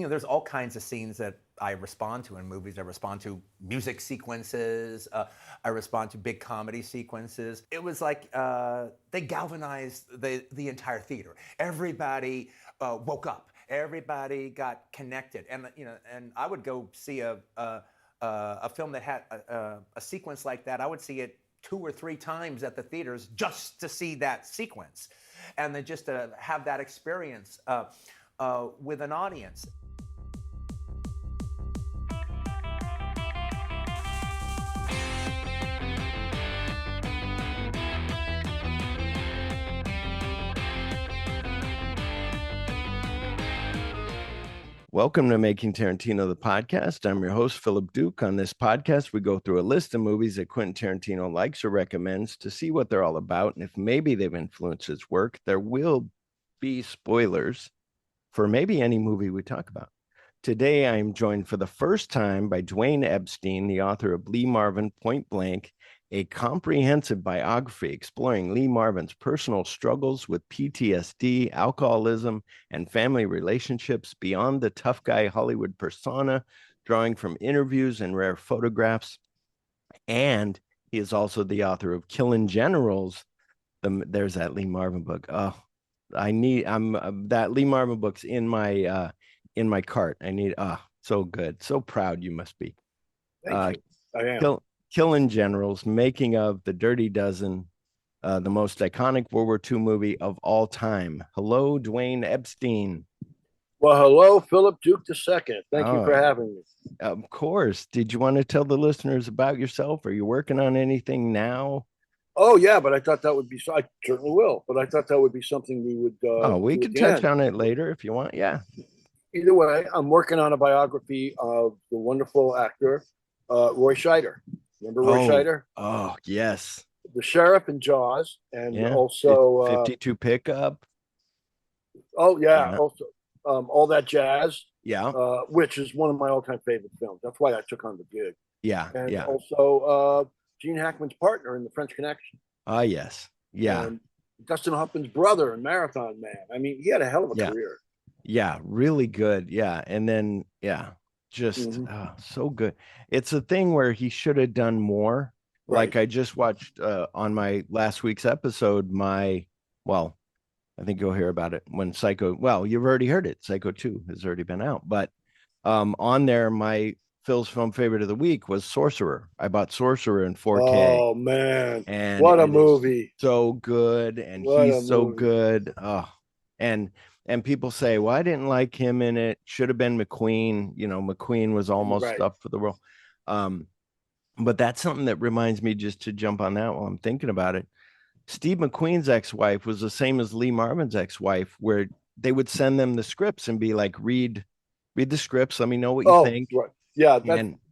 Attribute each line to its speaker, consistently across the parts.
Speaker 1: there's all kinds of scenes that I respond to in movies. I respond to music sequences. I respond to big comedy sequences. It was like they galvanized the entire theater. Everybody woke up. Everybody got connected, and and I would go see a film that had a sequence like that. I would see it 2 or 3 times at the theaters just to see that sequence, and then just to have that experience with an audience.
Speaker 2: Welcome to Making Tarantino, the podcast. I'm your host, Philip Duke. On this podcast, we go through a list of movies that Quentin Tarantino likes or recommends to see what they're all about and if maybe they've influenced his work. There will be spoilers for maybe any movie we talk about. Today, I am joined for the first time by Dwayne Epstein, the author of Lee Marvin Point Blank, a comprehensive biography exploring Lee Marvin's personal struggles with PTSD, alcoholism, and family relationships beyond the tough guy Hollywood persona, drawing from interviews and rare photographs. And he is also the author of Killing Generals. There's that Lee Marvin book. Oh, that Lee Marvin book's in my cart. So good. So proud you must be.
Speaker 3: Thank you. I am.
Speaker 2: Killing Generals, making of The Dirty Dozen, the most iconic World War II movie of all time. Hello, Dwayne Epstein.
Speaker 3: Well, hello, Philip Duke II. Thank you for having me.
Speaker 2: Of course. Did you want to tell the listeners about yourself? Are you working on anything now?
Speaker 3: Oh, yeah, but I thought that would be, I certainly will, but I thought that would be something we would.
Speaker 2: We could touch on it later if you want. Yeah.
Speaker 3: Either way, I'm working on a biography of the wonderful actor, Roy Scheider. Remember Roy Scheider?
Speaker 2: Oh, yes.
Speaker 3: The sheriff in Jaws, and also
Speaker 2: 52 Pickup.
Speaker 3: Oh, yeah. Also, All That Jazz.
Speaker 2: Yeah.
Speaker 3: Which is one of my all-time favorite films. That's why I took on the gig.
Speaker 2: Yeah.
Speaker 3: And also Gene Hackman's partner in The French Connection.
Speaker 2: Yes. Yeah.
Speaker 3: And Dustin Hoffman's brother in Marathon Man. I mean, he had a hell of a career.
Speaker 2: Yeah, really good. Yeah. And then, just so good. It's a thing where he should have done more. Right. Like I just watched on my last week's episode, I think you'll hear about it when you've already heard it. Psycho 2 has already been out. But on there, my Phil's film favorite of the week was Sorcerer. I bought Sorcerer in 4K.
Speaker 3: Oh, man.
Speaker 2: And
Speaker 3: what a movie.
Speaker 2: So good. And he's so good. Oh, and people say, well, I didn't like him in it. Should have been McQueen. McQueen was almost up for the role. But that's something that reminds me, just to jump on that while I'm thinking about it. Steve McQueen's ex-wife was the same as Lee Marvin's ex-wife, where they would send them the scripts and be like, read the scripts. Let me know what you think.
Speaker 3: Right. Yeah,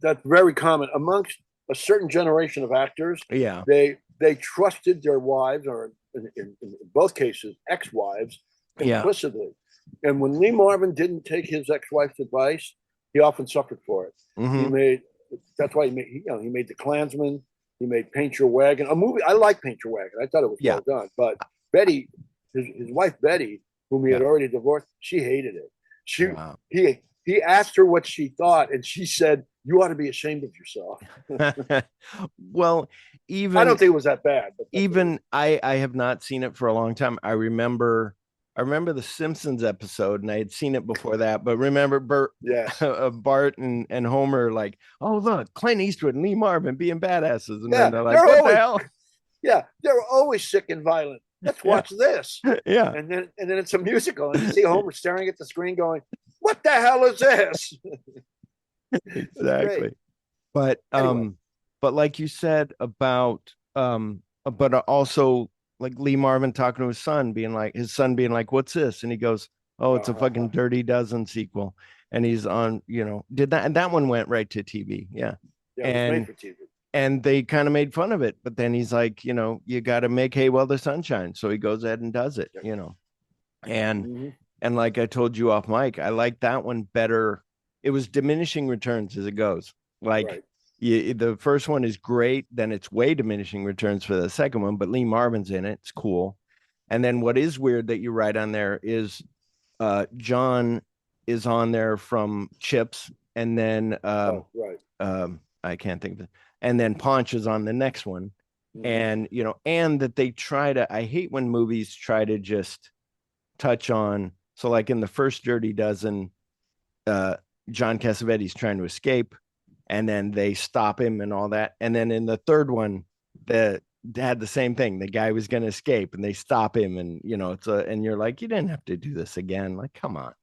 Speaker 3: that's very common amongst a certain generation of actors.
Speaker 2: Yeah.
Speaker 3: They trusted their wives, or in both cases, ex-wives, implicitly. Yeah. And when Lee Marvin didn't take his ex-wife's advice, he often suffered for it.
Speaker 2: Mm-hmm.
Speaker 3: That's why he made The Klansman. He made Paint Your Wagon, a movie. I like Paint Your Wagon. I thought it was well done. But Betty, his wife Betty, whom he had already divorced, she hated it. He asked her what she thought, and she said, "You ought to be ashamed of yourself."
Speaker 2: Well,
Speaker 3: I don't think it was that bad.
Speaker 2: But I have not seen it for a long time. I remember the Simpsons episode, and I had seen it before that. But remember Bart and Homer, like, oh look, Clint Eastwood and Lee Marvin being badasses, and then they're like, what the hell?
Speaker 3: Yeah, they're always sick and violent. Let's watch this.
Speaker 2: Yeah,
Speaker 3: and then it's a musical, and you see Homer staring at the screen, going, "What the hell is this?"
Speaker 2: Exactly. But anyway. But like you said about but also like Lee Marvin talking to his son, being like, "What's this?" And he goes, "Oh, it's a fucking Dirty Dozen sequel." And he's on, did that, and that one went right to TV. Yeah,
Speaker 3: it was made for TV.
Speaker 2: And they kind of made fun of it, but then he's like, you got to make hay while the sun shines. So he goes ahead and does it, and like I told you off mic, I like that one better. It was diminishing returns as it goes. Like the first one is great, then it's way diminishing returns for the second one, but Lee Marvin's in it. It's cool. And then what is weird that you write on there is John is on there from Chips, and then
Speaker 3: Right.
Speaker 2: I can't think of it. And then Paunch is on the next one.
Speaker 3: Mhm.
Speaker 2: And, you know, and that they try to, I hate when movies try to just touch on, so like in the first Dirty Dozen, John Cassavetes trying to escape, and then they stop him and all that. And then in the third one, the had the same thing. The guy was going to escape and they stop him, and you know, and you're like, you didn't have to do this again. Like, come on.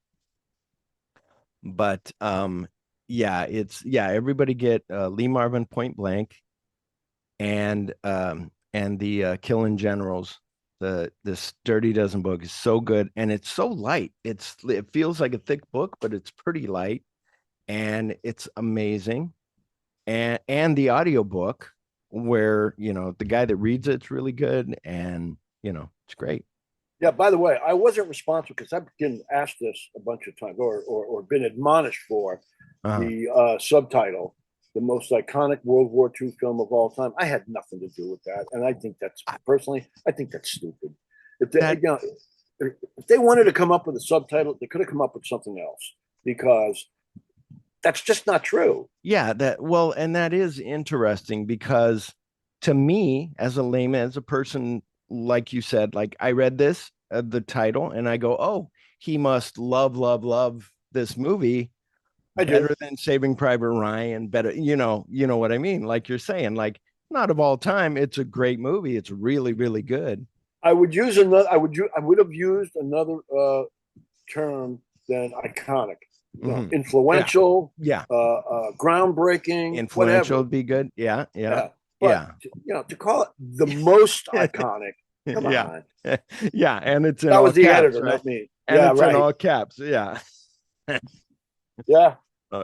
Speaker 2: But yeah, everybody get Lee Marvin Point Blank, and the Killing Generals. This Dirty Dozen book is so good, and it's so light. It feels like a thick book, but it's pretty light, and it's amazing. And the audiobook, where you know the guy that reads it's really good, and you know it's great.
Speaker 3: Yeah, by the way, I wasn't responsible because I've been asked this a bunch of times, or been admonished for the subtitle, the most iconic World War II film of all time. I had nothing to do with that, and I think that's personally, I think that's stupid. If they, you know, if they wanted to come up with a subtitle, they could have come up with something else, because that's just not true.
Speaker 2: Yeah, and that is interesting, because to me, as a layman, as a person, like you said, like I read this, the title, and I go, oh, he must love this movie better than Saving Private Ryan, better, you know what I mean? Like you're saying, like, not of all time, it's a great movie. It's really, really good.
Speaker 3: I would use another. I would have used another term than iconic. You know, influential, groundbreaking,
Speaker 2: influential
Speaker 3: whatever.
Speaker 2: would be good. Yeah.
Speaker 3: But you know, to call it the most iconic, come on.
Speaker 2: Yeah, and it's in
Speaker 3: that
Speaker 2: all
Speaker 3: was the
Speaker 2: caps,
Speaker 3: editor,
Speaker 2: right?
Speaker 3: not me.
Speaker 2: And it's in all caps. Yeah.
Speaker 3: Yeah.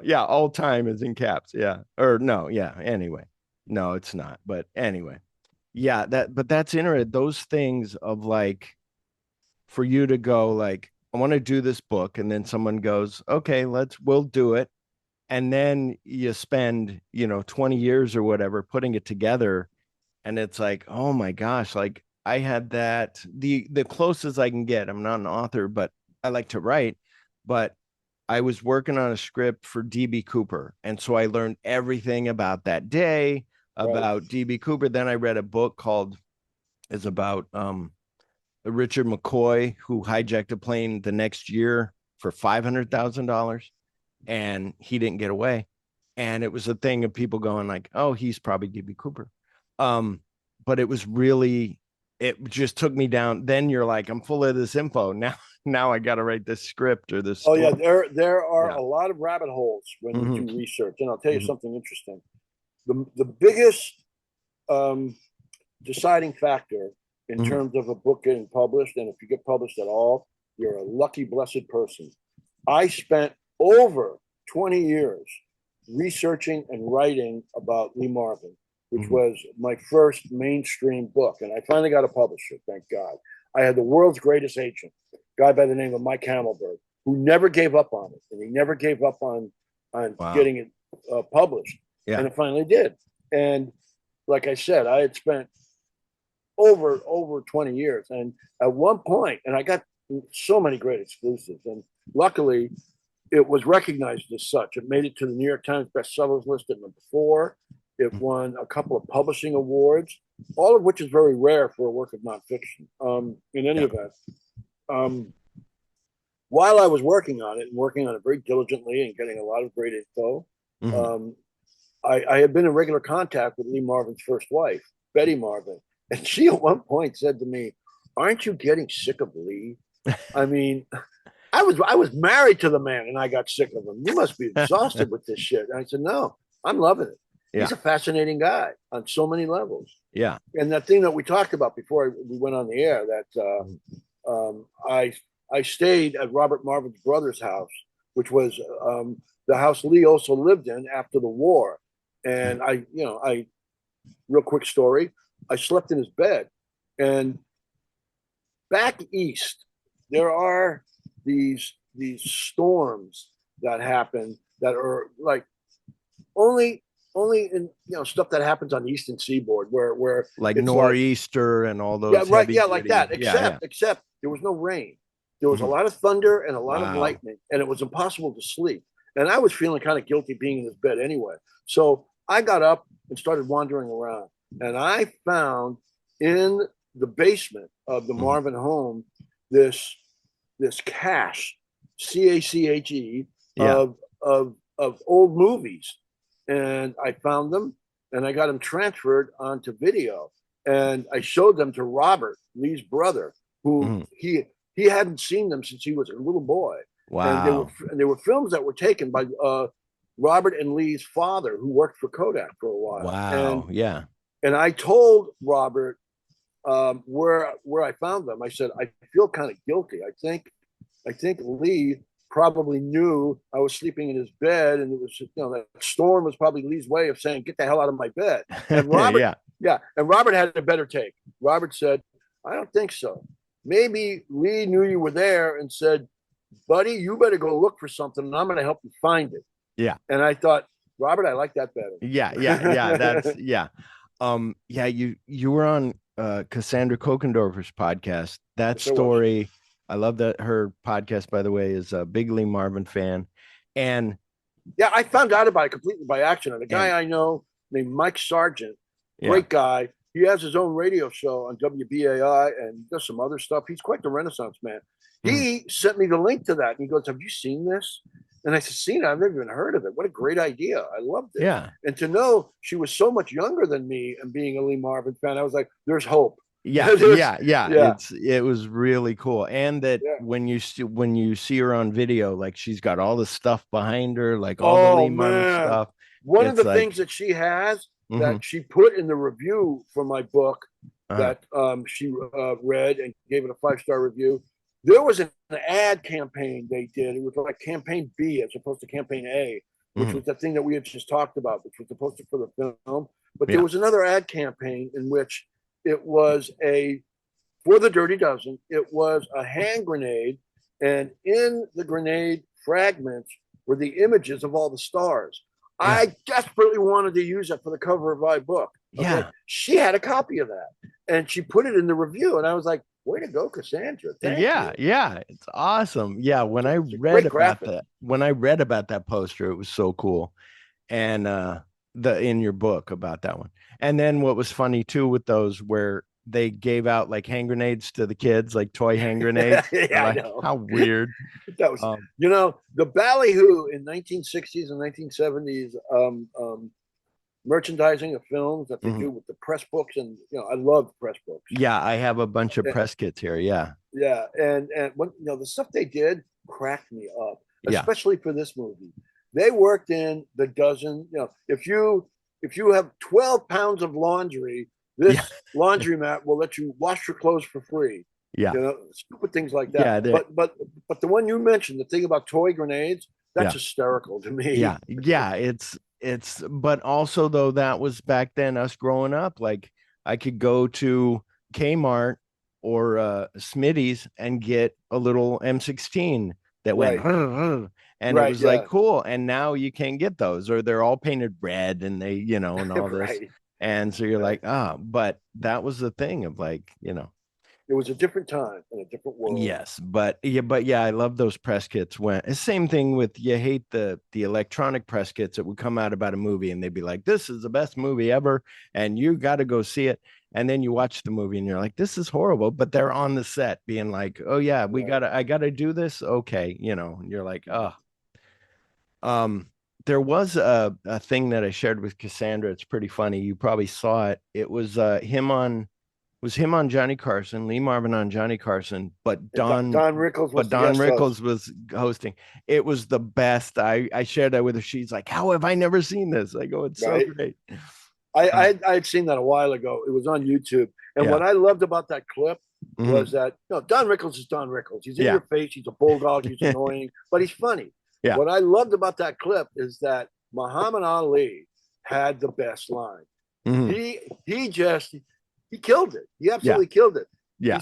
Speaker 2: Yeah, all time is in caps. Yeah. Or no, yeah. Anyway. No, it's not. But anyway. Yeah, but that's interesting. Those things of like, for you to go like, I want to do this book, and then someone goes, okay, we'll do it. And then you spend, 20 years or whatever putting it together. And it's like, oh my gosh, like I had that, the closest I can get. I'm not an author, but I like to write. But I was working on a script for DB Cooper. And so I learned everything about that day, about DB Cooper. Then I read a book is about Richard McCoy, who hijacked a plane the next year for $500,000, and he didn't get away. And it was a thing of people going like, oh, he's probably DB Cooper. But it was really, it just took me down. Then you're like, I'm full of this info. Now I got to write this script or this story.
Speaker 3: Oh yeah, there are a lot of rabbit holes when you do research. And I'll tell you something interesting. The biggest deciding factor in terms of a book getting published, and if you get published at all, you're a lucky, blessed person. I spent over 20 years researching and writing about Lee Marvin, which was my first mainstream book. And I finally got a publisher, thank God. I had the world's greatest agent, a guy by the name of Mike Hamelberg, who never gave up on it. And he never gave up on getting it published. Yeah. And it finally did. And like I said, I had spent over 20 years. And at one point, and I got so many great exclusives. And luckily, it was recognized as such. It made it to the New York Times bestsellers list at #4. It won a couple of publishing awards, all of which is very rare for a work of nonfiction. In any event, while I was working on it and working on it very diligently and getting a lot of great info, I had been in regular contact with Lee Marvin's first wife, Betty Marvin. And she at one point said to me, aren't you getting sick of Lee? I mean, I was married to the man and I got sick of him. You must be exhausted with this shit. And I said, no, I'm loving it. Yeah. He's a fascinating guy on so many levels. Yeah. And that thing that we talked about before we went on the air, that I stayed at Robert Marvin's brother's house, which was the house Lee also lived in after the war. And I real quick story, I slept in his bed. And back east, there are these storms that happen that are like only in stuff that happens on the eastern seaboard where
Speaker 2: like nor'easter and all those.
Speaker 3: Yeah, right. Yeah, like that. Except there was no rain. There was a lot of thunder and a lot of
Speaker 2: Wow.
Speaker 3: lightning, and it was impossible to sleep. And I was feeling kind of guilty being in this bed anyway. So I got up and started wandering around, and I found in the basement of the Marvin home this cache, CACHE,
Speaker 2: Yeah.
Speaker 3: of old movies, and I found them and I got them transferred onto video, and I showed them to Robert, Lee's brother, who he hadn't seen them since he was a little boy. And
Speaker 2: Wow.
Speaker 3: they were films that were taken by Robert and Lee's father, who worked for Kodak for a while.
Speaker 2: Wow. Yeah.
Speaker 3: And I told Robert where I found them. I said, I feel kind of guilty. I think Lee probably knew I was sleeping in his bed, and it was, you know, that storm was probably Lee's way of saying, "Get the hell out of my bed." And Robert, and Robert had a better take. Robert said, "I don't think so. Maybe Lee knew you were there and said, buddy, you better go look for something, and I'm going to help you find it."
Speaker 2: Yeah.
Speaker 3: And I thought, Robert, I like that better.
Speaker 2: Yeah. That's yeah. You were on Cassandra Kokendorfer's podcast. That story, I love that. Her podcast, by the way, is a big Lee Marvin fan. And
Speaker 3: yeah, I found out about it completely by accident. A guy I know named Mike Sargent, great guy. He has his own radio show on WBAI and does some other stuff. He's quite the Renaissance man. He sent me the link to that, and he goes, "Have you seen this?" And I said, "Seen it? I've never even heard of it. What a great idea! I loved it."
Speaker 2: Yeah.
Speaker 3: And to know she was so much younger than me and being a Lee Marvin fan, I was like, "There's hope."
Speaker 2: Yeah. It was really cool. And that when you see her on video, like she's got all the stuff behind her, like all the Lee Marvin stuff.
Speaker 3: One of the things that she has that she put in the review for my book that she read and gave it a 5-star review. There was an ad campaign they did. It was like campaign B as opposed to campaign A, which was the thing that we had just talked about, which was the poster for the film. But there was another ad campaign in which it was for the Dirty Dozen, it was a hand grenade, and in the grenade fragments were the images of all the stars. Yeah. I desperately wanted to use that for the cover of my book. Okay? Yeah. She had a copy of that, and she put it in the review, and I was like, way to go, Cassandra. Thank you.
Speaker 2: Yeah. It's awesome. Yeah. When I read about that poster, it was so cool. And in your book about that one. And then what was funny too with those where they gave out like hand grenades to the kids, like toy hand grenades.
Speaker 3: Yeah,
Speaker 2: like,
Speaker 3: I know.
Speaker 2: How weird.
Speaker 3: That was, you know, the ballyhoo in 1960s and 1970s merchandising of films that they do with the press books, and you know, I love press books.
Speaker 2: Yeah, I have a bunch of press kits here. Yeah,
Speaker 3: and when, you know, the stuff they did cracked me up, especially for this movie. They worked in the dozen. You know, if you have 12 pounds of laundry, this laundromat will let you wash your clothes for free.
Speaker 2: Yeah,
Speaker 3: you know, stupid things like that. Yeah, but the one you mentioned, the thing about toy grenades, that's hysterical to me.
Speaker 2: Yeah, it's but also though, that was back then, us growing up, like I could go to Kmart or Smitty's and get a little M16 that went and it was like cool. And now you can't get those, or they're all painted red and they, you know, and all this. And so you're like, but that was the thing of like, you know,
Speaker 3: it was a different time and a different world.
Speaker 2: Yes, but I love those press kits. When same thing with, you hate the electronic press kits that would come out about a movie and they'd be like, "This is the best movie ever," and you got to go see it. And then you watch the movie and you're like, "This is horrible," but they're on the set being like, "Oh yeah, I gotta do this." Okay, you know, and you're like, oh. There was a thing that I shared with Cassandra. It's pretty funny. You probably saw it. It was him on Johnny Carson, Lee Marvin on Johnny Carson, but Don Rickles was hosting. It was the best. I shared that with her. She's like, "How have I never seen this?" I go, "It's so great."
Speaker 3: I had seen that a while ago. It was on YouTube. And what I loved about that clip was that, you know, Don Rickles is Don Rickles. He's in your face. He's a bulldog. He's annoying, but he's funny. Yeah. What I loved about that clip is that Muhammad Ali had the best line. He killed it. He absolutely killed it.
Speaker 2: Yeah.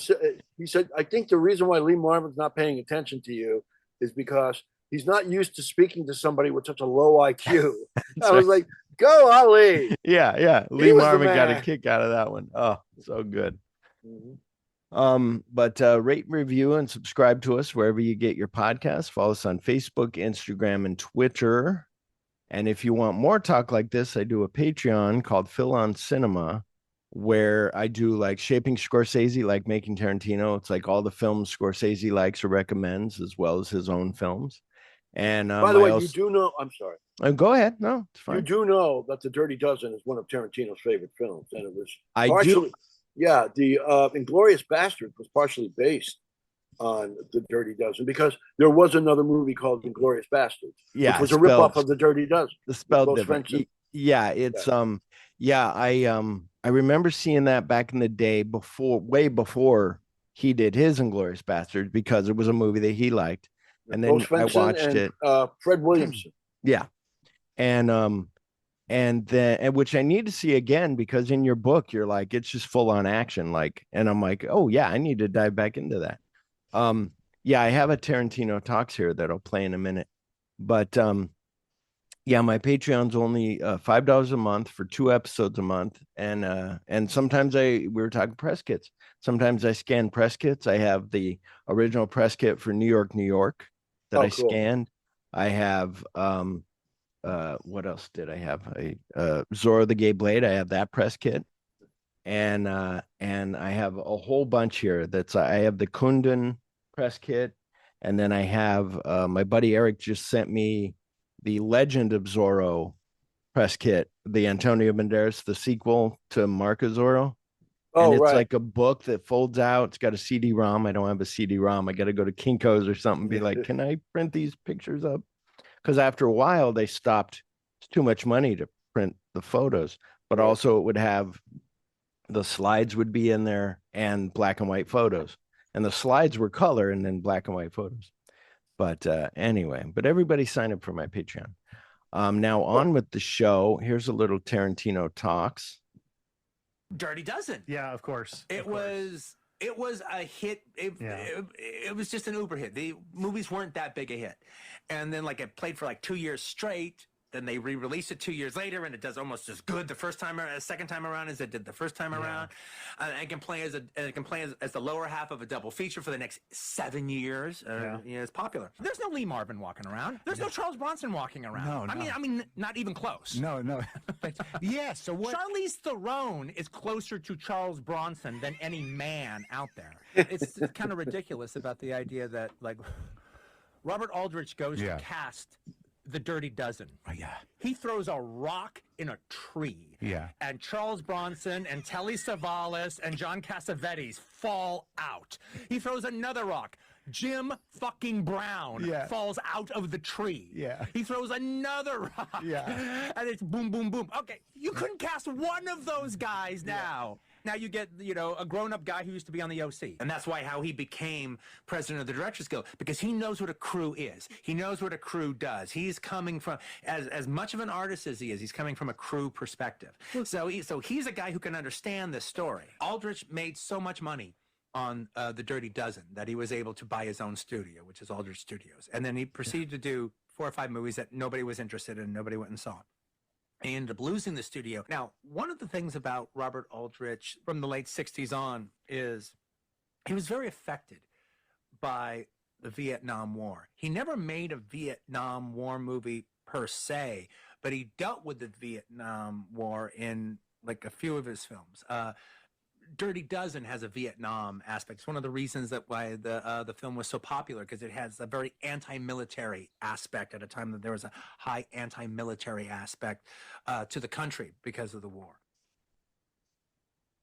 Speaker 3: He said, "I think the reason why Lee Marvin's not paying attention to you is because he's not used to speaking to somebody with such a low IQ." I was like, go Ali.
Speaker 2: Yeah. Lee Marvin got a kick out of that one. Oh, so good. But rate, review, and subscribe to us wherever you get your podcasts. Follow us on Facebook, Instagram, and Twitter. And if you want more talk like this, I do a Patreon called Phil on Cinema, where I do like Shaping Scorsese, like Making Tarantino. It's like all the films Scorsese likes or recommends, as well as his own films. And
Speaker 3: By the way,
Speaker 2: I also,
Speaker 3: you do know. I'm sorry.
Speaker 2: go ahead. No, it's
Speaker 3: You
Speaker 2: fine.
Speaker 3: do know that The Dirty Dozen is one of Tarantino's favorite films, and it was
Speaker 2: I
Speaker 3: partially,
Speaker 2: do.
Speaker 3: yeah, the Inglorious Bastard was partially based on The Dirty Dozen because there was another movie called Inglorious Bastards, which
Speaker 2: Yeah,
Speaker 3: was a ripoff of The Dirty Dozen with
Speaker 2: spelled
Speaker 3: Los
Speaker 2: different.
Speaker 3: Frentzen.
Speaker 2: Yeah, it's
Speaker 3: Yeah.
Speaker 2: yeah, I remember seeing that back in the day before, way before he did his Inglorious Bastards, because it was a movie that he liked. And
Speaker 3: Los
Speaker 2: then I
Speaker 3: Frentzen
Speaker 2: watched
Speaker 3: and
Speaker 2: it.
Speaker 3: Fred Williamson.
Speaker 2: Yeah. And then, and which I need to see again, because in your book you're like, it's just full on action, like, and I'm like, oh yeah, I need to dive back into that. Yeah, I have a Tarantino talks here that'll play in a minute. But yeah, my Patreon's only $5 a month for 2 episodes a month. And sometimes we were talking press kits. Sometimes I scan press kits. I have the original press kit for New York, New York that
Speaker 3: Oh,
Speaker 2: I
Speaker 3: cool.
Speaker 2: scanned. I have what else did I have? Zorro the Gay Blade. I have that press kit. And I have a whole bunch here. I have the Kundun press kit, and then I have my buddy Eric just sent me the Legend of Zorro press kit, the Antonio Banderas, the sequel to Mark of Zorro. And
Speaker 3: Oh,
Speaker 2: it's
Speaker 3: right.
Speaker 2: like a book that folds out. It's got a CD-ROM. I don't have a CD-ROM. I got to go to Kinko's or something and be like, can I print these pictures up? Because after a while, they stopped. It's too much money to print the photos, but
Speaker 3: Right.
Speaker 2: also it would have the slides would be in there and black and white photos. And the slides were color and then black and white photos. But anyway, but everybody sign up for my Patreon. Now
Speaker 3: Well,
Speaker 2: on with the show. Here's a little Tarantino talks.
Speaker 1: Dirty Dozen.
Speaker 4: Yeah, of course.
Speaker 1: It was a hit. It was just an uber hit. The movies weren't that big a hit, and then like it played for like 2 years straight. Then they re-released it 2 years later, and it does almost as good the second time around as it did the first time around. It can play as the lower half of a double feature for the next 7 years. It's popular. There's no Lee Marvin walking around. There's no Charles Bronson walking around.
Speaker 4: No,
Speaker 1: I mean, not even close.
Speaker 4: No. But yeah, so what?
Speaker 1: Charlize Theron is closer to Charles Bronson than any man out there. It's kind of ridiculous about the idea that like Robert Aldrich goes to cast The Dirty Dozen.
Speaker 4: Oh, yeah.
Speaker 1: He throws a rock in a tree.
Speaker 4: Yeah.
Speaker 1: And Charles Bronson and Telly Savalas and John Cassavetes fall out. He throws another rock. Jim fucking Brown falls out of the tree.
Speaker 4: Yeah.
Speaker 1: He throws another rock.
Speaker 4: Yeah.
Speaker 1: And it's boom, boom, boom. Okay, you couldn't cast one of those guys now. Now you get, a grown-up guy who used to be on the OC. And that's how he became president of the Directors Guild, because he knows what a crew is. He knows what a crew does. He's coming from, as much of an artist as he is, he's coming from a crew perspective. So he's a guy who can understand this story. Aldrich made so much money on The Dirty Dozen that he was able to buy his own studio, which is Aldrich Studios. And then he proceeded to do 4 or 5 movies that nobody was interested in, nobody went and saw. He ended up losing the studio. Now, one of the things about Robert Aldrich from the late 60s on is he was very affected by the Vietnam War. He never made a Vietnam War movie per se, but he dealt with the Vietnam War in like a few of his films. Dirty Dozen has a Vietnam aspect. It's one of the reasons that why the film was so popular, because it has a very anti-military aspect at a time that there was a high anti-military aspect to the country because of the war.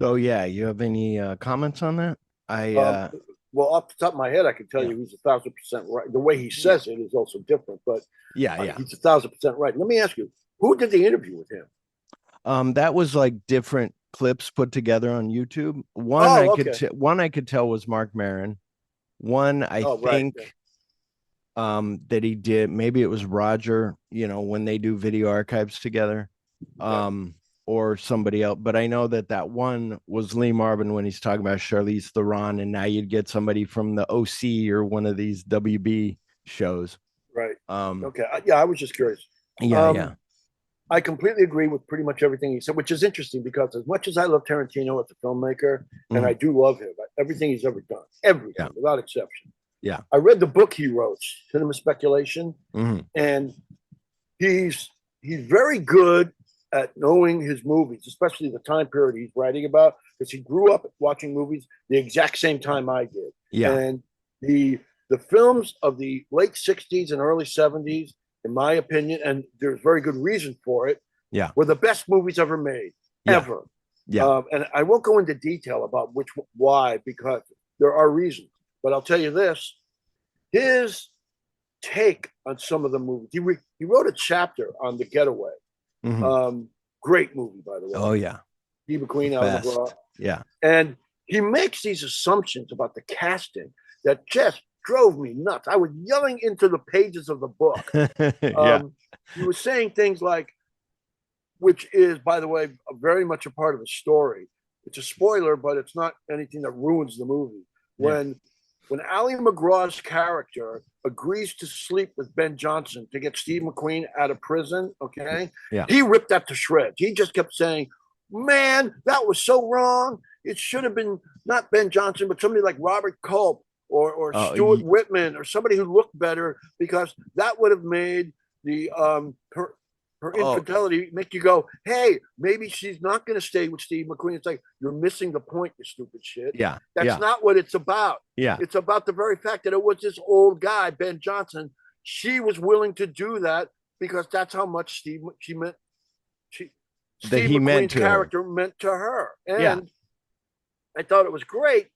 Speaker 2: So yeah, you have any comments on that?
Speaker 3: Well, off the top of my head, I can tell you he's 1,000% right. The way he says it is also different, but he's 1,000% right. Let me ask you, who did the interview with him?
Speaker 2: That was like different clips put together on YouTube. One I could tell was Mark Maron. One I think that he did, maybe it was Roger, when they do video archives together, or somebody else. But I know that one was Lee Marvin when he's talking about Charlize Theron, and now you'd get somebody from the OC or one of these WB shows.
Speaker 3: Right. Okay. Yeah, I was just curious.
Speaker 2: Yeah.
Speaker 3: I completely agree with pretty much everything he said, which is interesting because as much as I love Tarantino as a filmmaker, and I do love him, everything he's ever done, everything without exception.
Speaker 2: Yeah.
Speaker 3: I read the book he wrote, Cinema Speculation, and he's very good at knowing his movies, especially the time period he's writing about, because he grew up watching movies the exact same time I did.
Speaker 2: Yeah.
Speaker 3: And the films of the late 60s and early 70s, in my opinion, and there's very good reason for it, were the best movies ever made, ever.
Speaker 2: Yeah.
Speaker 3: And I won't go into detail about why, because there are reasons. But I'll tell you this, his take on some of the movies. He wrote a chapter on The Getaway. Great movie, by the way.
Speaker 2: Oh, yeah.
Speaker 3: Steve McQueen, Alan McGraw.
Speaker 2: Yeah.
Speaker 3: And he makes these assumptions about the casting that just drove me nuts. I was yelling into the pages of the book. He was saying things like, which is, by the way, very much a part of the story. It's a spoiler, but it's not anything that ruins the movie. When Ali McGraw's character agrees to sleep with Ben Johnson to get Steve McQueen out of prison, he ripped that to shreds. He just kept saying, man, that was so wrong. It should have been not Ben Johnson, but somebody like Robert Culp or Stuart Whitman or somebody who looked better, because that would have made the her infidelity make you go, hey, maybe she's not going to stay with Steve McQueen. It's like, you're missing the point, you stupid shit. That's not what it's about. It's about the very fact that it was this old guy, Ben Johnson. She was willing to do that because that's how much Steve McQueen's character meant to her. And I thought it was great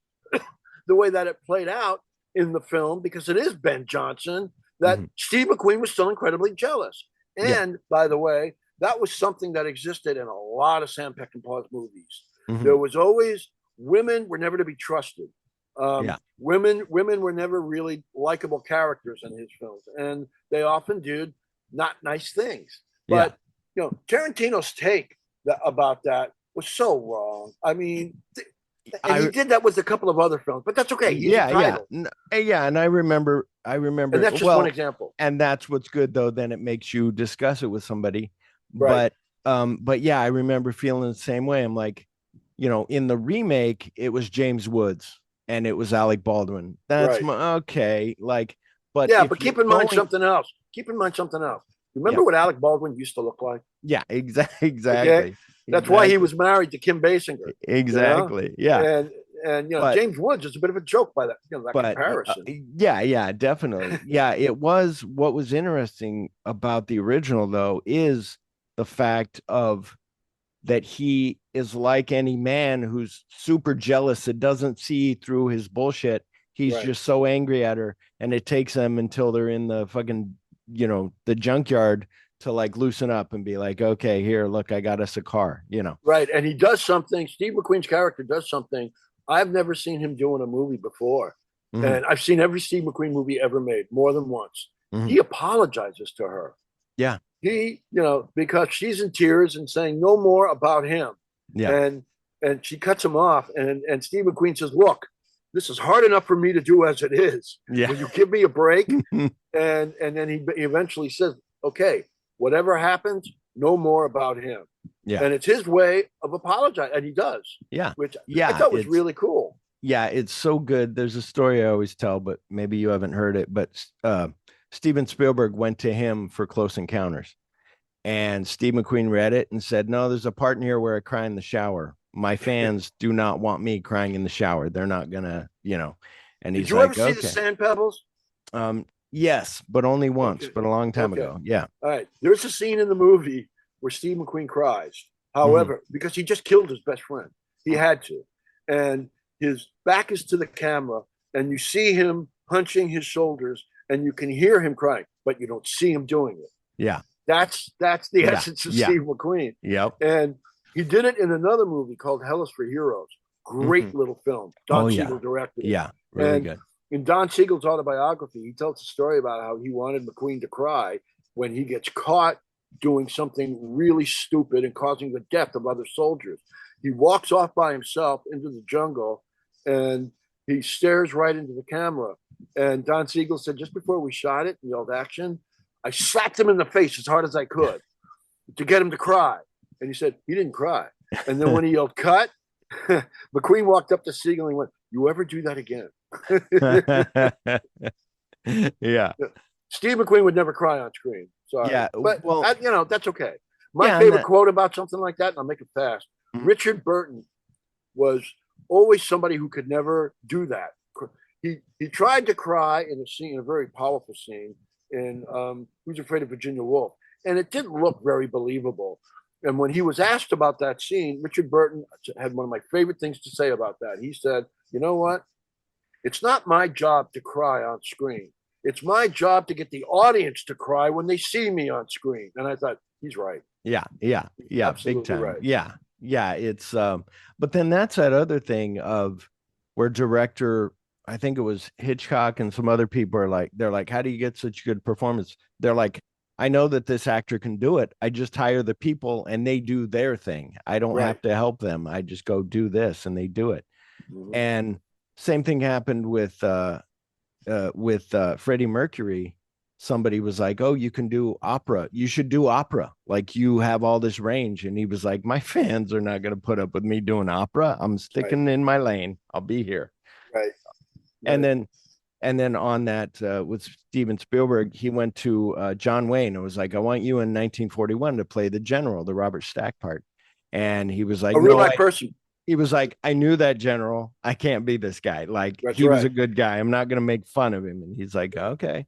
Speaker 3: the way that it played out in the film, because it is Ben Johnson, that Steve McQueen was still incredibly jealous. And by the way, that was something that existed in a lot of Sam Peckinpah's movies. There was always, women were never to be trusted. Women were never really likable characters in his films, and they often did not nice things. But Tarantino's take about that was so wrong. I mean, and he did that with a couple of other films, but that's okay.
Speaker 2: And I remember.
Speaker 3: And that's just one example.
Speaker 2: And that's what's good, though. Then it makes you discuss it with somebody.
Speaker 3: Right.
Speaker 2: But yeah, I remember feeling the same way. I'm like, in the remake, it was James Woods and it was Alec Baldwin. That's okay. Like, but
Speaker 3: but keep in mind something else. Remember what Alec Baldwin used to look like?
Speaker 2: Yeah, exactly.
Speaker 3: Okay? That's why he was married to Kim Basinger.
Speaker 2: Exactly. Yeah.
Speaker 3: And James Woods is a bit of a joke by that, that comparison.
Speaker 2: Definitely. It was. What was interesting about the original, though, is the fact of that he is like any man who's super jealous and doesn't see through his bullshit. He's just so angry at her, and it takes them until they're in the fucking, the junkyard to like loosen up and be like, okay, here, look, I got us a car,
Speaker 3: Right. And he does something. Steve McQueen's character does something I've never seen him do in a movie before. And I've seen every Steve McQueen movie ever made more than once. He apologizes to her.
Speaker 2: Yeah.
Speaker 3: He, because she's in tears and saying no more about him.
Speaker 2: Yeah.
Speaker 3: And she cuts him off. And Steve McQueen says, look, this is hard enough for me to do as it is.
Speaker 2: Yeah.
Speaker 3: Will you give me a break? and then he eventually says, okay, whatever happens, no more about him.
Speaker 2: Yeah.
Speaker 3: And it's his way of apologizing. And he does.
Speaker 2: Yeah.
Speaker 3: Which I thought was really cool.
Speaker 2: Yeah, it's so good. There's a story I always tell, but maybe you haven't heard it. But Steven Spielberg went to him for Close Encounters. And Steve McQueen read it and said, no, there's a part in here where I cry in the shower. My fans do not want me crying in the shower. They're not gonna, And he's like,
Speaker 3: did you ever see the Sand Pebbles?
Speaker 2: Yes, but only once, but a long time ago. Yeah.
Speaker 3: All right. There's a scene in the movie where Steve McQueen cries. However, because he just killed his best friend, he had to. And his back is to the camera, and you see him hunching his shoulders, and you can hear him crying, but you don't see him doing it.
Speaker 2: Yeah.
Speaker 3: That's the essence of Steve McQueen.
Speaker 2: Yep.
Speaker 3: And he did it in another movie called Hell is for Heroes. Great little film. Don Siegel directed it.
Speaker 2: Yeah, really good.
Speaker 3: In Don Siegel's autobiography, he tells a story about how he wanted McQueen to cry when he gets caught doing something really stupid and causing the death of other soldiers. He walks off by himself into the jungle and he stares right into the camera. And Don Siegel said, just before we shot it and yelled action, I slapped him in the face as hard as I could. to get him to cry. And he said he didn't cry. And then when he yelled cut, McQueen walked up to Siegel and went, "You ever do that again?"
Speaker 2: Yeah.
Speaker 3: Steve McQueen would never cry on screen. Sorry.
Speaker 2: Yeah.
Speaker 3: But,
Speaker 2: Well,
Speaker 3: that's okay. My
Speaker 2: yeah,
Speaker 3: favorite quote about something like that, and I'll make it fast.
Speaker 2: Mhm.
Speaker 3: Richard Burton was always somebody who could never do that. He tried to cry in a scene, a very powerful scene in Who's Afraid of Virginia Woolf, and it didn't look very believable. And when he was asked about that scene, Richard Burton had one of my favorite things to say about that. He said, "You know what? It's not my job to cry on screen. It's my job to get the audience to cry when they see me on screen." And I thought, he's right.
Speaker 2: yeah,
Speaker 3: Absolutely
Speaker 2: big time.
Speaker 3: right.
Speaker 2: Yeah. It's but then that's that other thing of where director, I think it was Hitchcock and some other people are like, they're like, how do you get such good performance? They're like, I know that this actor can do it. I just hire the people and they do their thing. I don't have to help them. I just go do this and they do it.
Speaker 3: Mm-hmm.
Speaker 2: And same thing happened with Freddie Mercury. Somebody was like, "Oh, you can do opera. You should do opera. Like you have all this range." And he was like, "My fans are not going to put up with me doing opera. I'm sticking in my lane. I'll be here."
Speaker 3: Right.
Speaker 2: And then on that with Steven Spielberg, he went to John Wayne and was like, "I want you in 1941 to play the general, the Robert Stack part." And he was like,
Speaker 3: a real life person.
Speaker 2: He was like, "I knew that general. I can't be this guy. Like he was a good guy. I'm not going to make fun of him." And he's like, "Okay."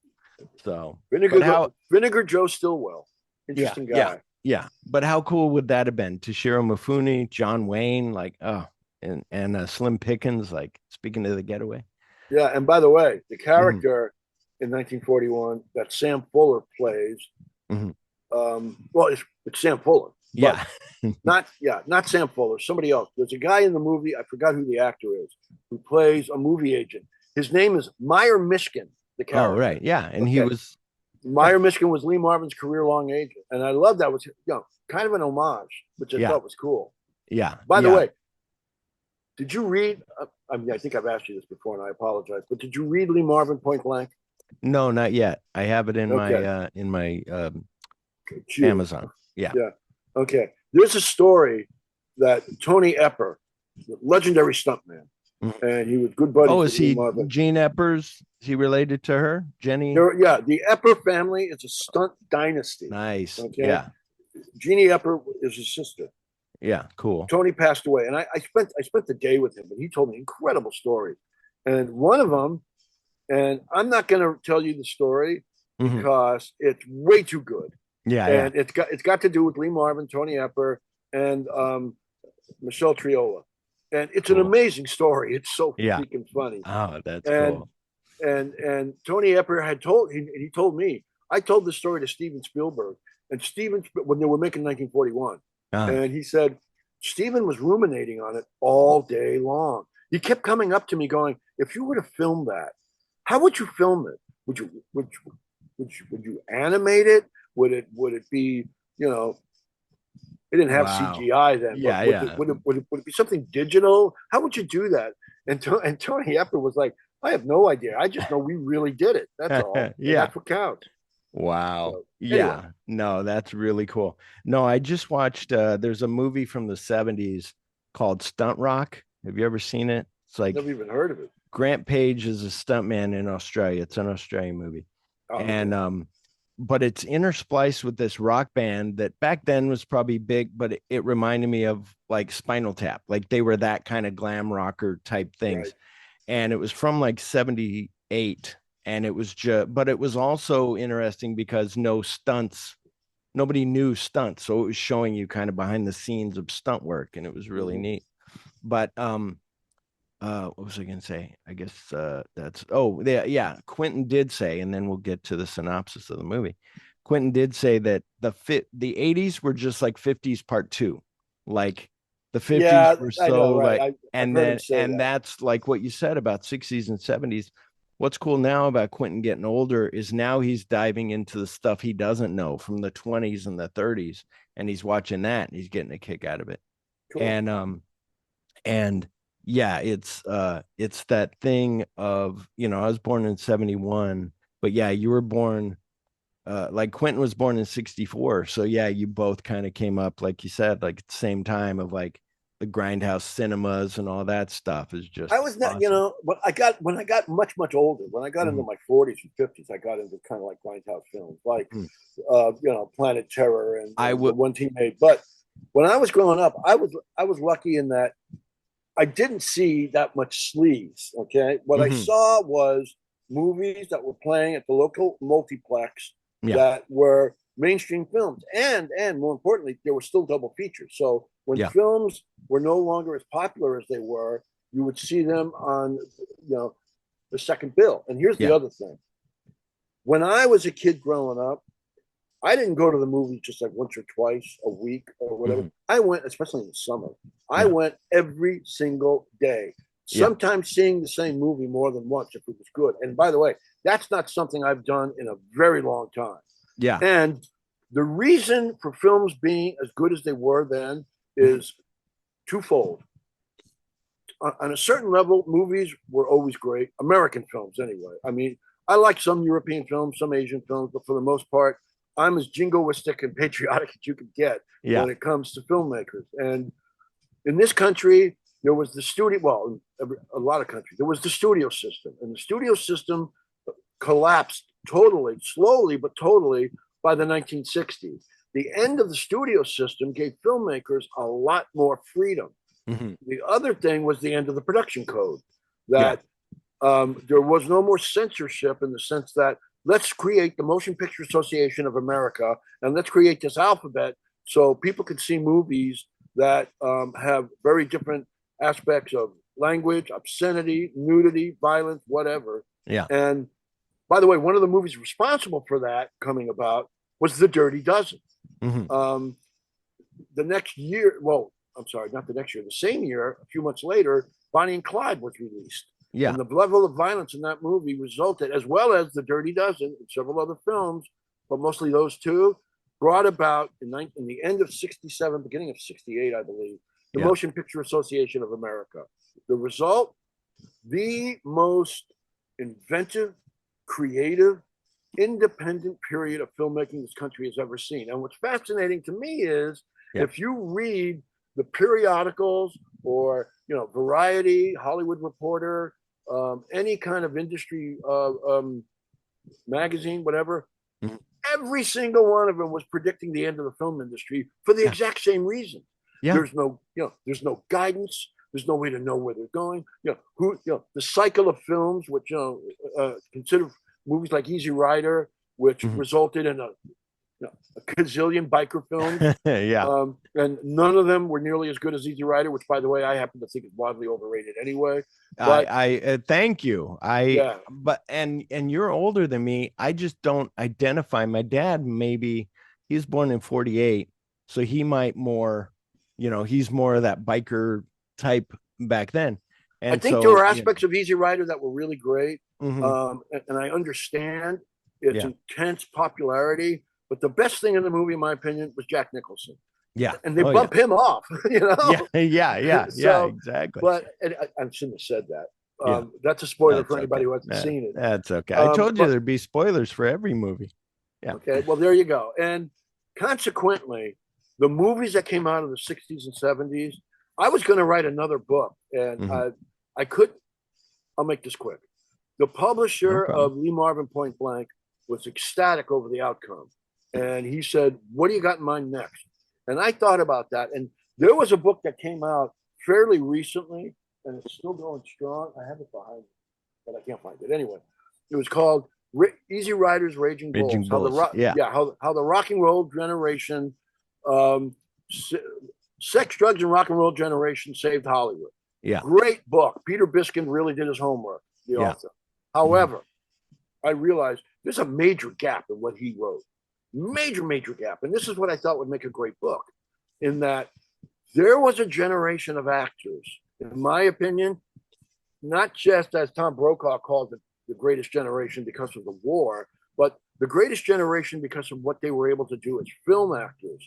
Speaker 2: So
Speaker 3: Vinegar Joe Stillwell, interesting guy.
Speaker 2: Yeah. But how cool would that have been? Toshiro Mifune, John Wayne, like, and Slim Pickens, like speaking of The Getaway.
Speaker 3: Yeah, and by the way, the character in 1941 that Sam Fuller plays, well, it's Sam Fuller.
Speaker 2: Yeah.
Speaker 3: Not Sam Fuller, somebody else. There's a guy in the movie, I forgot who the actor is, who plays a movie agent. His name is Meyer Mishkin, the character.
Speaker 2: Oh, right. Yeah. And he was
Speaker 3: Meyer Mishkin was Lee Marvin's career-long agent. And I love that. Was kind of an homage, which I thought was cool.
Speaker 2: Yeah.
Speaker 3: By the way, did you read? I think I've asked you this before, and I apologize. But did you read Lee Marvin Point Blank?
Speaker 2: No, not yet. I have it in my Amazon. Yeah.
Speaker 3: Okay. There's a story that Tony Epper, the legendary stuntman, and he was good buddies.
Speaker 2: Oh, is he Gene Epper's? Is he related to her, Jenny?
Speaker 3: The Epper family is a stunt dynasty.
Speaker 2: Nice.
Speaker 3: Okay?
Speaker 2: Yeah.
Speaker 3: Jeannie Epper is his sister.
Speaker 2: Yeah, cool.
Speaker 3: Tony passed away, and I spent the day with him, and he told me incredible stories. And one of them, and I'm not going to tell you the story because it's way too good.
Speaker 2: Yeah,
Speaker 3: and it's got to do with Lee Marvin, Tony Epper, and Michelle Triola, and it's an amazing story. It's so freaking funny.
Speaker 2: Oh, that's cool.
Speaker 3: And Tony Epper had told he told me, I told the story to Steven Spielberg, and when they were making 1941. And he said, Steven was ruminating on it all day long. He kept coming up to me going, if you were to film that, how would you film it? Would you animate it? Would it be, it didn't have CGI then. Would it be something digital? How would you do that? And Tony Epper was like, I have no idea. I just know we really did it. That's all. That's what counts.
Speaker 2: Wow.
Speaker 3: So,
Speaker 2: anyway. No, that's really cool. No, I just watched there's a movie from the 70s called Stunt Rock. Have you ever seen it? It's like
Speaker 3: never even heard of it.
Speaker 2: Grant Page is a stuntman in Australia. It's an Australian movie. And but it's interspliced with this rock band that back then was probably big, but it reminded me of like Spinal Tap. Like they were that kind of glam rocker type things. Right. And it was from like 78. And it was but it was also interesting because nobody knew stunts. So it was showing you kind of behind the scenes of stunt work, and it was really neat. But what was I going to say? I guess Quentin did say, and then we'll get to the synopsis of the movie. Quentin did say that the 80s were just like 50s part 2. Like the 50s were so right. That's like what you said about 60s and 70s. What's cool now about Quentin getting older is now he's diving into the stuff he doesn't know from the 20s and the 30s, and he's watching that and he's getting a kick out of it. Cool. And it's that thing of, I was born in 71, but you were born like Quentin was born in 64. So yeah, you both kind of came up, like you said, like at the same time of like the grindhouse cinemas and all that stuff is just
Speaker 3: I was not,
Speaker 2: awesome.
Speaker 3: but when I got much older, when I got into
Speaker 2: Mhm.
Speaker 3: my 40s and 50s, I got into kind of like grindhouse films, like
Speaker 2: Mhm.
Speaker 3: Planet Terror and
Speaker 2: I
Speaker 3: the
Speaker 2: would,
Speaker 3: one he made. But when I was growing up, I was lucky in that I didn't see that much sleaze. Okay, what I
Speaker 2: mhm.
Speaker 3: saw was movies that were playing at the local multiplex
Speaker 2: Yeah,
Speaker 3: that were mainstream films, and more importantly, there were still double features. So when
Speaker 2: yeah,
Speaker 3: films were no longer as popular as they were, you would see them on the second bill. And here's the
Speaker 2: yeah.
Speaker 3: other thing: when I was a kid growing up, I didn't go to the movies just like once or twice a week or whatever.
Speaker 2: Mhm.
Speaker 3: I went, especially in the summer, I
Speaker 2: Yeah,
Speaker 3: went every single day,
Speaker 2: yeah,
Speaker 3: sometimes seeing the same movie more than once if it was good. And by the way, that's not something I've done in a very long time.
Speaker 2: yeah.
Speaker 3: And the reason for films being as good as they were then
Speaker 2: Mhm.
Speaker 3: is twofold. On a certain level, movies were always great. American films, anyway. I mean, I like some European films, some Asian films, but for the most part, I'm as jingoistic and patriotic as you could get
Speaker 2: Yeah,
Speaker 3: when it comes to filmmakers. And in this country, there was the studio. Well, in a lot of countries, there was the studio system, and the studio system collapsed totally, slowly but totally, by the 1960s. The end of the studio system gave filmmakers a lot more freedom.
Speaker 2: mhm.
Speaker 3: The other thing was the end of the production code,
Speaker 2: Yeah,
Speaker 3: that there was no more censorship in the sense that let's create the Motion Picture Association of America and let's create this alphabet so people can see movies that have very different aspects of language, obscenity, nudity, violence, whatever.
Speaker 2: yeah.
Speaker 3: And by the way, one of the movies responsible for that coming about was The Dirty Dozen.
Speaker 2: Mhm.
Speaker 3: Um, the next year, well, I'm sorry, not the next year, the same year, a few months later, Bonnie and Clyde was released.
Speaker 2: Yeah,
Speaker 3: And the level of violence in that movie resulted, as well as The Dirty Dozen and several other films, but mostly those two, brought about in the end of 67, beginning of 68, I believe, the
Speaker 2: yeah,
Speaker 3: Motion Picture Association of America. The result, the most inventive, creative, independent period of filmmaking this country has ever seen. And what's fascinating to me is
Speaker 2: yeah,
Speaker 3: if you read the periodicals or Variety, Hollywood Reporter, any kind of industry magazine, whatever,
Speaker 2: mhm.
Speaker 3: every single one of them was predicting the end of the film industry for the
Speaker 2: Yeah,
Speaker 3: exact same reason.
Speaker 2: yeah.
Speaker 3: There's no guidance. There's no way to know where they're going. The cycle of films, which consider movies like Easy Rider, which
Speaker 2: Mhm.
Speaker 3: resulted in a gazillion biker films,
Speaker 2: Yeah.
Speaker 3: and none of them were nearly as good as Easy Rider, which, by the way, I happen to think is wildly overrated anyway. But
Speaker 2: I thank you.
Speaker 3: yeah,
Speaker 2: But and you're older than me. I just don't identify. My dad, maybe he was born in 48, so he might more, he's more of that biker type back then.
Speaker 3: I
Speaker 2: And
Speaker 3: think there
Speaker 2: so,
Speaker 3: were aspects of Easy Rider that were really great,
Speaker 2: mhm.
Speaker 3: and I understand its
Speaker 2: Yeah,
Speaker 3: intense popularity. But the best thing in the movie, in my opinion, was Jack Nicholson,
Speaker 2: yeah.
Speaker 3: and they
Speaker 2: Oh yeah.
Speaker 3: bump him off,
Speaker 2: Yeah, yeah, yeah, yeah,
Speaker 3: So,
Speaker 2: exactly.
Speaker 3: but I shouldn't have said that.
Speaker 2: Yeah,
Speaker 3: That's a spoiler
Speaker 2: that's
Speaker 3: for
Speaker 2: okay.
Speaker 3: anybody who hasn't seen it.
Speaker 2: That's okay. I told you
Speaker 3: But
Speaker 2: there'd be spoilers for every movie. Yeah.
Speaker 3: okay, well, there you go. And consequently, the movies that came out of the 60s and 70s, I was going to write another book, and
Speaker 2: Mhm.
Speaker 3: I couldn't. I'll make this quick. The
Speaker 2: No
Speaker 3: publisher
Speaker 2: problem.
Speaker 3: of Lee Marvin Point Blank was ecstatic over the outcome. And he said, "What do you got in mind next?" And I thought about that. And there was a book that came out fairly recently, and it's still going strong. I have it behind me, but I can't find it. Anyway, it was called Easy Riders, Raging Bulls.
Speaker 2: Raging Bulls. Yeah.
Speaker 3: How the rock and roll generation, um, sex, drugs, and rock and roll generation saved Hollywood.
Speaker 2: Yeah.
Speaker 3: Great book. Peter Biskin really did his homework, the
Speaker 2: Yeah.
Speaker 3: author.
Speaker 2: Mhm.
Speaker 3: However, I realized there's a major gap in what he wrote. Major gap. And this is what I thought would make a great book, in that there was a generation of actors, in my opinion, not just as Tom Brokaw called it, the greatest generation because of the war, but the greatest generation because of what they were able to do as film actors.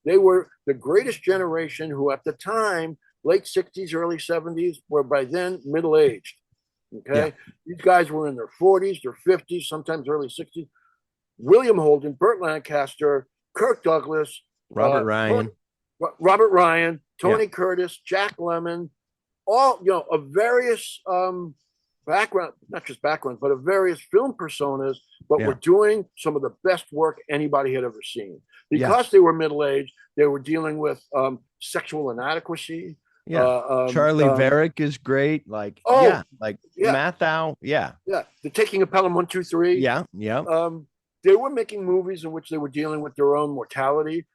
Speaker 3: They were the greatest generation who, at the time, late 60s, early 70s, were by then middle aged.
Speaker 2: Yeah.
Speaker 3: Okay. These guys were in their 40s, their 50s, sometimes early 60s. William Holden, Burt Lancaster, Kirk Douglas,
Speaker 2: Robert Ryan.
Speaker 3: Robert Ryan, Tony
Speaker 2: Yeah.
Speaker 3: Curtis, Jack Lemmon, all, of various background, not just backgrounds, but of various film personas, but
Speaker 2: Yeah.
Speaker 3: were doing some of the best work anybody had ever seen.
Speaker 2: Yeah.
Speaker 3: Because they were middle-aged, they were dealing with sexual inadequacy.
Speaker 2: Yeah. Charlie Varick is great. Like,
Speaker 3: yeah.
Speaker 2: Mathau. Yeah.
Speaker 3: Yeah. The Taking of Pelham 1, 2, 3.
Speaker 2: Yeah. Yeah.
Speaker 3: They were making movies in which they were dealing with their own mortality.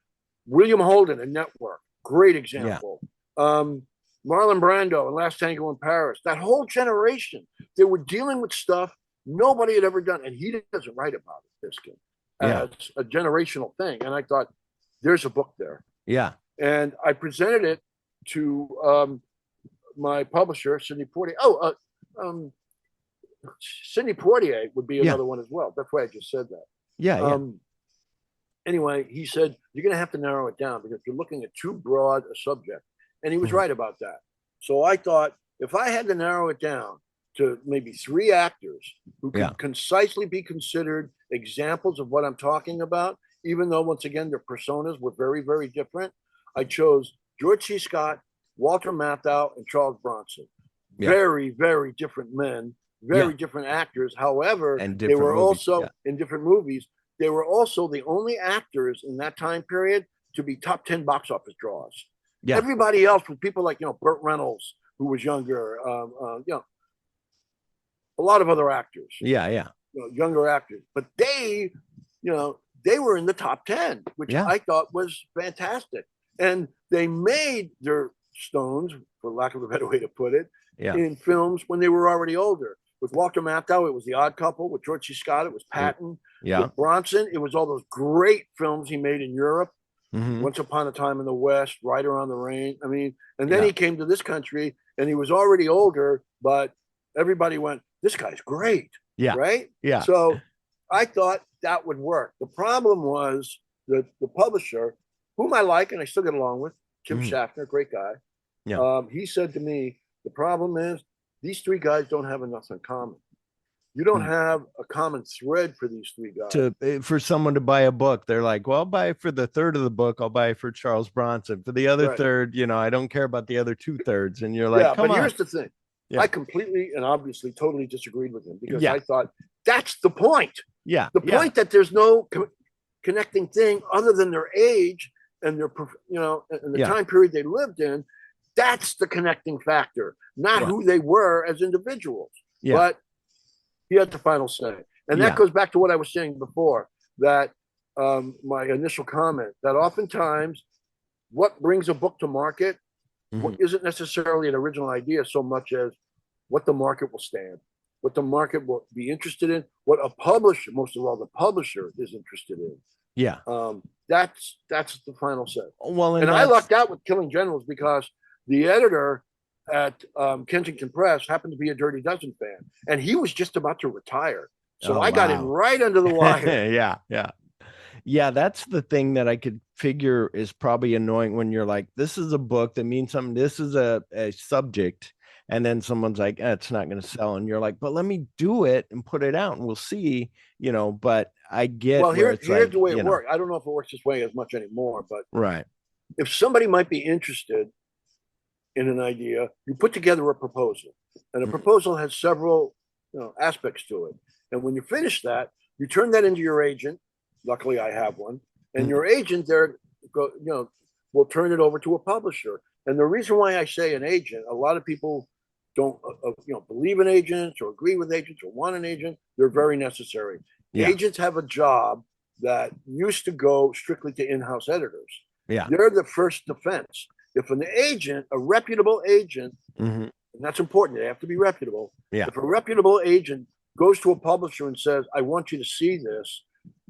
Speaker 3: William Holden, a Network, great example. Marlon Brando and Last Tango in Paris. That whole generation, they were dealing with stuff nobody had ever done, and he doesn't write about it, Biskin, as a generational thing. And I thought, there's a book there.
Speaker 2: Yeah.
Speaker 3: And I presented it to my publisher, Sidney Poitier. Sidney Poitier would be another one as well. That's why I just said that.
Speaker 2: Yeah.
Speaker 3: Anyway, he said, you're going to have to narrow it down because you're looking at too broad a subject. And he was right about that. So I thought, if I had to narrow it down to maybe 3 actors who could concisely be considered examples of what I'm talking about, even though, once again, their personas were very, very different, I chose George C. Scott, Walter Matthau, and Charles Bronson. Very, very different men, very different actors. However, they were also in different movies. They were also the only actors in that time period to be top 10 box office draws. Yeah. Everybody else was people like, Burt Reynolds, who was younger, a lot of other actors.
Speaker 2: Yeah.
Speaker 3: Younger actors. But they were in the top 10, which I thought was fantastic. And they made their stones, for lack of a better way to put it, in films when they were already older. With Walter Matthau, it was The Odd Couple. With George C. Scott, it was Patton.
Speaker 2: Yeah.
Speaker 3: With Bronson, it was all those great films he made in Europe. Once Upon a Time in the West, Rider on the Range. I mean, and then he came to this country and he was already older, but everybody went, this guy's great.
Speaker 2: Yeah.
Speaker 3: Right?
Speaker 2: Yeah.
Speaker 3: So I thought that would work. The problem was that the publisher, whom I like and I still get along with, Tim Schaffner, great guy.
Speaker 2: Yeah.
Speaker 3: He said to me, the problem is these 3 guys don't have enough in common. You don't have a common thread for these 3 guys.
Speaker 2: For someone to buy a book, they're like, well, I'll buy it for the third of the book. I'll buy it for Charles Bronson. For the other third, I don't care about the other 2/3. And you're like, come on.
Speaker 3: Here's the thing. I completely and obviously totally disagreed with him because I thought that's the point.
Speaker 2: Yeah.
Speaker 3: The point that there's no connecting thing other than their age and their, and the time period they lived in. That's the connecting factor, not who they were as individuals. Yeah. But he had the final say. And that goes back to what I was saying before, that my initial comment, that oftentimes what brings a book to market isn't necessarily an original idea so much as what the market will stand, what the market will be interested in, what a publisher, most of all, the publisher is interested in.
Speaker 2: Yeah.
Speaker 3: That's the final say.
Speaker 2: Well,
Speaker 3: and I lucked out with Killing Generals because the editor at Kensington Press happened to be a Dirty Dozen fan, and he was just about to retire. So I got in right under the wire.
Speaker 2: Yeah. That's the thing that I could figure is probably annoying when you're like, this is a book that means something. This is a subject. And then someone's like, it's not going to sell. And you're like, but let me do it and put it out and we'll see, but I get.
Speaker 3: Well, here's the way it worked. I don't know if it works this way as much anymore, but if somebody might be interested in an idea, you put together a proposal, and a proposal has several aspects to it. And when you finish that, you turn that into your agent. Luckily, I have one, and your agent will turn it over to a publisher. And the reason why I say an agent, a lot of people don't believe in agents or agree with agents or want an agent. They're very necessary. Agents have a job that used to go strictly to in-house editors. They're the first defense. If an agent, a reputable agent, and that's important, they have to be reputable. If a reputable agent goes to a publisher and says, I want you to see this,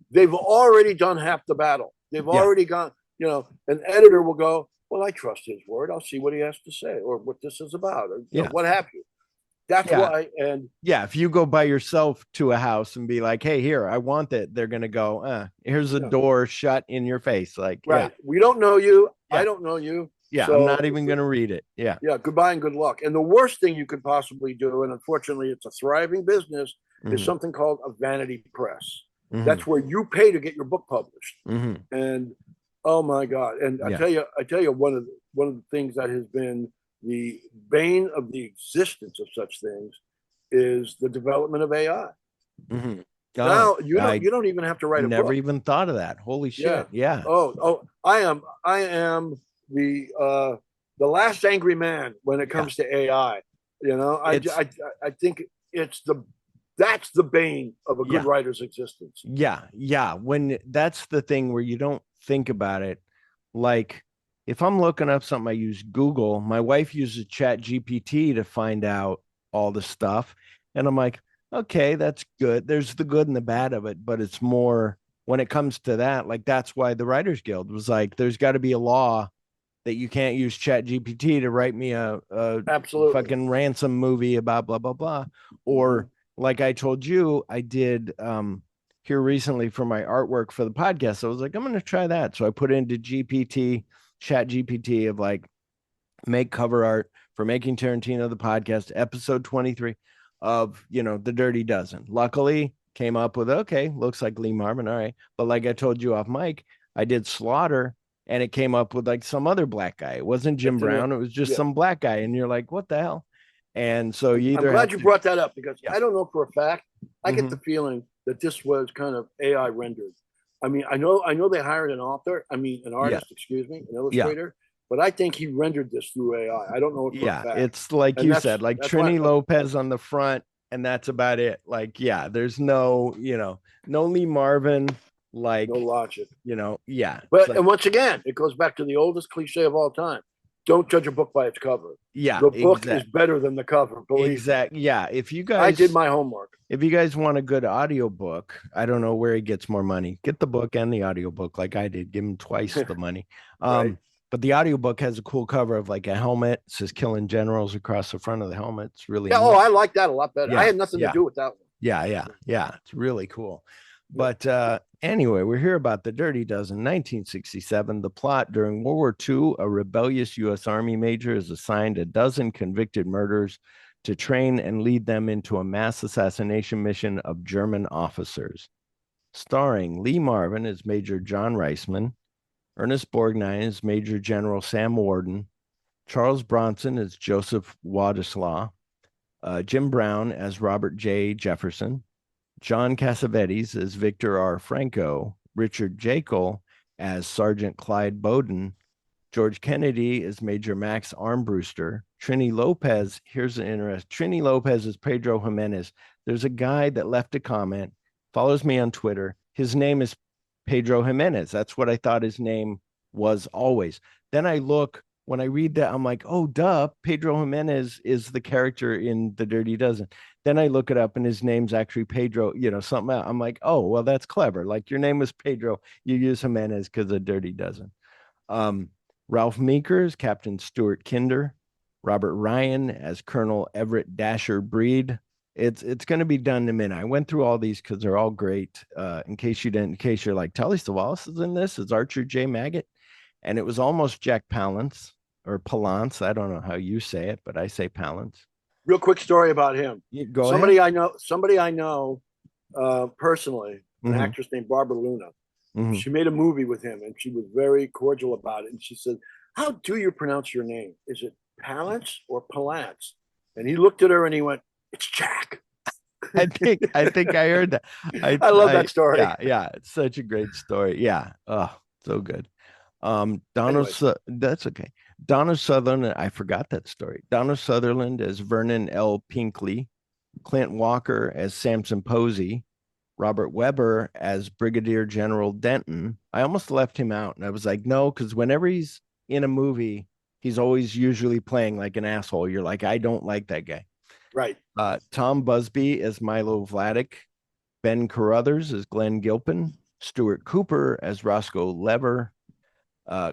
Speaker 3: they've already done half the battle. They've already gone, an editor will go, well, I trust his word. I'll see what he has to say or what this is about or what have you. That's why. And
Speaker 2: if you go by yourself to a house and be like, hey, here, I want it. They're going to go, here's a door shut in your face. Like,
Speaker 3: we don't know you. I don't know you.
Speaker 2: So, I'm not even going to read it.
Speaker 3: Goodbye and good luck. And the worst thing you could possibly do, and unfortunately it's a thriving business, is something called a vanity press. That's where you pay to get your book published. And oh my God! And I tell you, one of the things that has been the bane of the existence of such things is the development of AI. Now you don't even have to write a book.
Speaker 2: Never even thought of that. Holy shit! Yeah.
Speaker 3: Oh, I am the last angry man when it comes to AI. I think that's the bane of a good writer's existence.
Speaker 2: Yeah. When that's the thing where you don't think about it. Like if I'm looking up something, I use Google. My wife uses Chat GPT to find out all the stuff. And I'm like, okay, that's good. There's the good and the bad of it, but it's more when it comes to that, like that's why the Writers Guild was like, there's got to be a law that you can't use Chat GPT to write me a
Speaker 3: absolutely
Speaker 2: fucking ransom movie about blah blah blah. Or like I told you, I did here recently for my artwork for the podcast. I was like, I'm gonna try that. So I put into Chat GPT of like make cover art for Making Tarantino the podcast, episode 23 of the Dirty Dozen. Luckily, came up with okay, looks like Lee Marvin. All right. But like I told you off mic, I did Slaughter. And it came up with like some other black guy. It wasn't Jim Brown. It was just some black guy. And you're like, what the hell? And so I'm
Speaker 3: glad you brought that up because I don't know for a fact. I get the feeling that this was kind of AI rendered. I mean, I know they hired an artist, excuse me, an illustrator, but I think he rendered this through AI. I don't know it for a fact.
Speaker 2: It's like you said, like Trini Lopez on the front, and that's about it. Like, there's no Lee Marvin. Like
Speaker 3: no logic,
Speaker 2: But
Speaker 3: and once again, it goes back to the oldest cliche of all time: don't judge a book by its cover.
Speaker 2: Yeah,
Speaker 3: the book is better than the cover.
Speaker 2: Exactly. Yeah, if you guys,
Speaker 3: I did my homework.
Speaker 2: If you guys want a good audiobook, I don't know where he gets more money. Get the book and the audiobook, like I did. Give him twice the money.
Speaker 3: Right.
Speaker 2: But the audiobook has a cool cover of like a helmet. It says "Killing Generals" across the front of the helmet. It's really
Speaker 3: neat. I like that a lot better.
Speaker 2: Yeah,
Speaker 3: I had nothing to do with that one.
Speaker 2: Yeah. It's really cool. But anyway, we're here about the Dirty Dozen, 1967. The plot: during World War II, a rebellious U.S. Army major is assigned a dozen convicted murderers to train and lead them into a mass assassination mission of German officers. Starring Lee Marvin as Major John Reisman, Ernest Borgnine as Major General Sam Warden, Charles Bronson as Joseph Władysław, Jim Brown as Robert J. Jefferson, John Cassavetes as Victor R. Franco, Richard Jekyll as Sergeant Clyde Bowden, George Kennedy as Major Max Armbruster, Trini Lopez. Here's an interest. Trini Lopez is Pedro Jimenez. There's a guy that left a comment, follows me on Twitter. His name is Pedro Jimenez. That's what I thought his name was always. Then I look, when I read that, I'm like, oh, duh, Pedro Jimenez is the character in The Dirty Dozen. Then I look it up and his name's actually Pedro, something else. I'm like, oh, well, that's clever. Like your name was Pedro. You use Jimenez because of Dirty Dozen. Ralph Meeker as Captain Stuart Kinder, Robert Ryan as Colonel Everett Dasher Breed. It's going to be done in a minute. I went through all these because they're all great. In case you're like, Telly Savalas is in this, it's Archer J. Maggot. And it was almost Jack Palance or Palance. I don't know how you say it, but I say Palance.
Speaker 3: Real quick story about him. Somebody I know personally, an actress named Barbara Luna. She made a movie with him and she was very cordial about it. And she said, how do you pronounce your name? Is it Palance or Palance? And he looked at her and he went, it's Jack.
Speaker 2: I think I heard that.
Speaker 3: I love that story.
Speaker 2: Yeah. It's such a great story. Yeah. Oh, so good. That's okay. Donna Sutherland, I forgot that story. Donna Sutherland as Vernon L. Pinkley, Clint Walker as Samson Posey, Robert Weber as Brigadier General Denton. I almost left him out, and I was like, no, because whenever he's in a movie, he's always usually playing like an asshole. You're like, I don't like that guy.
Speaker 3: Right.
Speaker 2: Tom Busby as Milo Vladik, Ben Carruthers as Glenn Gilpin, Stuart Cooper as Roscoe Lever,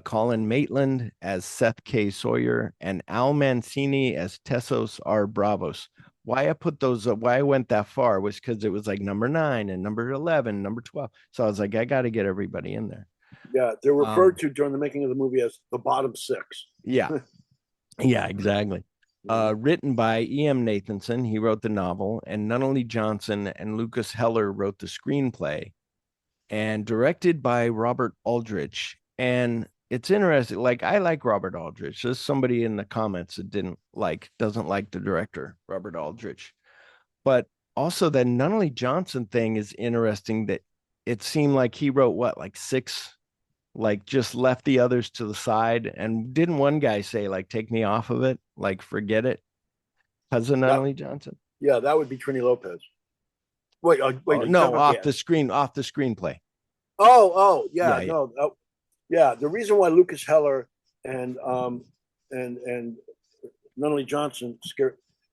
Speaker 2: Colin Maitland as Seth K. Sawyer, and Al Mancini as Tessos R. Bravos. Why I put those, why I went that far was because it was like number 9 and number 11, number 12. So I was like, I got to get everybody in there.
Speaker 3: Yeah, they're referred to during the making of the movie as the bottom 6.
Speaker 2: Yeah, yeah, exactly. Written by E.M. Nathanson, he wrote the novel, and Nunnally Johnson and Lucas Heller wrote the screenplay. and directed by Robert Aldrich. And it's interesting. Like, I like Robert Aldrich. There's somebody in the comments that doesn't like the director, Robert Aldrich. But also that Nunnally Johnson thing is interesting, that it seemed like he wrote what, like six, like just left the others to the side. And didn't one guy say, like, take me off of it, like forget it, because of Nunnally Johnson?
Speaker 3: Yeah, that would be Trini Lopez. Wait, wait,
Speaker 2: no, off the screenplay.
Speaker 3: Yeah,
Speaker 2: Yeah.
Speaker 3: no, yeah. The reason why Lucas Heller and and Nunnally Johnson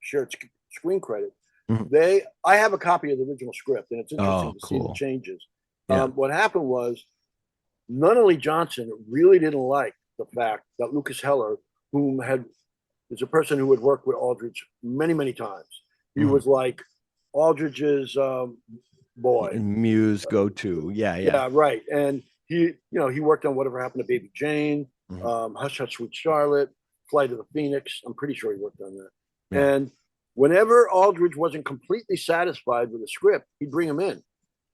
Speaker 3: shared screen credit, I have a copy of the original script, and it's interesting to see the changes.
Speaker 2: Yeah.
Speaker 3: What happened was Nunnally Johnson really didn't like the fact that Lucas Heller, is a person who had worked with Aldrich many, many times. He was like Aldrich's boy,
Speaker 2: muse, go-to. Yeah,
Speaker 3: right. And he worked on Whatever Happened to Baby Jane, Hush Hush Sweet Charlotte, Flight of the Phoenix. I'm pretty sure he worked on that. Yeah. And whenever Aldrich wasn't completely satisfied with the script, he'd bring him in.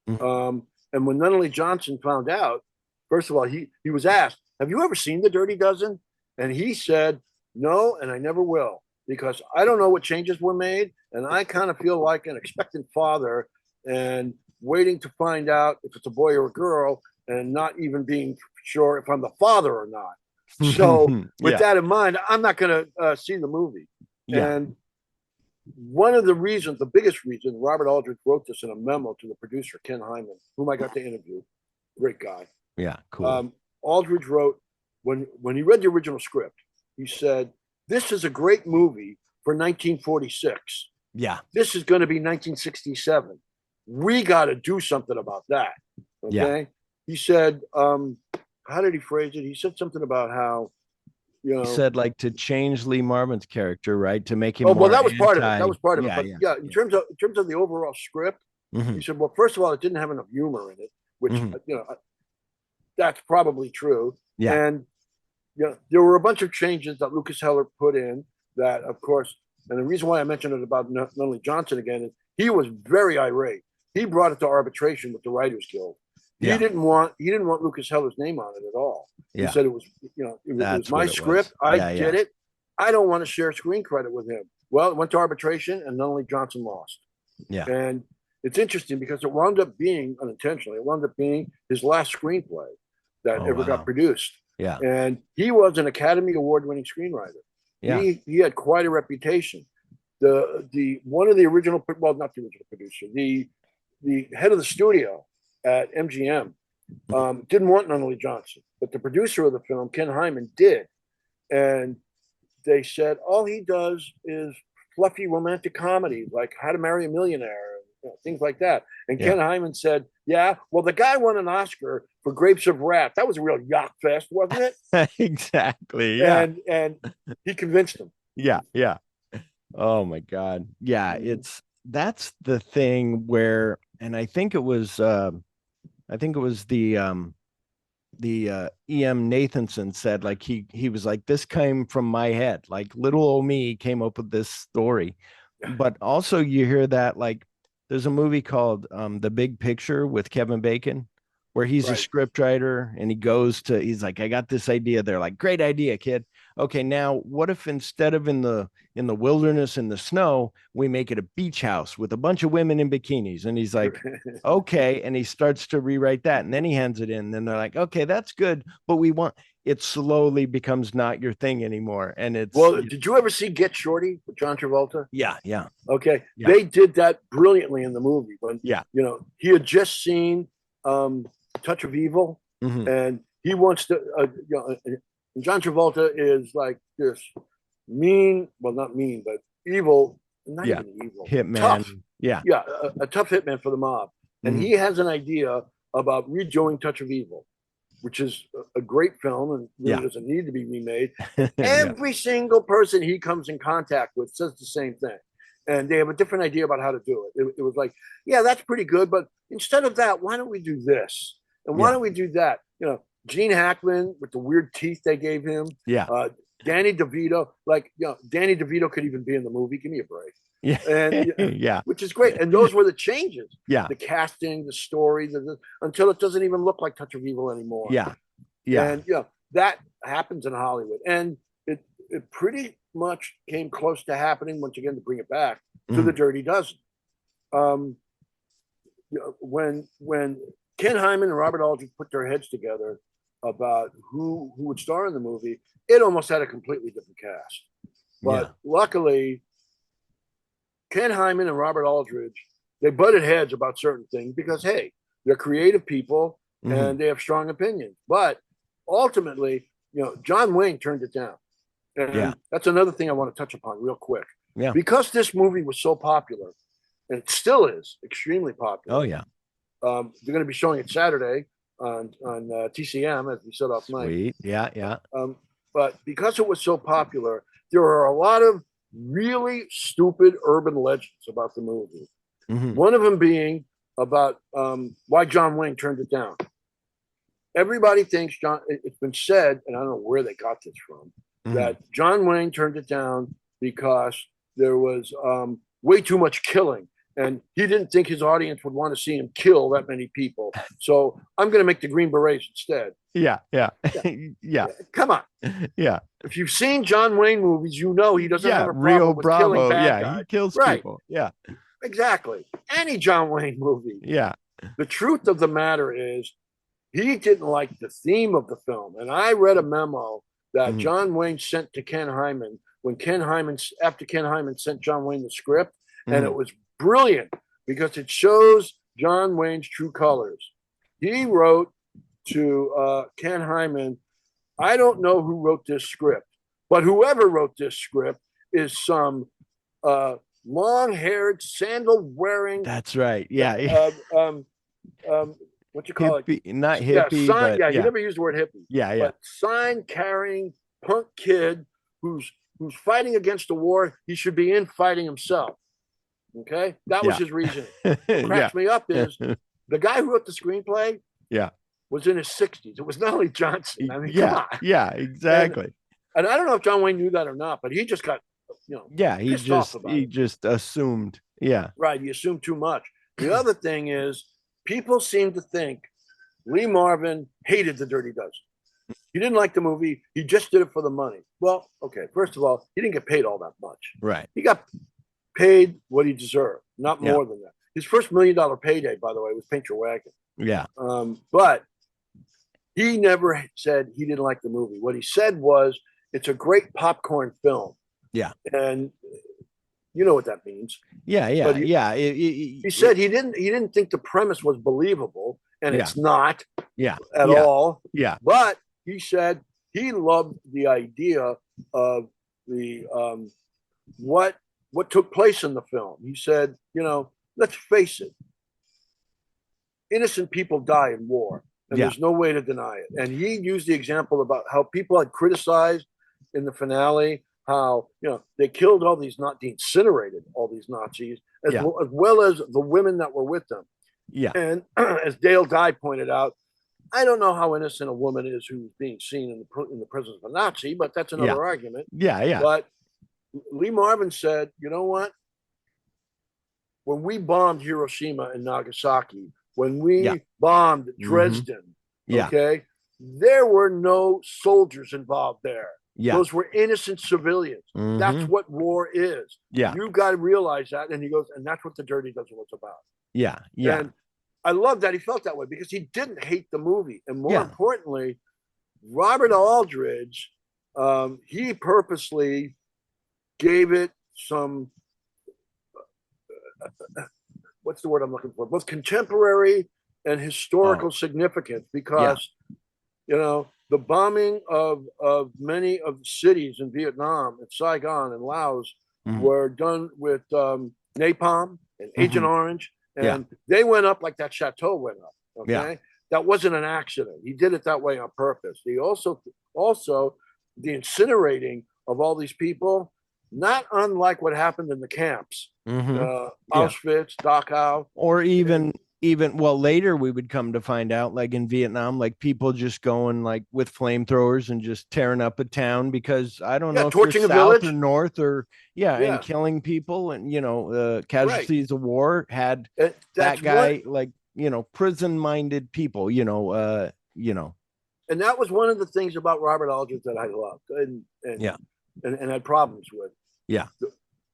Speaker 3: And when Nunnally Johnson found out, first of all, he was asked, "Have you ever seen The Dirty Dozen?" And he said, "No, and I never will, because I don't know what changes were made, and I kind of feel like an expectant father and waiting to find out if it's a boy or a girl, and not even being sure if I'm the father or not." So with that in mind, I'm not going to see the movie. Yeah. And one of the reasons, the biggest reason, Robert Aldrich wrote this in a memo to the producer, Ken Hyman, whom I got to interview. Great guy.
Speaker 2: Yeah, cool.
Speaker 3: Aldrich wrote, when he read the original script, he said, "This is a great movie for 1946.
Speaker 2: Yeah.
Speaker 3: This is going to be 1967. We got to do something about that." Okay. Yeah. He said, how did he phrase it? He said something about how,
Speaker 2: he said, like, to change Lee Marvin's character, right? To make him
Speaker 3: that was part of it. That was part of it. But in terms of the overall script, he said, well, first of all, it didn't have enough humor in it, which, that's probably true. Yeah. And there were a bunch of changes that Lucas Heller put in that, of course, and the reason why I mentioned it about Nunnally Johnson again is he was very irate. He brought it to arbitration with the Writers Guild. He didn't want Lucas Heller's name on it at all. Yeah. He said it was my script. I did it. I don't want to share screen credit with him. Well, it went to arbitration, and Nunnally Johnson lost. Yeah. And it's interesting because it wound up being, unintentionally, his last screenplay that ever got produced. Yeah. And he was an Academy Award-winning screenwriter. Yeah. He had quite a reputation. One of the original, well, not the original producer, the head of the studio at MGM didn't want Nunnally Johnson, but the producer of the film, Ken Hyman, did. And they said, all he does is fluffy romantic comedies like How to Marry a Millionaire, and things like that. And Ken Hyman said, yeah, well, the guy won an Oscar for Grapes of Wrath. That was a real yacht fest, wasn't it?
Speaker 2: Exactly. Yeah.
Speaker 3: And he convinced him.
Speaker 2: Yeah. Yeah. Oh my God. Yeah. That's the thing where, and I think it was the E.M. Nathanson said, like, he was like, this came from my head, like little old me came up with this story. But also you hear that, like, there's a movie called The Big Picture with Kevin Bacon, where he's a scriptwriter, and he's like, I got this idea. They're like, great idea, kid. Okay, now what if instead of in the wilderness in the snow, we make it a beach house with a bunch of women in bikinis? And he's like, okay. And he starts to rewrite that, and then he hands it in. And they're like, okay, that's good, but it slowly becomes not your thing anymore. And
Speaker 3: did you ever see Get Shorty with John Travolta?
Speaker 2: Yeah.
Speaker 3: Okay. Yeah. They did that brilliantly in the movie. When he had just seen Touch of Evil, and he wants to and John Travolta is like this mean, well, not mean, but evil, not even evil,
Speaker 2: hitman, tough.
Speaker 3: A tough hitman for the mob. And he has an idea about redoing Touch of Evil, which is a great film and really doesn't need to be remade. Every single person he comes in contact with says the same thing. And they have a different idea about how to do it. It was like, yeah, that's pretty good, but instead of that, why don't we do this? And why don't we do that? Gene Hackman with the weird teeth they gave him. Yeah. Danny DeVito, Danny DeVito could even be in the movie. Give me a break.
Speaker 2: Yeah.
Speaker 3: and
Speaker 2: Yeah.
Speaker 3: which is great. And those were the changes.
Speaker 2: Yeah.
Speaker 3: The casting, the story, until it doesn't even look like Touch of Evil anymore.
Speaker 2: Yeah. Yeah.
Speaker 3: And that happens in Hollywood, and it pretty much came close to happening once again, to bring it back to the Dirty Dozen. When Ken Hyman and Robert Aldrich put their heads together about who would star in the movie, it almost had a completely different cast. But luckily, Ken Hyman and Robert Aldrich, they butted heads about certain things because, hey, they're creative people and they have strong opinions. But ultimately, John Wayne turned it down. And that's another thing I want to touch upon real quick.
Speaker 2: Yeah.
Speaker 3: Because this movie was so popular, and it still is extremely popular.
Speaker 2: Oh, yeah.
Speaker 3: They're going to be showing it Saturday on TCM, as we said off night.
Speaker 2: Sweet. Yeah. Yeah.
Speaker 3: But because it was so popular, there are a lot of really stupid urban legends about the movie. One of them being about why John Wayne turned it down. Everybody thinks it's been said, and I don't know where they got this from, that John Wayne turned it down because there was way too much killing. And he didn't think his audience would want to see him kill that many people. So I'm going to make the Green Berets instead.
Speaker 2: Yeah. Yeah. Yeah.
Speaker 3: Come on.
Speaker 2: Yeah.
Speaker 3: If you've seen John Wayne movies, he doesn't have a problem
Speaker 2: Rio
Speaker 3: with
Speaker 2: Bravo.
Speaker 3: killing bad guys.
Speaker 2: He kills people. Yeah.
Speaker 3: Exactly. Any John Wayne movie.
Speaker 2: Yeah.
Speaker 3: The truth of the matter is, he didn't like the theme of the film. And I read a memo that John Wayne sent to Ken Hyman after Ken Hyman sent John Wayne the script, and it was brilliant because it shows John Wayne's true colors. He wrote to Ken Hyman, I don't know who wrote this script, but whoever wrote this script is some long-haired, sandal-wearing.
Speaker 2: That's right. Yeah.
Speaker 3: What you call
Speaker 2: hippie,
Speaker 3: it?
Speaker 2: not hippie, but
Speaker 3: he never used the word hippie.
Speaker 2: Yeah.
Speaker 3: But sign-carrying punk kid who's fighting against the war. He should be in fighting himself. Okay, that was his reasoning. What cracks me up is the guy who wrote the screenplay. Was in his 60s. It was not only Johnson. I mean, come on.
Speaker 2: Yeah, exactly.
Speaker 3: And I don't know if John Wayne knew that or not, but he just got,
Speaker 2: he just assumed. Yeah.
Speaker 3: Right. He assumed too much. The other thing is, people seem to think Lee Marvin hated the Dirty Dozen. He didn't like the movie. He just did it for the money. Well, okay. First of all, he didn't get paid all that much.
Speaker 2: Right.
Speaker 3: He got paid what he deserved, not more than that. His first $1 million payday, by the way, was Paint Your Wagon.
Speaker 2: Yeah.
Speaker 3: But he never said he didn't like the movie. What he said was, it's a great popcorn film.
Speaker 2: Yeah.
Speaker 3: And you know what that means.
Speaker 2: Yeah.
Speaker 3: But
Speaker 2: he
Speaker 3: said he didn't think the premise was believable, and it's not at all.
Speaker 2: Yeah.
Speaker 3: But he said he loved the idea of the what took place in the film. He said, let's face it, innocent people die in war, and there's no way to deny it. And he used the example about how people had criticized in the finale how they killed they incinerated all these Nazis as well as the women that were with them. Yeah. And as Dale Guy pointed out, I don't know how innocent a woman is who's being seen in the presence of a Nazi, but that's another argument.
Speaker 2: Yeah.
Speaker 3: But Lee Marvin said, you know what? When we bombed Hiroshima and Nagasaki, when we bombed Dresden, okay, there were no soldiers involved there. Yeah. Those were innocent civilians. That's what war is. Yeah. You got to realize that. And he goes, and that's what the Dirty Dozen was about.
Speaker 2: Yeah.
Speaker 3: And I love that he felt that way because he didn't hate the movie. And more importantly, Robert Aldrich, he purposely gave it some, what's the word I'm looking for? Both contemporary and historical significance because, the bombing of many of the cities in Vietnam and Saigon and Laos were done with napalm and Agent Orange. And they went up like that chateau went up. Okay. Yeah. That wasn't an accident. He did it that way on purpose. He also the incinerating of all these people, not unlike what happened in the camps, Auschwitz, Dachau,
Speaker 2: or even even well later we would come to find out, like in Vietnam, like people just going like with flamethrowers and just tearing up a town because I don't know if you're
Speaker 3: torching a
Speaker 2: south or
Speaker 3: village.
Speaker 2: north or and
Speaker 3: Yeah,
Speaker 2: killing people and
Speaker 3: right.
Speaker 2: casualties of war had
Speaker 3: And
Speaker 2: that
Speaker 3: that's
Speaker 2: guy like prison minded people,
Speaker 3: and that was one of the things about Robert Aldrich that I loved
Speaker 2: Yeah.
Speaker 3: and had problems with.
Speaker 2: Yeah.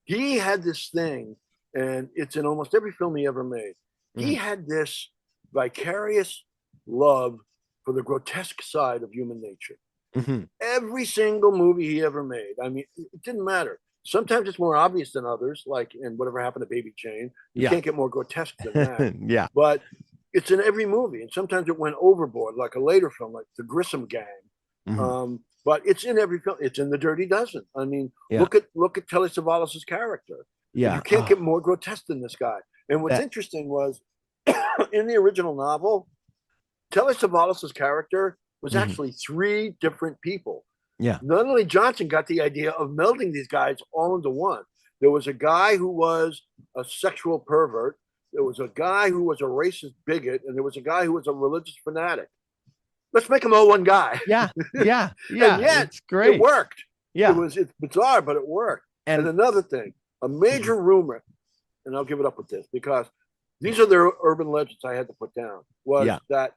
Speaker 3: He had this thing, and it's in almost every film he ever made. He
Speaker 2: Mhm.
Speaker 3: had this vicarious love for the grotesque side of human nature.
Speaker 2: Mhm.
Speaker 3: Every single movie he ever made. I mean, it didn't matter. Sometimes it's more obvious than others, like in Whatever Happened to Baby Jane. You
Speaker 2: Yeah.
Speaker 3: can't get more grotesque than that.
Speaker 2: Yeah.
Speaker 3: But it's in every movie, and sometimes it went overboard, like a later film, like The Grissom Gang.
Speaker 2: Mhm.
Speaker 3: But it's in every film. It's in The Dirty Dozen. I mean,
Speaker 2: Yeah.
Speaker 3: look at Telly Savalas's character.
Speaker 2: Yeah.
Speaker 3: You can't get more grotesque than this guy. And what's
Speaker 2: That-
Speaker 3: interesting was, in the original novel, Telly Savalas's character was
Speaker 2: Mhm.
Speaker 3: actually three different people.
Speaker 2: Yeah.
Speaker 3: Nunnally Johnson got the idea of melding these guys all into one. There was a guy who was a sexual pervert. There was a guy who was a racist bigot, and there was a guy who was a religious fanatic. Let's make them all one guy.
Speaker 2: Yeah. Yeah. Yeah.
Speaker 3: And yet,
Speaker 2: it's great.
Speaker 3: it worked.
Speaker 2: Yeah.
Speaker 3: It's bizarre, but it worked. And another thing, a major rumor, and I'll give it up with this because these are the urban legends I had to put down, was that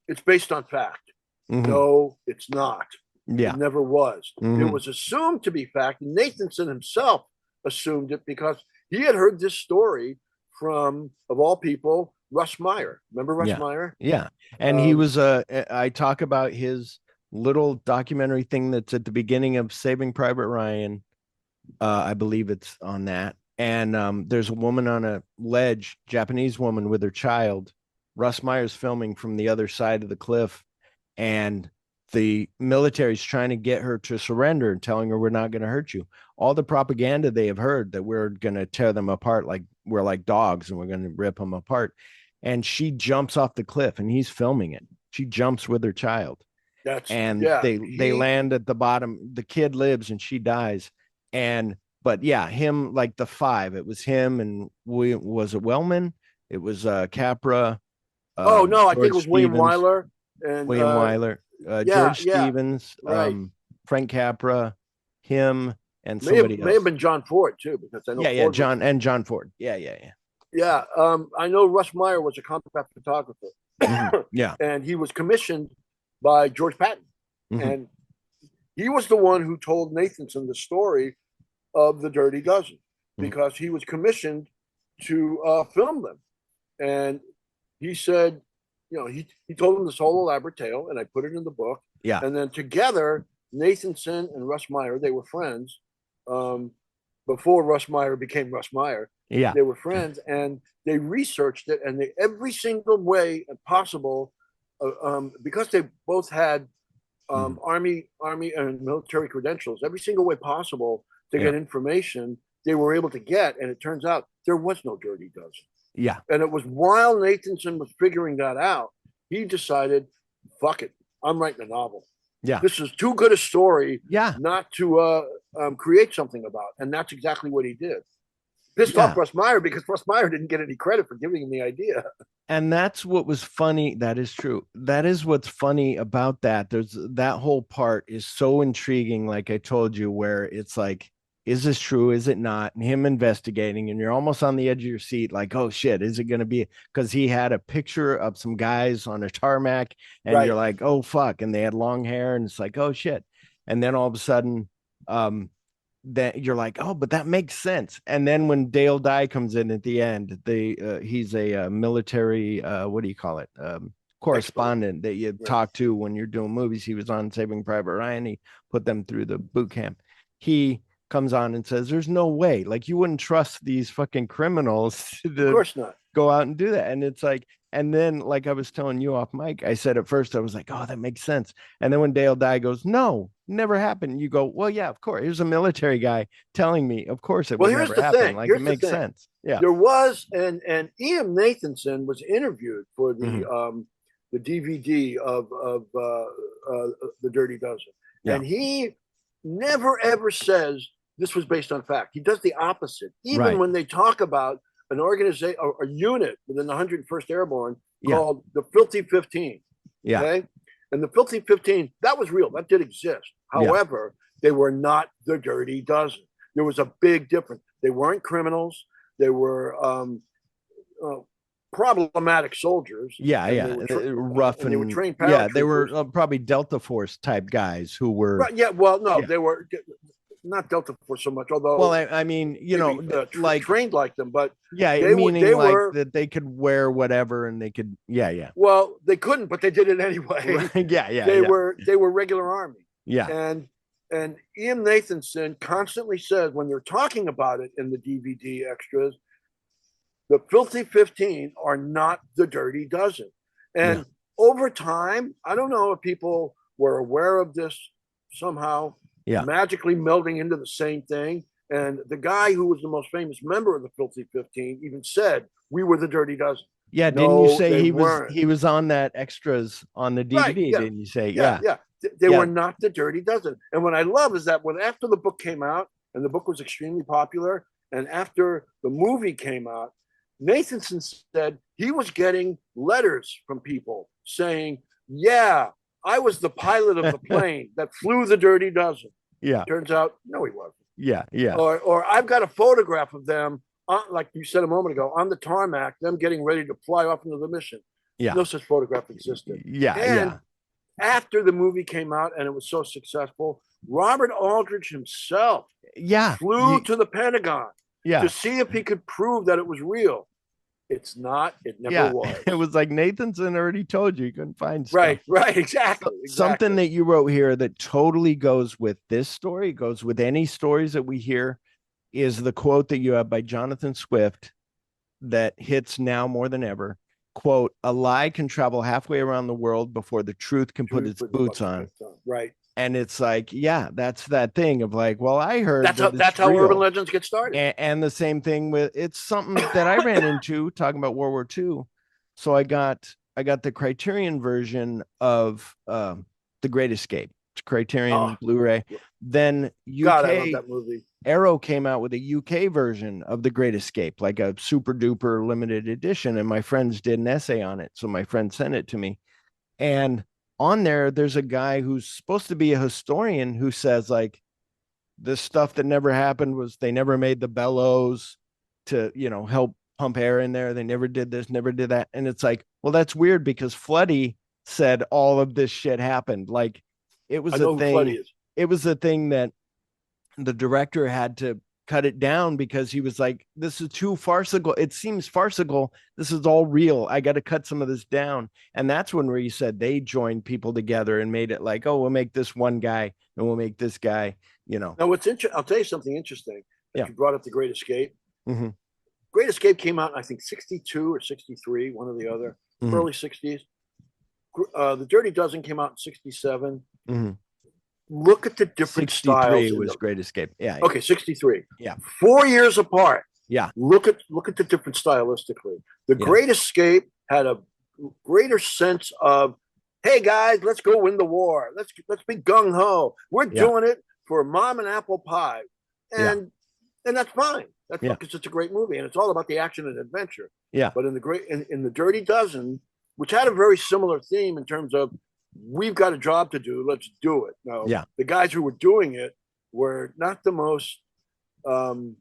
Speaker 3: it's based on fact.
Speaker 2: Mhm.
Speaker 3: No, it's not.
Speaker 2: Yeah.
Speaker 3: It never was.
Speaker 2: Mhm.
Speaker 3: It was assumed to be fact. Nathanson himself assumed it because he had heard this story from, of all people, Russ Meyer. Remember Russ Meyer?
Speaker 2: Yeah. And he was I talk about his little documentary thing that's at the beginning of Saving Private Ryan. I believe it's on that. And there's a woman on a ledge, Japanese woman with her child. Russ Meyer's filming from the other side of the cliff, and the military's trying to get her to surrender and telling her we're not going to hurt you. All the propaganda they have heard that we're going to tear them apart, like we're like dogs and we're going to rip them apart. And she jumps off the cliff and he's filming it. She jumps with her child. They land at the bottom. The kid lives and she dies. But him, like the five, it was him and was it Wellman? It was Capra.
Speaker 3: No, I
Speaker 2: George
Speaker 3: think it was William
Speaker 2: Stevens,
Speaker 3: Wyler and
Speaker 2: William Wyler, George Stevens,
Speaker 3: right.
Speaker 2: Frank Capra, him, and
Speaker 3: may
Speaker 2: somebody else.
Speaker 3: May have been John Ford too, because I know
Speaker 2: John Ford. Yeah.
Speaker 3: I know Russ Meyer was a combat photographer.
Speaker 2: Mhm. Yeah.
Speaker 3: And he was commissioned by George Patton.
Speaker 2: Mhm.
Speaker 3: And he was the one who told Nathanson the story of The Dirty Dozen because he was commissioned to film them. And he said, he told him this whole elaborate tale, and I put it in the book.
Speaker 2: Yeah.
Speaker 3: And then together, Nathanson and Russ Meyer, they were friends. Before Russ Meyer became Russ Meyer, they were friends, and they researched it, and every single way possible, because they both had army and military credentials, every single way possible to get information they were able to get, and it turns out there was no Dirty Dozen.
Speaker 2: Yeah.
Speaker 3: And it was while Nathanson was figuring that out, he decided, fuck it, I'm writing a novel.
Speaker 2: Yeah.
Speaker 3: This is too good a story not to create something about. And that's exactly what he did. Pissed off Russ Meyer because Russ Meyer didn't get any credit for giving him the idea.
Speaker 2: And that's what was funny. That is true. That is what's funny about that. There's that whole part is so intriguing. Like I told you, where it's like, is this true? Is it not? And him investigating, and you're almost on the edge of your seat, like, oh shit, is it going to be? Because he had a picture of some guys on a tarmac, and you're like, oh fuck, and they had long hair, and it's like, oh shit, and then all of a sudden, that you're like, oh, but that makes sense. And then when Dale Dye comes in at the end, he's a military, what do you call it? Correspondent that you talk to when you're doing movies. He was on Saving Private Ryan. He put them through the boot camp. He comes on and says, there's no way, like, you wouldn't trust these fucking criminals to
Speaker 3: of course not
Speaker 2: go out and do that. And it's like, and then, like I was telling you off mic, I said at first, I was like, oh, that makes sense. And then when Dale Dye goes, no, never happened. You go, well, yeah, of course. Here's a military guy telling me, of course it would never happen. Like, it makes sense. Yeah.
Speaker 3: There was, and Ian Nathanson was interviewed for the DVD of The Dirty Dozen. Yeah. And he never, ever says this was based on fact. He does the opposite. Even when they talk about an organization, a unit within the 101st Airborne
Speaker 2: Yeah.
Speaker 3: called the Filthy 15.
Speaker 2: Yeah.
Speaker 3: Okay. And the Filthy 15, that was real. That did exist. However, they were not the Dirty Dozen. There was a big difference. They weren't criminals. They were problematic soldiers.
Speaker 2: Yeah,
Speaker 3: and
Speaker 2: yeah,
Speaker 3: they were
Speaker 2: rough
Speaker 3: and they were
Speaker 2: and
Speaker 3: trained
Speaker 2: yeah, they were
Speaker 3: paratroopers.
Speaker 2: probably Delta Force type guys who were.
Speaker 3: Right, yeah, well, no,
Speaker 2: Yeah.
Speaker 3: they were not Delta Force so much, although
Speaker 2: Well, I mean, you know,
Speaker 3: maybe,
Speaker 2: like
Speaker 3: trained like them, but
Speaker 2: yeah,
Speaker 3: they
Speaker 2: meaning
Speaker 3: they
Speaker 2: like
Speaker 3: were
Speaker 2: that they could wear whatever and they could, yeah,
Speaker 3: well, they couldn't, but they did it anyway.
Speaker 2: right, yeah,
Speaker 3: They were regular Army,
Speaker 2: yeah,
Speaker 3: and Ian Nathanson constantly says when they're talking about it in the DVD extras, the Filthy 15 are not the Dirty Dozen. And over time, I don't know if people were aware of this somehow, magically melding into the same thing. And the guy who was the most famous member of the Filthy 15 even said, "We were the Dirty Dozen."
Speaker 2: yeah.
Speaker 3: No,
Speaker 2: Didn't you say
Speaker 3: they
Speaker 2: he
Speaker 3: weren't.
Speaker 2: was on that extras on the DVD?
Speaker 3: Right, yeah.
Speaker 2: Didn't you say?
Speaker 3: Yeah. They were not the Dirty Dozen. And what I love is that when after the book came out, and the book was extremely popular, and after the movie came out, Nathanson said he was getting letters from people saying, "Yeah, I was the pilot of the plane that flew the Dirty Dozen."
Speaker 2: Yeah.
Speaker 3: Turns out, no, he wasn't.
Speaker 2: Yeah.
Speaker 3: Or I've got a photograph of them, like you said a moment ago, on the tarmac, them getting ready to fly off into the mission.
Speaker 2: Yeah.
Speaker 3: No such photograph existed.
Speaker 2: Yeah.
Speaker 3: After the movie came out and it was so successful, Robert Aldrich himself flew to the Pentagon to see if he could prove that it was real. It's not. It never was.
Speaker 2: It was like Nathanson already told you couldn't find stuff.
Speaker 3: Right, exactly.
Speaker 2: Something that you wrote here that totally goes with this story, goes with any stories that we hear, is the quote that you have by Jonathan Swift that hits now more than ever. Quote, "A lie can travel halfway around the world before the truth can put its boots on."
Speaker 3: Right.
Speaker 2: And it's like, yeah, that's that thing of like, well, I heard
Speaker 3: that's how urban legends get started.
Speaker 2: And the same thing with, it's something that I ran into talking about World War II. So I got the Criterion version of The Great Escape. It's Criterion Blu-ray. Then UK,
Speaker 3: God, I love that movie.
Speaker 2: Arrow came out with a UK version of The Great Escape, like a super duper limited edition. And my friends did an essay on it. So my friend sent it to me. And on there's a guy who's supposed to be a historian who says like, this stuff that never happened was they never made the bellows to, help pump air in there. They never did this, never did that. And it's like, well, that's weird because Floody said all of this shit happened. Like it was a thing. It was a thing that the director had to cut it down because he was like, this is too farcical. It seems farcical. This is all real. I got to cut some of this down. And that's when he said they joined people together and made it like, oh, we'll make this one guy and we'll make this guy,
Speaker 3: Now, what's interesting, I'll tell you something interesting. You brought up The Great Escape.
Speaker 2: Mm-hmm.
Speaker 3: Great Escape came out in, I think, 62 or 63, one or the other, early 60s. The Dirty Dozen came out in 67.
Speaker 2: Mm-hmm.
Speaker 3: Look at the different
Speaker 2: 63
Speaker 3: styles.
Speaker 2: Was Great Escape. Yeah.
Speaker 3: Okay, 63.
Speaker 2: Yeah.
Speaker 3: 4 years apart.
Speaker 2: Yeah.
Speaker 3: Look at the different stylistically. The Great Escape had a greater sense of, hey guys, let's go win the war. Let's be gung ho. We're doing it for mom and apple pie, and that's fine. That's because it's a great movie and it's all about the action and adventure.
Speaker 2: Yeah.
Speaker 3: But in the Dirty Dozen, which had a very similar theme in terms of, we've got a job to do. Let's do it. Now, the guys who were doing it were not the most.
Speaker 2: And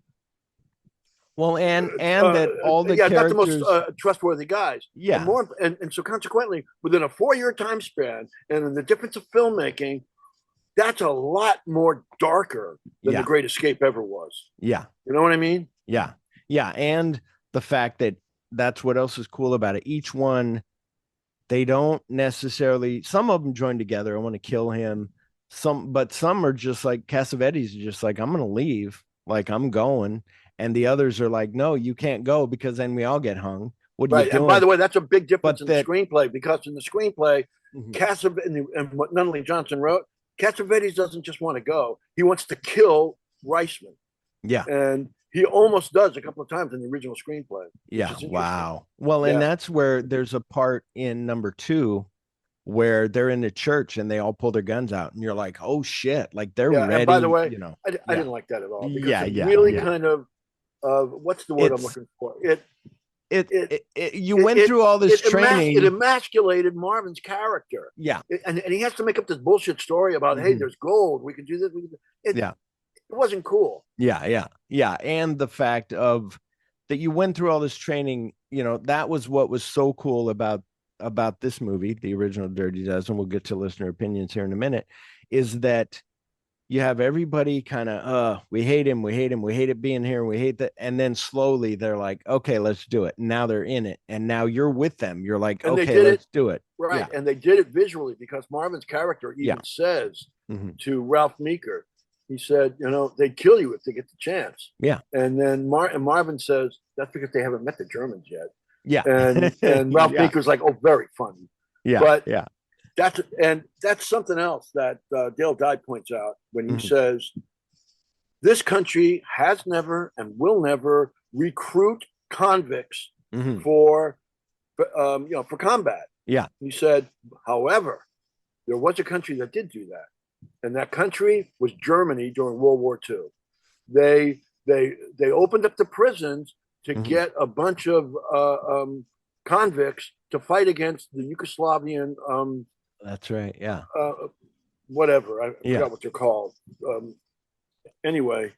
Speaker 2: that all the characters,
Speaker 3: not the most trustworthy guys.
Speaker 2: Yeah.
Speaker 3: And so consequently, within a 4-year time span, and in the difference of filmmaking, that's a lot more darker than The Great Escape ever was.
Speaker 2: Yeah.
Speaker 3: You know what I mean?
Speaker 2: Yeah. Yeah. And the fact that that's what else is cool about it. Each one, they don't necessarily, some of them join together. I want to kill him. But some are just like Cassavetes, just like, I'm going to leave. Like, I'm going. And the others are like, no, you can't go because then we all get hung. What are you doing?
Speaker 3: And by the way, that's a big difference in the screenplay, because in the screenplay, and what Nunnally Johnson wrote, Cassavetes doesn't just want to go. He wants to kill Reisman.
Speaker 2: Yeah.
Speaker 3: And he almost does a couple of times in the original screenplay.
Speaker 2: Yeah. Wow. Well, and that's where there's a part in number 2 where they're in the church and they all pull their guns out and you're like, oh shit, like they're ready.
Speaker 3: And by the way, I didn't like that at all. Because it really kind of what's the word I'm
Speaker 2: It's-
Speaker 3: looking for?
Speaker 2: You went through all this training.
Speaker 3: It emasculated Marvin's character.
Speaker 2: Yeah.
Speaker 3: And he has to make up this bullshit story about, hey, there's gold. We can do this.
Speaker 2: Yeah.
Speaker 3: It wasn't cool.
Speaker 2: Yeah. And the fact of that you went through all this training, that was what was so cool about this movie, the original Dirty Dozen. We'll get to listener opinions here in a minute, is that you have everybody kind of, we hate him, we hate it being here, we hate that. And then slowly they're like, okay, let's do it. Now they're in it. And now you're with them. You're like,
Speaker 3: and
Speaker 2: okay, let's do it.
Speaker 3: Right.
Speaker 2: Yeah.
Speaker 3: And they did it visually because Marvin's character even says to Ralph Meeker, he said, they'd kill you if they get the chance.
Speaker 2: Yeah.
Speaker 3: And then Marvin says, that's because they haven't met the Germans yet.
Speaker 2: Yeah.
Speaker 3: And Ralph Meeker's like, oh, very funny.
Speaker 2: Yeah.
Speaker 3: But
Speaker 2: yeah.
Speaker 3: That's something else that Dale Dye points out when he says, this country has never and will never recruit convicts for combat.
Speaker 2: Yeah.
Speaker 3: He said, however, there was a country that did do that. And that country was Germany during World War II. They opened up the prisons to get a bunch of convicts to fight against the Yugoslavian.
Speaker 2: That's right. Yeah.
Speaker 3: Whatever. I forgot what they're called. Anyway,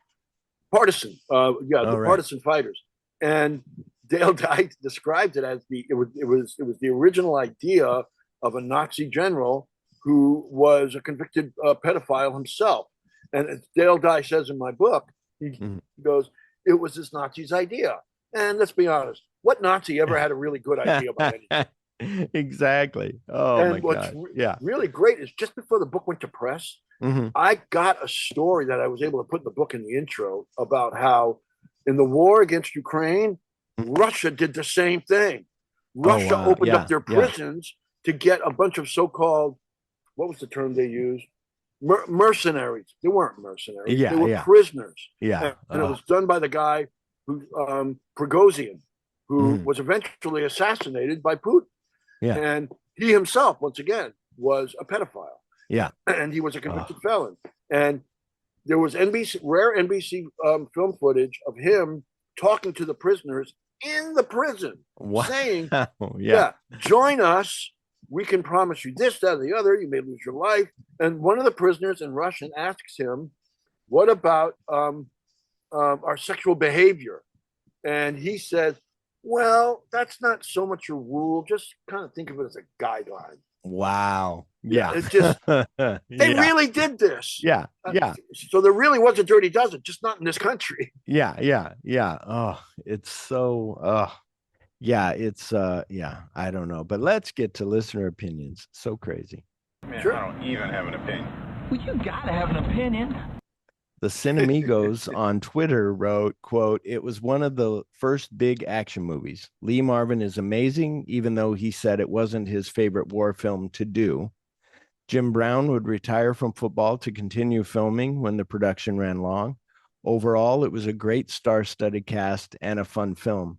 Speaker 3: partisan. Partisan fighters. And Dale Dye described it as it was the original idea of a Nazi general who was a convicted pedophile himself. And as Dale Dye says in my book, he goes, it was this Nazi's idea. And let's be honest, what Nazi ever had a really good idea about anything?
Speaker 2: Exactly. Oh, and my God.
Speaker 3: Really great is just before the book went to press, I got a story that I was able to put in the book in the intro about how in the war against Ukraine, Russia did the same thing. Russia opened up their prisons to get a bunch of so-called, what was the term they used? Mercenaries. They weren't mercenaries. They were prisoners.
Speaker 2: Yeah.
Speaker 3: And it was done by the guy who, Prigozhin, who was eventually assassinated by Putin.
Speaker 2: Yeah.
Speaker 3: And he himself, once again, was a pedophile.
Speaker 2: Yeah.
Speaker 3: And he was a convicted felon. And there was rare NBC film footage of him talking to the prisoners in the prison, saying, join us. We can promise you this, that, or the other. You may lose your life. And one of the prisoners in Russian asks him, what about our sexual behavior? And he says, well, that's not so much a rule. Just kind of think of it as a guideline.
Speaker 2: Wow. Yeah.
Speaker 3: It's just, they really did this.
Speaker 2: Yeah.
Speaker 3: So there really was a Dirty Dozen, just not in this country.
Speaker 2: Yeah. Oh, it's so, it's, I don't know. But let's get to listener opinions. So crazy.
Speaker 5: Man, sure. I don't even have an opinion.
Speaker 4: Well, you gotta have an opinion.
Speaker 2: The Cinemigos on Twitter wrote, quote, it was one of the first big action movies. Lee Marvin is amazing, even though he said it wasn't his favorite war film to do. Jim Brown would retire from football to continue filming when the production ran long. Overall, it was a great star-studded cast and a fun film.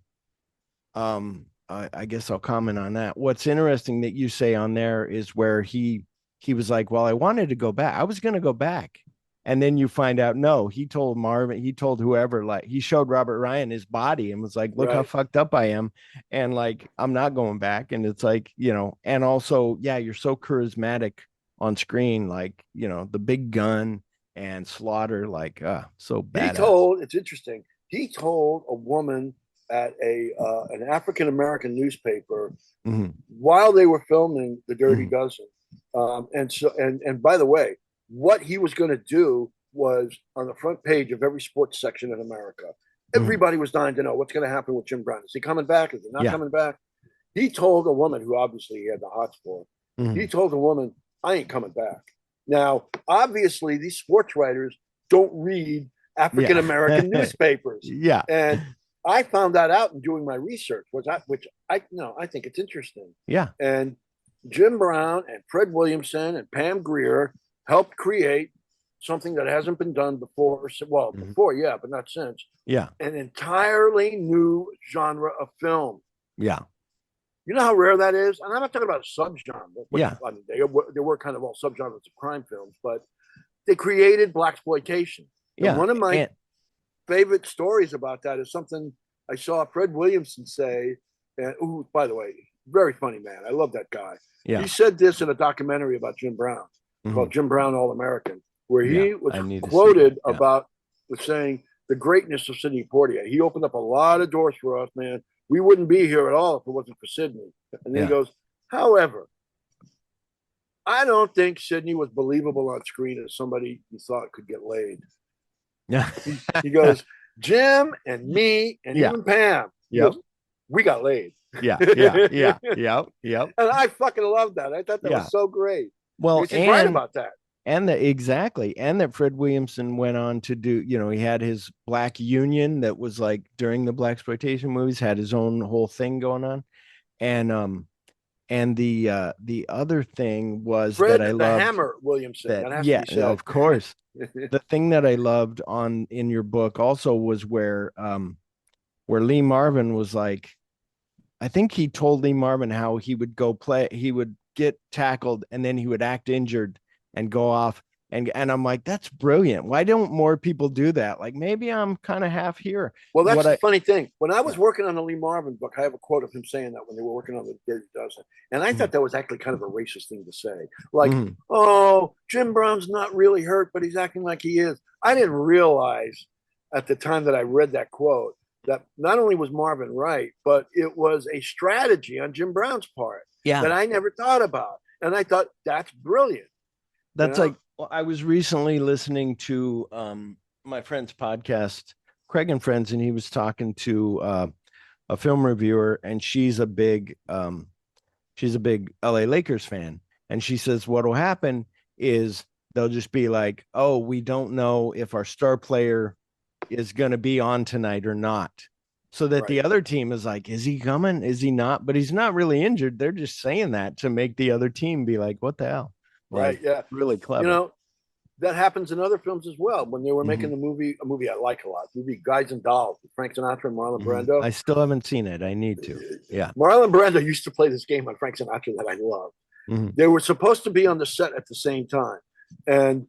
Speaker 2: I guess I'll comment on that. What's interesting that you say on there is where he was like, well, I wanted to go back. I was going to go back. And then you find out, no, he told Marvin, he told whoever, like he showed Robert Ryan his body and was like, look how fucked up I am. And like, I'm not going back. And it's like, and also, you're so charismatic on screen, like, the big gun and Slaughter, like, so badass.
Speaker 3: It's interesting. He told a woman at an African-American newspaper while they were filming The Dirty Dozen. And by the way, what he was going to do was on the front page of every sports section in America. Everybody was dying to know what's going to happen with Jim Brown. Is he coming back? Is he not coming back? He told a woman who obviously he had the hots for. He told a woman, I ain't coming back. Now, obviously, these sports writers don't read African-American newspapers.
Speaker 2: Yeah.
Speaker 3: And I found that out in doing my research, which I think it's interesting.
Speaker 2: Yeah.
Speaker 3: And Jim Brown and Fred Williamson and Pam Grier helped create something that hasn't been done before. Well, before, but not since.
Speaker 2: Yeah.
Speaker 3: An entirely new genre of film.
Speaker 2: Yeah.
Speaker 3: You know how rare that is? And I'm not talking about a subgenre.
Speaker 2: Yeah.
Speaker 3: I mean, there were kind of all subgenres of crime films, but they created blaxploitation.
Speaker 2: Yeah.
Speaker 3: One of my favorite stories about that is something I saw Fred Williamson say. And by the way, very funny man. I love that guy.
Speaker 2: Yeah.
Speaker 3: He said this in a documentary about Jim Brown called Jim Brown All American, where he was quoted about saying the greatness of Sidney Poitier. He opened up a lot of doors for us, man. We wouldn't be here at all if it wasn't for Sidney. And then he goes, however, I don't think Sidney was believable on screen as somebody you thought could get laid.
Speaker 2: Yeah.
Speaker 3: He goes, Jim and me and even Pam.
Speaker 2: Yep.
Speaker 3: We got laid.
Speaker 2: Yeah. Yep.
Speaker 3: And I fucking love that. I thought that was so great.
Speaker 2: Well,
Speaker 3: he's right about that.
Speaker 2: And that Fred Williamson went on to do, he had his Black Union that was like during the blaxploitation movies, had his own whole thing going on. And the other thing was
Speaker 3: Fred
Speaker 2: that I
Speaker 3: the
Speaker 2: loved
Speaker 3: Hammer Williamson.
Speaker 2: Of course. The thing that I loved in your book also was where Lee Marvin was like, I think he told Lee Marvin how he would go play, he would get tackled and then he would act injured and go off. And I'm like, that's brilliant. Why don't more people do that? Like, maybe I'm kind of half here.
Speaker 3: Well, that's the funny thing. When I was working on the Lee Marvin book, I have a quote of him saying that when they were working on the Dirty Dozen. And I thought that was actually kind of a racist thing to say. Like, oh, Jim Brown's not really hurt, but he's acting like he is. I didn't realize at the time that I read that quote that not only was Marvin right, but it was a strategy on Jim Brown's part that I never thought about. And I thought, that's brilliant.
Speaker 2: That's like, I was recently listening to my friend's podcast, Craig and Friends, and he was talking to a film reviewer, and she's a big LA Lakers fan. And she says, what'll happen is they'll just be like, oh, we don't know if our star player is going to be on tonight or not. So that the other team is like, is he coming? Is he not? But he's not really injured. They're just saying that to make the other team be like, what the hell?
Speaker 3: Right. Yeah.
Speaker 2: Really clever.
Speaker 3: That happens in other films as well. When they were making a movie I like a lot, Guys and Dolls with Frank Sinatra and Marlon Brando.
Speaker 2: I still haven't seen it. I need to. Yeah.
Speaker 3: Marlon Brando used to play this game on Frank Sinatra that I love. They were supposed to be on the set at the same time. And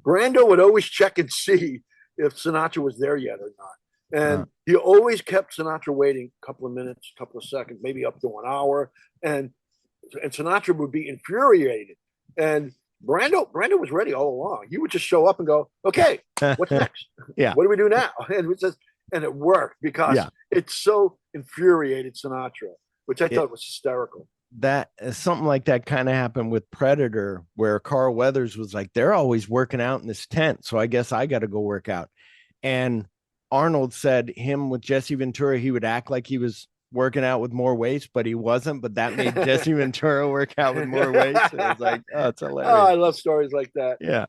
Speaker 3: Brando would always check and see if Sinatra was there yet or not. And he always kept Sinatra waiting a couple of minutes, a couple of seconds, maybe up to an hour. And Sinatra would be infuriated. And Brando was ready all along. He would just show up and go, okay, what's next? What do we do now? And it worked because it so infuriated Sinatra, which I thought was hysterical.
Speaker 2: That something like that kind of happened with Predator, where Carl Weathers was like, they're always working out in this tent, so I guess I got to go work out. And Arnold said him with Jesse Ventura, he would act like he was working out with more weights, but he wasn't. But that made Jesse Ventura work out with more weights. It was like, oh, it's hilarious.
Speaker 3: Oh, I love stories like that.
Speaker 2: Yeah.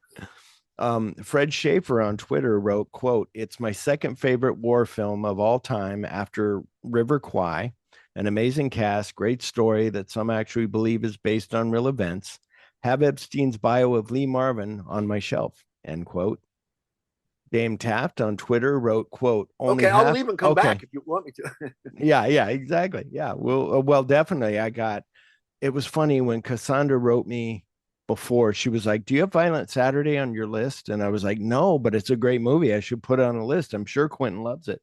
Speaker 2: Fred Schaefer on Twitter wrote, quote, "It's my second favorite war film of all time after River Kwai. An amazing cast, great story that some actually believe is based on real events. Have Epstein's bio of Lee Marvin on my shelf," end quote. Dame Taft on Twitter wrote, quote,
Speaker 3: I'll leave and come back if you want me to.
Speaker 2: Yeah, exactly. Yeah. Well, definitely. It was funny when Cassandra wrote me before. She was like, do you have Violent Saturday on your list? And I was like, no, but it's a great movie. I should put it on a list. I'm sure Quentin loves it.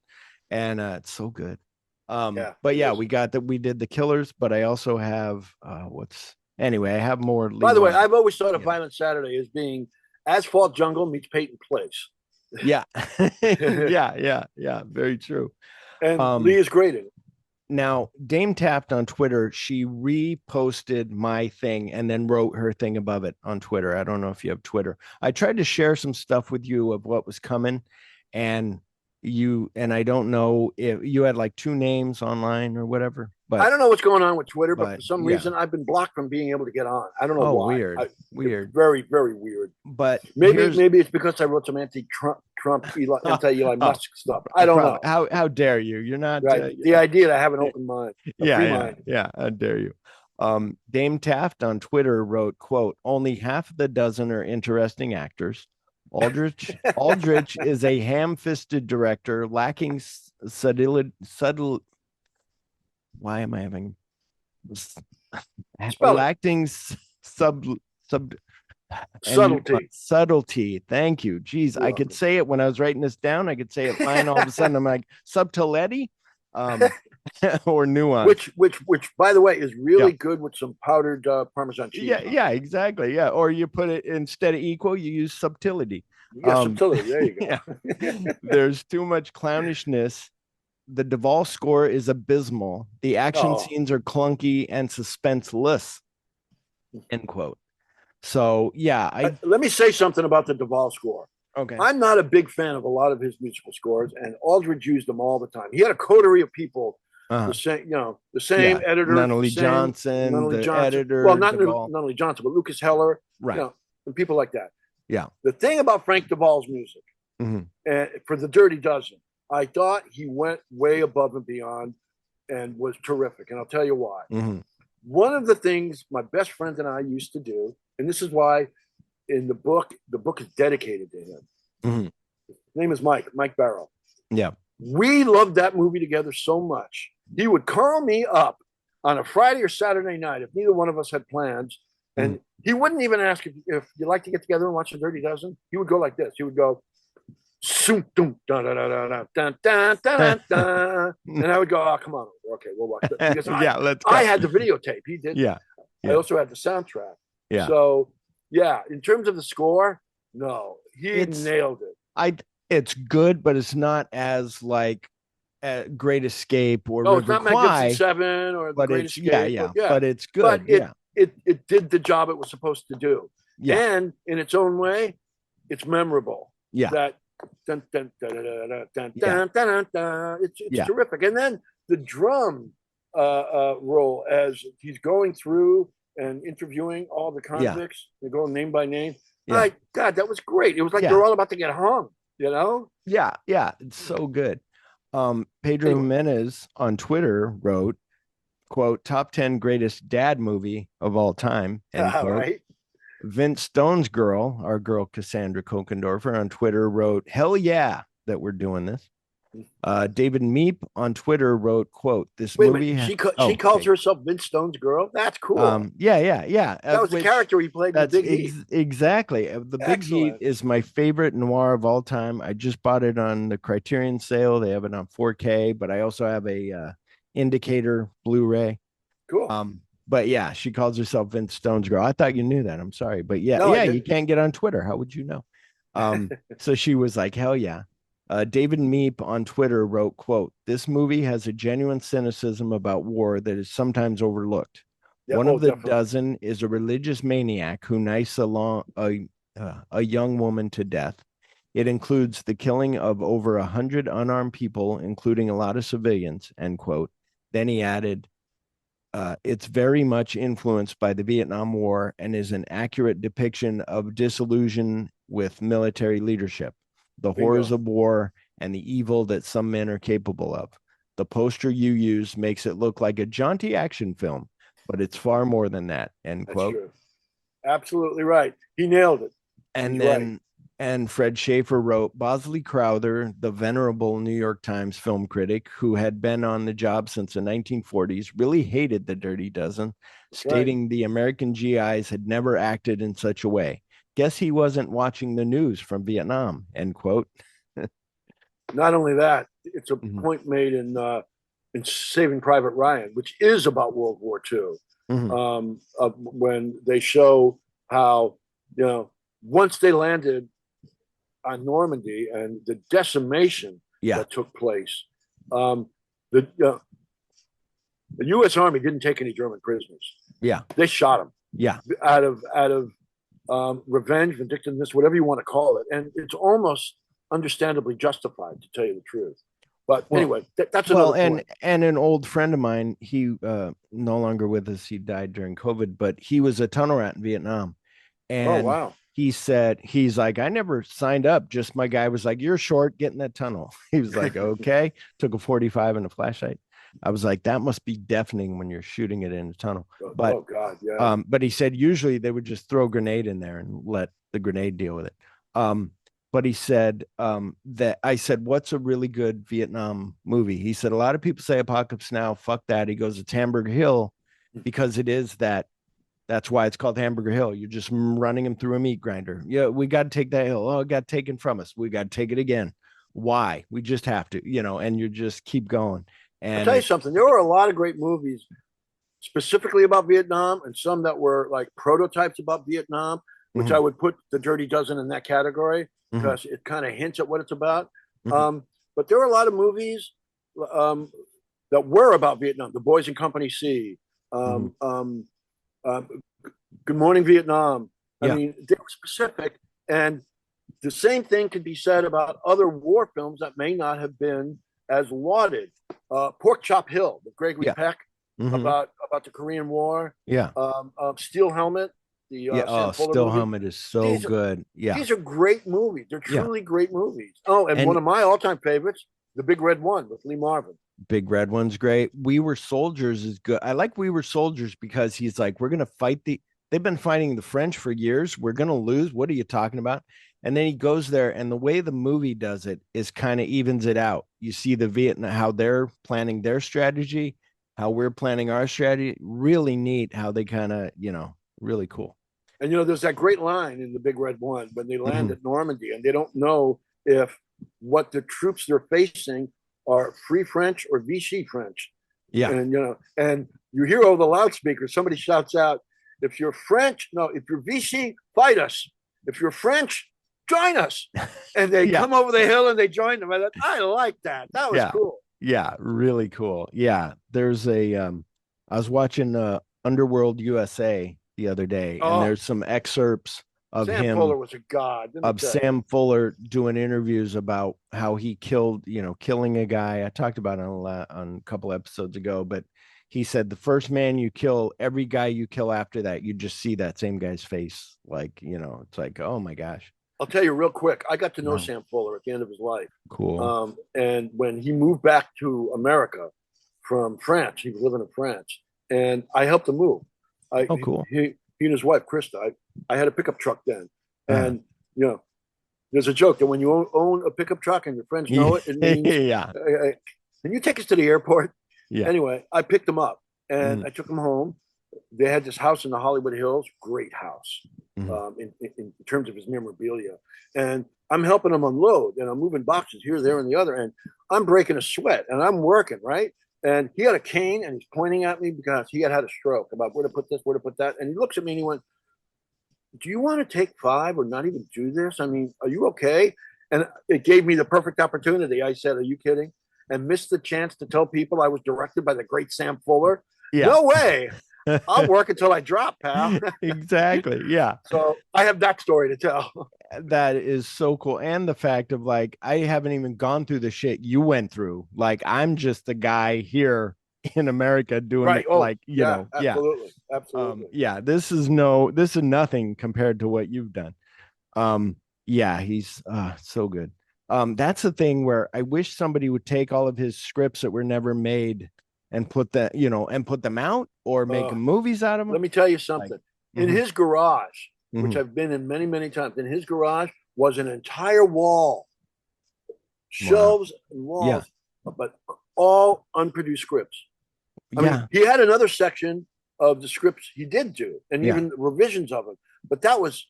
Speaker 2: And it's so good. But yeah, we did The Killers, but I also have I have more.
Speaker 3: By the way, I've always thought of Violent Saturday as being Asphalt Jungle meets Peyton Place.
Speaker 2: Yeah. Yeah. Very true.
Speaker 3: And Lee is great in it.
Speaker 2: Now, Dame Taft on Twitter, she reposted my thing and then wrote her thing above it on Twitter. I don't know if you have Twitter. I tried to share some stuff with you of what was coming, and I don't know if you had like 2 names online or whatever. But
Speaker 3: I don't know what's going on with Twitter, but for some reason I've been blocked from being able to get on. I don't know why.
Speaker 2: Weird.
Speaker 3: Very, very weird.
Speaker 2: But
Speaker 3: maybe it's because I wrote some anti-Trump, anti-Elon Musk stuff. I don't know.
Speaker 2: How dare you? You're not
Speaker 3: right. The idea to have an open mind.
Speaker 2: Yeah. How dare you? Dame Taft on Twitter wrote, quote, "Only half the dozen are interesting actors. Aldrich is a ham-fisted director lacking subtle. Why am I having lacking sub?
Speaker 3: Subtlety.
Speaker 2: Subtlety. Thank you. Geez, I could say it when I was writing this down. I could say it fine. All of a sudden, I'm like, subtlety, or nuance.
Speaker 3: Which, by the way, is really good with some powdered Parmesan cheese.
Speaker 2: Yeah, exactly. Yeah, or you put it instead of equal, you use subtlety.
Speaker 3: Yeah, subtlety. There you go.
Speaker 2: Yeah. There's too much clownishness. The Duvall score is abysmal. The action scenes are clunky and suspenseless. End quote. So yeah,
Speaker 3: let me say something about the Duvall score.
Speaker 2: Okay.
Speaker 3: I'm not a big fan of a lot of his musical scores, and Aldridge used them all the time. He had a coterie of people, the same editor,
Speaker 2: Nunnally Johnson, the editor.
Speaker 3: Well, not Nunnally Johnson, but Lucas Heller,
Speaker 2: right?
Speaker 3: And people like that.
Speaker 2: Yeah.
Speaker 3: The thing about Frank Duvall's music, for the Dirty Dozen, I thought he went way above and beyond, and was terrific. And I'll tell you why. One of the things my best friend and I used to do, and this is why in the book is dedicated to him. His name is Mike Barrow.
Speaker 2: Yeah.
Speaker 3: We loved that movie together so much. He would call me up on a Friday or Saturday night if neither one of us had plans. And he wouldn't even ask if you'd like to get together and watch The Dirty Dozen. He would go like this. He would go, and I would go, oh, come on over. Okay, we'll watch that. Because
Speaker 2: let's go.
Speaker 3: I had the videotape. He did.
Speaker 2: Yeah.
Speaker 3: I also had the soundtrack.
Speaker 2: Yeah.
Speaker 3: So, yeah, in terms of the score, no, he nailed it.
Speaker 2: It's good, but it's not as like Great Escape or
Speaker 3: River
Speaker 2: it's not
Speaker 3: Kwai, Magnificent Seven or The Great Escape.
Speaker 2: But it's good.
Speaker 3: But it did the job it was supposed to do.
Speaker 2: Yeah.
Speaker 3: And in its own way, it's memorable.
Speaker 2: Yeah.
Speaker 3: That it's terrific. And then the drum roll as he's going through and interviewing all the convicts, they're going name by name. My God, that was great. It was like they're all about to get hung, you know?
Speaker 2: Yeah, it's so good. Pedro Jimenez on Twitter wrote, quote, top 10 greatest dad movie of all time, end quote.
Speaker 3: Right.
Speaker 2: Vince Stone's girl, our girl Cassandra Kokendorfer on Twitter wrote, hell yeah, that we're doing this. David Meep on Twitter wrote, quote, this movie.
Speaker 3: She calls herself Vince Stone's girl. That's cool.
Speaker 2: Yeah.
Speaker 3: That was the character he played in Big Heat.
Speaker 2: Exactly. The Big Heat is my favorite noir of all time. I just bought it on the Criterion sale. They have it on 4K, but I also have a Indicator Blu-ray.
Speaker 3: Cool.
Speaker 2: But yeah, she calls herself Vince Stone's girl. I thought you knew that. I'm sorry. But you can't get on Twitter. How would you know? So she was like, hell yeah. David Meep on Twitter wrote, quote, this movie has a genuine cynicism about war that is sometimes overlooked. One of the dozen is a religious maniac who knifes a young woman to death. It includes the killing of over 100 unarmed people, including a lot of civilians, end quote. Then he added, it's very much influenced by the Vietnam War and is an accurate depiction of disillusion with military leadership, the horrors of war, and the evil that some men are capable of. The poster you use makes it look like a jaunty action film, but it's far more than that, end quote.
Speaker 3: True. Absolutely right. He nailed it.
Speaker 2: And Fred Schaefer wrote, Bosley Crowther, the venerable New York Times film critic who had been on the job since the 1940s, really hated The Dirty Dozen, stating the American GIs had never acted in such a way. Guess he wasn't watching the news from Vietnam, end quote.
Speaker 3: Not only that, it's a point made in Saving Private Ryan, which is about World War II, when they show how, once they landed on Normandy and the decimation that took place, the U.S. Army didn't take any German prisoners.
Speaker 2: Yeah,
Speaker 3: they shot them.
Speaker 2: Yeah,
Speaker 3: out of revenge, vindictiveness, whatever you want to call it, and it's almost understandably justified, to tell you the truth. But anyway, that's another point.
Speaker 2: And an old friend of mine, he no longer with us. He died during COVID, but he was a tunnel rat in Vietnam. And he said, he's like, I never signed up. Just my guy was like, you're short, get in that tunnel. He was like, okay. Took a 45 and a flashlight. I was like, that must be deafening when you're shooting it in a tunnel. But, but he said, usually they would just throw a grenade in there and let the grenade deal with it. But he said that I said, what's a really good Vietnam movie? He said, a lot of people say Apocalypse Now, fuck that. He goes, it's Hamburg Hill, because it is that That's why it's called Hamburger Hill. You're just running him through a meat grinder. Yeah, we got to take that hill. Oh, it got taken from us. We got to take it again. Why? We just have to, and you just keep going.
Speaker 3: I'll tell you something. There were a lot of great movies specifically about Vietnam and some that were like prototypes about Vietnam, which I would put The Dirty Dozen in that category because it kind of hints at what it's about. But there were a lot of movies that were about Vietnam. The Boys in Company C, Good Morning Vietnam. I mean, they were specific. And the same thing could be said about other war films that may not have been as lauded. Pork Chop Hill with Gregory Peck about the Korean War. Steel Helmet.
Speaker 2: Steel Helmet is so good.
Speaker 3: These are great movies. They're truly great movies. Oh, and one of my all-time favorites, The Big Red One with Lee Marvin.
Speaker 2: Big Red One's great. We Were Soldiers is good. I like We Were Soldiers because he's like, we're gonna fight they've been fighting the French for years. We're gonna lose. What are you talking about? And then he goes there, and the way the movie does it is kind of evens it out. You see the Vietnam, how they're planning their strategy, how we're planning our strategy. Really neat how they kind of, really cool.
Speaker 3: And there's that great line in The Big Red One when they land at Normandy and they don't know if what the troops they're facing are Free French or Vichy French. And and you hear over the loudspeaker, somebody shouts out, if you're Vichy, fight us. If you're French, join us. And they come over the hill and they join them. I like that. That was cool.
Speaker 2: Yeah, really cool. Yeah. There's I was watching Underworld USA the other day, and there's some excerpts of
Speaker 3: Sam Fuller was a god.
Speaker 2: Sam Fuller doing interviews about how he killed, killing a guy. I talked about it on a couple episodes ago, but he said the first man you kill, every guy you kill after that, you just see that same guy's face. Like, it's like, oh my gosh.
Speaker 3: I'll tell you real quick. I got to know Sam Fuller at the end of his life.
Speaker 2: Cool.
Speaker 3: And when he moved back to America from France, he was living in France, and I helped him move.
Speaker 2: Cool.
Speaker 3: He and his wife, Krista, I had a pickup truck then. And, there's a joke that when you own a pickup truck and your friends know it, it means, can you take us to the airport? Anyway, I picked him up and I took him home. They had this house in the Hollywood Hills, great house in terms of his memorabilia. And I'm helping him unload and I'm moving boxes here, there, and the other. And I'm breaking a sweat and I'm working, right? And he had a cane and he's pointing at me because he had a stroke about where to put this, where to put that. And he looks at me and he went, do you want to take 5 or not even do this? I mean, are you okay? And it gave me the perfect opportunity. I said, are you kidding? And missed the chance to tell people I was directed by the great Sam Fuller. No way. I'll work until I drop, pal.
Speaker 2: Exactly. Yeah.
Speaker 3: So I have that story to tell.
Speaker 2: That is so cool. And the fact of like, I haven't even gone through the shit you went through. Like, I'm just the guy here in America doing it. Like,
Speaker 3: absolutely.
Speaker 2: This is nothing compared to what you've done. He's so good. That's the thing where I wish somebody would take all of his scripts that were never made and put them out or make movies out of them.
Speaker 3: Let me tell you something. In his garage, which I've been in many, many times, in his garage was an entire wall, shelves and walls, but all unproduced scripts. I mean, he had another section of the scripts he did do, and even revisions of them. But that was,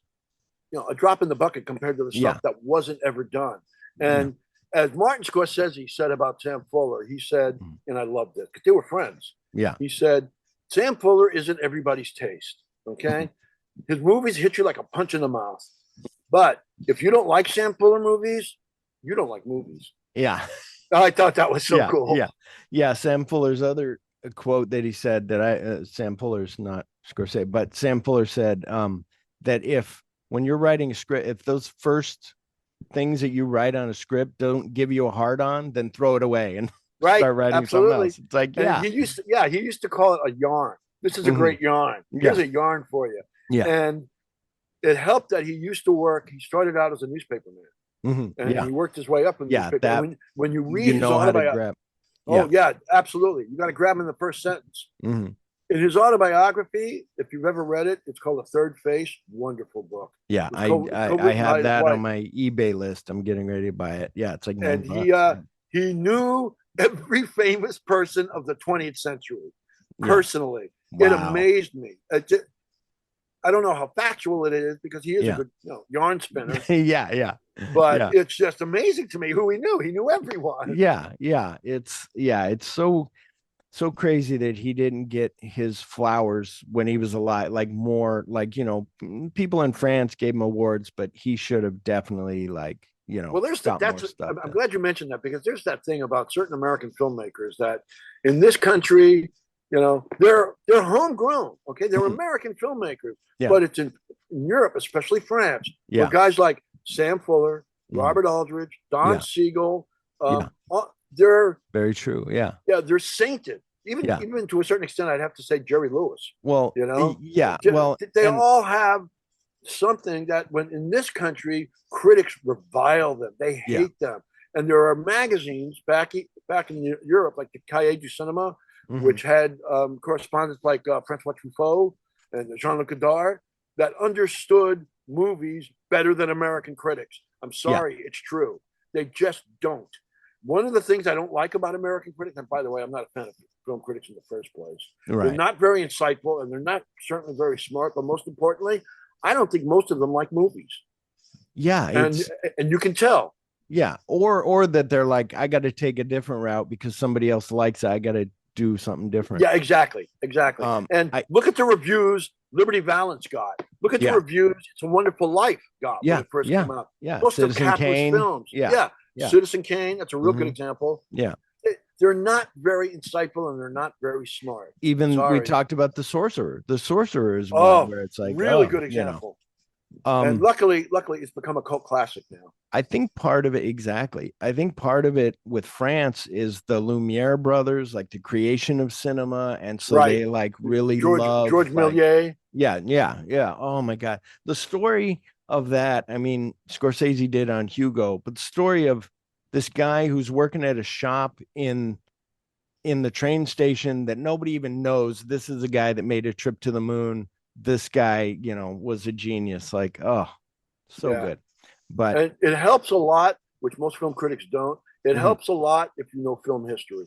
Speaker 3: a drop in the bucket compared to the stuff that wasn't ever done. And as Martin Scorsese said about Sam Fuller, he said, and I love this because they were friends. He said, Sam Fuller isn't everybody's taste. Okay, his movies hit you like a punch in the mouth. But if you don't like Sam Fuller movies, you don't like movies. I thought that was so cool.
Speaker 2: Sam Fuller's other quote that he said that Sam Fuller's not Scorsese, but Sam Fuller said that when you're writing a script, if those first things that you write on a script don't give you a hard on, then throw it away and start writing something else. It's like,
Speaker 3: he used to call it a yarn. This is a great yarn. Here's a yarn for you. And it helped that he used to work. He started out as a newspaper man, and he worked his way up in the newspaper. When you read his autobiography, absolutely, you got to grab him in the first sentence. In his autobiography, if you've ever read it, it's called A Third Face. Wonderful book.
Speaker 2: I have that on my eBay list. I'm getting ready to buy it. It's like $9.
Speaker 3: He knew every famous person of the 20th century personally. Wow. It amazed me. I don't know how factual it is because he is a
Speaker 2: Yeah.
Speaker 3: good yarn spinner.
Speaker 2: Yeah.
Speaker 3: But
Speaker 2: Yeah.
Speaker 3: it's just amazing to me who he knew. He knew everyone.
Speaker 2: Yeah. It's so crazy that he didn't get his flowers when he was alive. Like more like, people in France gave him awards, but he should have definitely
Speaker 3: Well, there's
Speaker 2: got more
Speaker 3: that's.
Speaker 2: stuff
Speaker 3: I'm
Speaker 2: done.
Speaker 3: glad you mentioned that because there's that thing about certain American filmmakers that in this country, they're homegrown. Okay, they're
Speaker 2: Mhm.
Speaker 3: American filmmakers,
Speaker 2: Yeah.
Speaker 3: but it's in Europe, especially France, where
Speaker 2: Yeah.
Speaker 3: guys like Sam Fuller,
Speaker 2: Mhm.
Speaker 3: Robert Aldrich, Don
Speaker 2: Yeah.
Speaker 3: Siegel,
Speaker 2: Yeah.
Speaker 3: they're
Speaker 2: Very true. Yeah.
Speaker 3: they're sainted.
Speaker 2: Yeah.
Speaker 3: Even to a certain extent, I'd have to say Jerry Lewis.
Speaker 2: Well,
Speaker 3: You know,
Speaker 2: yeah. Well,
Speaker 3: they
Speaker 2: and
Speaker 3: all have something that when in this country critics revile them, they
Speaker 2: yeah.
Speaker 3: hate them, and there are magazines back in Europe like the Cahiers du Cinema,
Speaker 2: Mhm.
Speaker 3: which had correspondents like Francois Truffaut and Jean-Luc Godard that understood movies better than American critics. I'm
Speaker 2: Yeah.
Speaker 3: sorry, it's true. They just don't. One of the things I don't like about American critics, and by the way, I'm not a fan of film critics in the first place. They're
Speaker 2: Right.
Speaker 3: not very insightful, and they're not certainly very smart. But most importantly, I don't think most of them like movies,
Speaker 2: Yeah.
Speaker 3: and you can tell.
Speaker 2: Yeah. Or that they're like, I got to take a different route because somebody else likes it. I got to do something different.
Speaker 3: Yeah, exactly. And look at the reviews. Liberty Valance got. Look at the reviews. It's a Wonderful Life got when it first came out.
Speaker 2: Yeah.
Speaker 3: Most
Speaker 2: Citizen
Speaker 3: of Capla's
Speaker 2: Kane.
Speaker 3: films.
Speaker 2: Yeah.
Speaker 3: Citizen Kane. That's a real good example.
Speaker 2: Yeah.
Speaker 3: They're not very insightful and they're not very smart.
Speaker 2: Even we talked about The Sorcerer. The Sorcerer is one where it's like
Speaker 3: really good example. And luckily, it's become a cult classic now.
Speaker 2: I think part of it, exactly. I think part of it with France is the Lumiere brothers, like the creation of cinema, and so they really love
Speaker 3: George Méliès.
Speaker 2: Yeah. Oh my God, the story of that. I mean, Scorsese did on Hugo, but the story of this guy who's working at a shop in the train station that nobody even knows. This is a guy that made a trip to the moon. This guy, was a genius. Like, oh, so good. But
Speaker 3: and it helps a lot, which most film critics don't. It helps a lot if you know film history.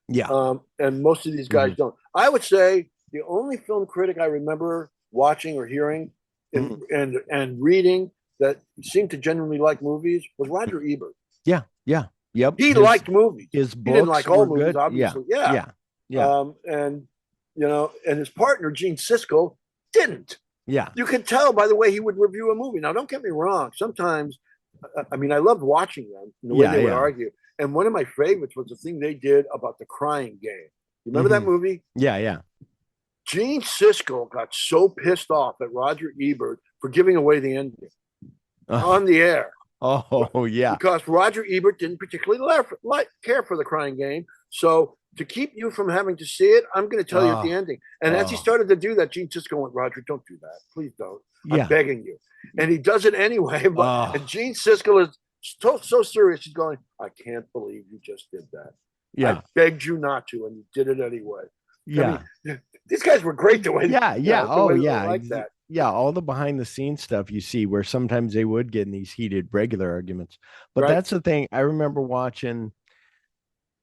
Speaker 2: Yeah.
Speaker 3: And most of these guys don't. I would say the only film critic I remember watching or hearing and reading that seemed to genuinely like movies was Roger Ebert.
Speaker 2: Yeah. Yep.
Speaker 3: He liked movies.
Speaker 2: His books
Speaker 3: he didn't like all movies,
Speaker 2: good.
Speaker 3: obviously.
Speaker 2: Yeah.
Speaker 3: And and his partner Gene Siskel didn't.
Speaker 2: Yeah.
Speaker 3: You could tell by the way he would review a movie. Now, don't get me wrong. Sometimes, I loved watching them, the way they would argue. And one of my favorites was the thing they did about the Crying Game. You remember that movie?
Speaker 2: Yeah.
Speaker 3: Gene Siskel got so pissed off at Roger Ebert for giving away the ending on the air.
Speaker 2: Oh, yeah.
Speaker 3: Because Roger Ebert didn't particularly care for the Crying Game. So to keep you from having to see it, I'm going to tell you at the ending. And as he started to do that, Gene Siskel went, Roger, don't do that. Please don't. I'm begging you. And he does it anyway. And Gene Siskel is so serious. He's going, I can't believe you just did that.
Speaker 2: Yeah.
Speaker 3: I begged you not to, and you did it anyway.
Speaker 2: Yeah.
Speaker 3: These guys were great the way.
Speaker 2: Yeah.
Speaker 3: Like that.
Speaker 2: Yeah, all the behind the scenes stuff you see where sometimes they would get in these heated regular arguments. But that's the thing. I remember watching,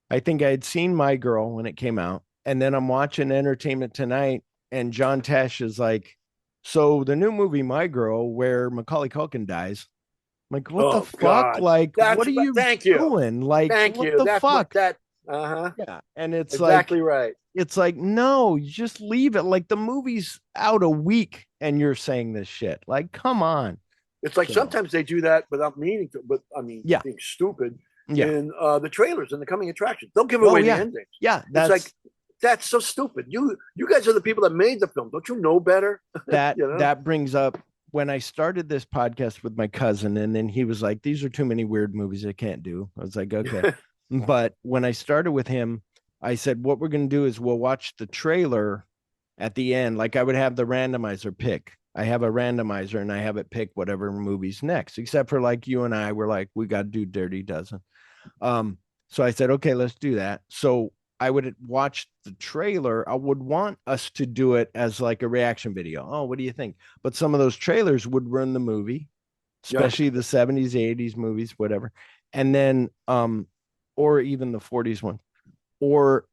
Speaker 2: I think I had seen My Girl when it came out, and then I'm watching Entertainment Tonight, and John Tesh is like, so the new movie My Girl where Macaulay Culkin dies. I'm like, what the fuck?
Speaker 3: God.
Speaker 2: Like, what are you doing? Like, what the fuck? Yeah, and it's
Speaker 3: exactly right.
Speaker 2: It's like, no, you just leave it. Like the movie's out a week and you're saying this shit. Like, come on.
Speaker 3: It's like sometimes they do that without meaning to, but being stupid in the trailers and the coming attractions. They'll give away the endings.
Speaker 2: Yeah.
Speaker 3: It's like, that's so stupid. You guys are the people that made the film. Don't you know better?
Speaker 2: That brings up when I started this podcast with my cousin, and then he was like, these are too many weird movies I can't do. I was like, okay. But when I started with him, I said, what we're going to do is we'll watch the trailer at the end. Like I would have the randomizer pick. I have a randomizer and I have it pick whatever movie's next, except for like you and I were like, we got to do Dirty Dozen. So I said, okay, let's do that. So I would watch the trailer. I would want us to do it as like a reaction video. Oh, what do you think? But some of those trailers would ruin the movie, especially the 70s, 80s movies, whatever. And then, or even the 40s one. Or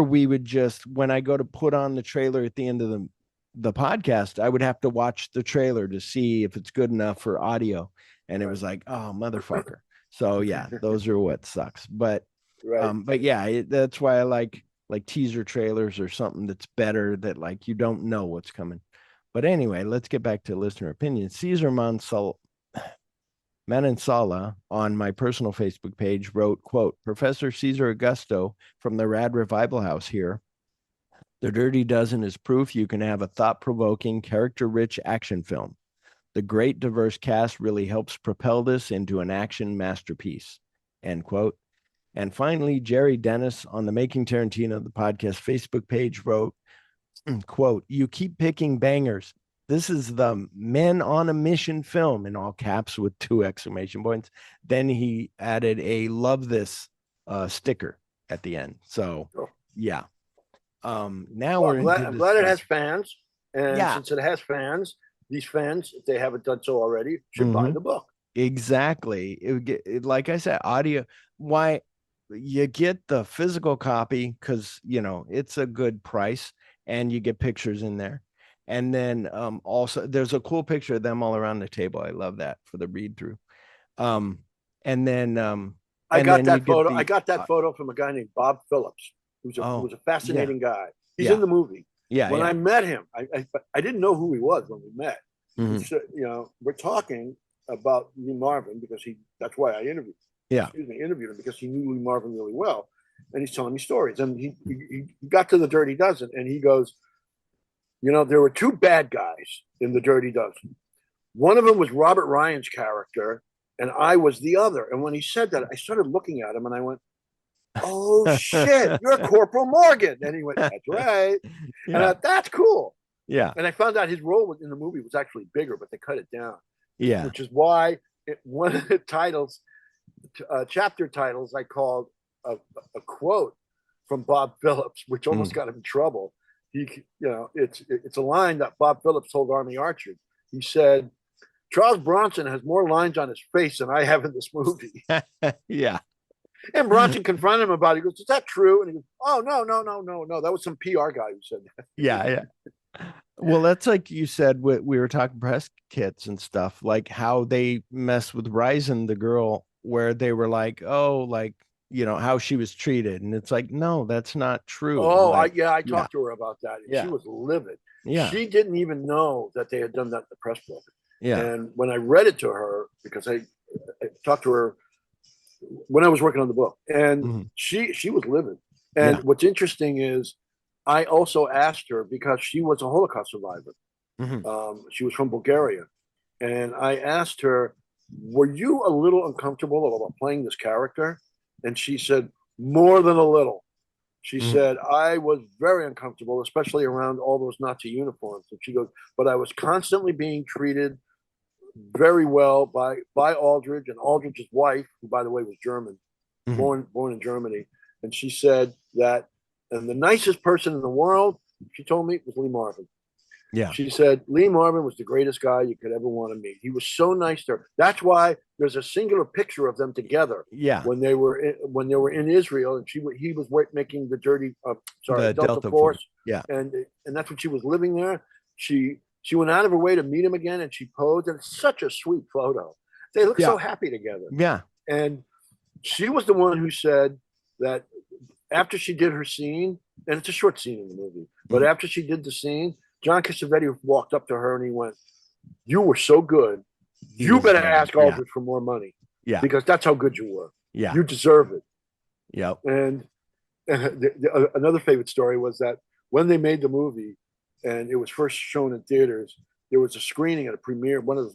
Speaker 2: we would just, when I go to put on the trailer at the end of the podcast, I would have to watch the trailer to see if it's good enough for audio. And it was like, oh, motherfucker. So yeah, those are what sucks. But yeah, that's why I like teaser trailers or something that's better, that like you don't know what's coming. But anyway, let's get back to listener opinion. Caesar Manansala on my personal Facebook page wrote, quote, Professor Caesar Augusto from the Rad Revival House here. The Dirty Dozen is proof you can have a thought-provoking, character-rich action film. The great diverse cast really helps propel this into an action masterpiece, end quote. And finally, Jerry Dennis on the Making Tarantino, the podcast Facebook page wrote, quote, you keep picking bangers. This is the Men on a Mission film, in all caps with 2 exclamation points. Then he added a love this sticker at the end. So yeah. Now
Speaker 3: I'm glad it has fans. And since it has fans, these fans, if they haven't done so already, should buy the book.
Speaker 2: Exactly. Like I said, audio, why you get the physical copy, because it's a good price and you get pictures in there. And then also there's a cool picture of them all around the table. I love that for the read through. And then
Speaker 3: I got that photo. I got that photo from a guy named Bob Phillips, who was a fascinating guy. He's in the movie.
Speaker 2: Yeah.
Speaker 3: When I met him, I didn't know who he was when we met.
Speaker 2: Mm-hmm.
Speaker 3: So, we're talking about Lee Marvin because that's why I interviewed. Interviewed him because he knew Lee Marvin really well, and he's telling me stories. And he got to the Dirty Dozen, and he goes, there were 2 bad guys in the Dirty Dozen. One of them was Robert Ryan's character, and I was the other. And when he said that, I started looking at him, and I went, oh shit, you're Corporal Morgan. And he went, that's right. And I thought, that's cool.
Speaker 2: Yeah.
Speaker 3: And I found out his role in the movie was actually bigger, but they cut it down.
Speaker 2: Yeah.
Speaker 3: Which is why one of the titles, chapter titles, I called a quote from Bob Phillips, which almost got him in trouble. It's a line that Bob Phillips told Army Archer. He said, Charles Bronson has more lines on his face than I have in this movie.
Speaker 2: Yeah.
Speaker 3: And Bronson confronted him about it. He goes, is that true? And he goes, oh, no. That was some PR guy who said that.
Speaker 2: Yeah. Well, that's like you said, we were talking press kits and stuff, like how they mess with Ryzen, the girl, where they were like, oh, like, how she was treated. And it's like, no, that's not true.
Speaker 3: Oh, I talked to her about that. And she was livid.
Speaker 2: Yeah.
Speaker 3: She didn't even know that they had done that in the press book.
Speaker 2: Yeah.
Speaker 3: And when I read it to her, because I talked to her when I was working on the book, and she was livid. And what's interesting is I also asked her, because she was a Holocaust survivor. She was from Bulgaria. And I asked her, were you a little uncomfortable about playing this character? And she said, more than a little. She said, I was very uncomfortable, especially around all those Nazi uniforms. And she goes, but I was constantly being treated very well by Aldridge and Aldridge's wife, who, by the way, was German, born in Germany. And she said that, and the nicest person in the world, she told me, was Lee Marvin.
Speaker 2: Yeah.
Speaker 3: She said Lee Marvin was the greatest guy you could ever want to meet. He was so nice to her. That's why there's a singular picture of them together.
Speaker 2: Yeah.
Speaker 3: When they were in Israel, and he was making the Delta Force.
Speaker 2: Yeah.
Speaker 3: And that's when she was living there. She went out of her way to meet him again, and she posed. And it's such a sweet photo. They look so happy together.
Speaker 2: Yeah.
Speaker 3: And she was the one who said that after she did her scene, and it's a short scene in the movie, but after she did the scene, John Cassavetes walked up to her and he went, you were so good. You better ask Aldrich for more money.
Speaker 2: Yeah.
Speaker 3: Because that's how good you were.
Speaker 2: Yeah.
Speaker 3: You deserve it.
Speaker 2: Yep.
Speaker 3: And another favorite story was that when they made the movie and it was first shown in theaters, there was a screening at a premiere, one of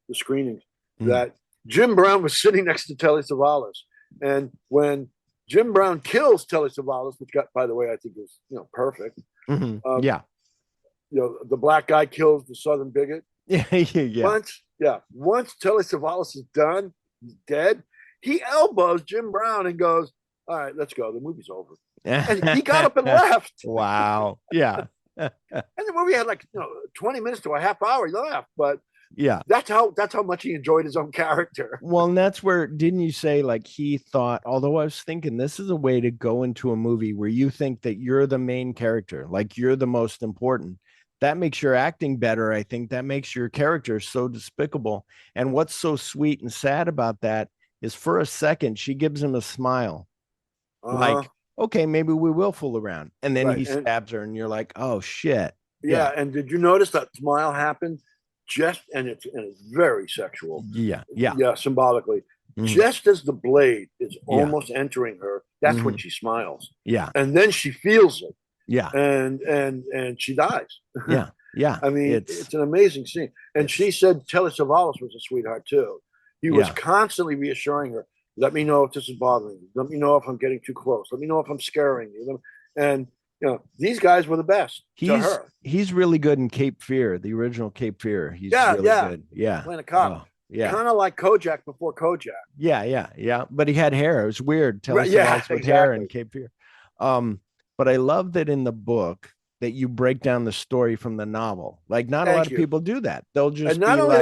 Speaker 3: the screenings, that Jim Brown was sitting next to Telly Savalas. And when Jim Brown kills Telly Savalas, which got, by the way, I think was perfect. The black guy kills the Southern bigot. Once Telly Savalas is done, he's dead. He elbows Jim Brown and goes, "All right, let's go. The movie's over." And he got up and left.
Speaker 2: Wow. Yeah.
Speaker 3: And the movie had 20 minutes to a half hour. He left, but
Speaker 2: yeah,
Speaker 3: that's how much he enjoyed his own character.
Speaker 2: Well, and that's where, didn't you say, like, he thought, although I was thinking this is a way to go into a movie where you think that you're the main character, like you're the most important, that makes your acting better. I think that makes your character so despicable. And what's so sweet and sad about that is for a second, she gives him a smile. Like, okay, maybe we will fool around. And then he stabs her and you're like, oh shit.
Speaker 3: Yeah. And did you notice that smile happened and it's very sexual.
Speaker 2: Yeah.
Speaker 3: Symbolically. Just as the blade is almost entering her, that's when she smiles.
Speaker 2: Yeah.
Speaker 3: And then she feels it.
Speaker 2: Yeah.
Speaker 3: And she dies.
Speaker 2: Yeah. Yeah.
Speaker 3: I mean, it's an amazing scene. And she said Telly Savalas was a sweetheart too. He was constantly reassuring her, let me know if this is bothering you. Let me know if I'm getting too close. Let me know if I'm scaring you. And these guys were the best to her.
Speaker 2: He's really good in Cape Fear, the original Cape Fear. He's really good. Yeah.
Speaker 3: Playing a cop.
Speaker 2: Yeah.
Speaker 3: Kind of like Kojak before Kojak.
Speaker 2: Yeah. But he had hair. It was weird. Tell us about with hair in Cape Fear. But I love that in the book that you break down the story from the novel. Like not a lot of people do that. They'll just
Speaker 3: not only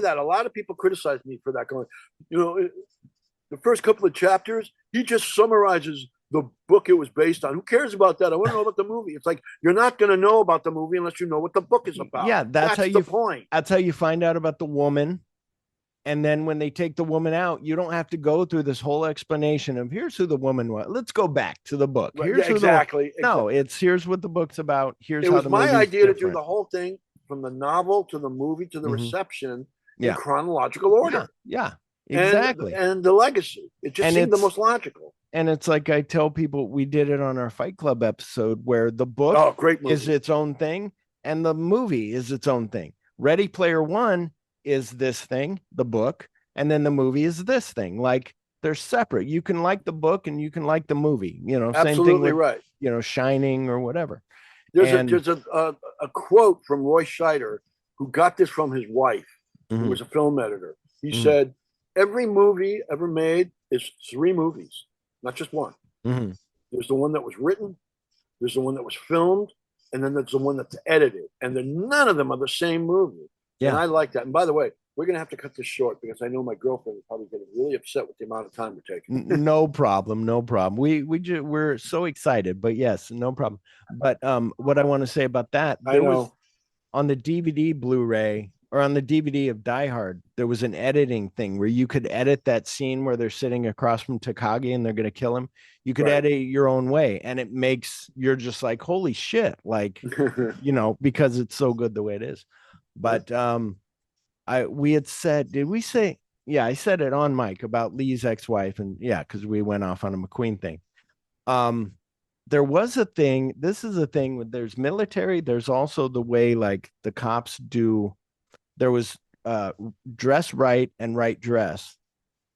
Speaker 3: that, a lot of people criticize me for that. Going, the first couple of chapters, he just summarizes the book it was based on. Who cares about that? I want to know about the movie. It's like you're not going to know about the movie unless you know what the book is about.
Speaker 2: Yeah, that's how
Speaker 3: the point.
Speaker 2: That's how you find out about the woman. And then when they take the woman out, you don't have to go through this whole explanation of here's who the woman was. Let's go back to the book. Here's
Speaker 3: exactly.
Speaker 2: No, it's here's what the book's about. Here's
Speaker 3: it
Speaker 2: how
Speaker 3: was
Speaker 2: the
Speaker 3: my idea
Speaker 2: different.
Speaker 3: to do the whole thing from the novel to the movie to the reception in chronological order.
Speaker 2: Yeah, exactly.
Speaker 3: And the legacy. It just seemed the most logical.
Speaker 2: And it's like I tell people, we did it on our Fight Club episode where the book is its own thing and the movie is its own thing. Ready Player One is this thing, the book, and then the movie is this thing. Like they're separate. You can like the book and you can like the movie. Same thing with,
Speaker 3: right.
Speaker 2: Shining or whatever.
Speaker 3: There's a quote from Roy Scheider, who got this from his wife, who was a film editor. He said, every movie ever made is 3 movies, not just one. There's the one that was written, there's the one that was filmed, and then there's the one that's edited. And then none of them are the same movie. Yeah. And I like that. And by the way, we're going to have to cut this short because I know my girlfriend is probably getting really upset with the amount of time we're taking.
Speaker 2: No problem. We're so excited, but yes, no problem. But what I want to say about that, was on the DVD Blu-ray or on the DVD of Die Hard, there was an editing thing where you could edit that scene where they're sitting across from Takagi and they're going to kill him. You could edit it your own way. And it makes, you're just like, holy shit. Like, because it's so good the way it is. But we had said, did we say, I said it on mic about Lee's ex-wife and because we went off on a McQueen thing. There was a thing, this is a thing with there's military, there's also the way like the cops do, there was dress right and right dress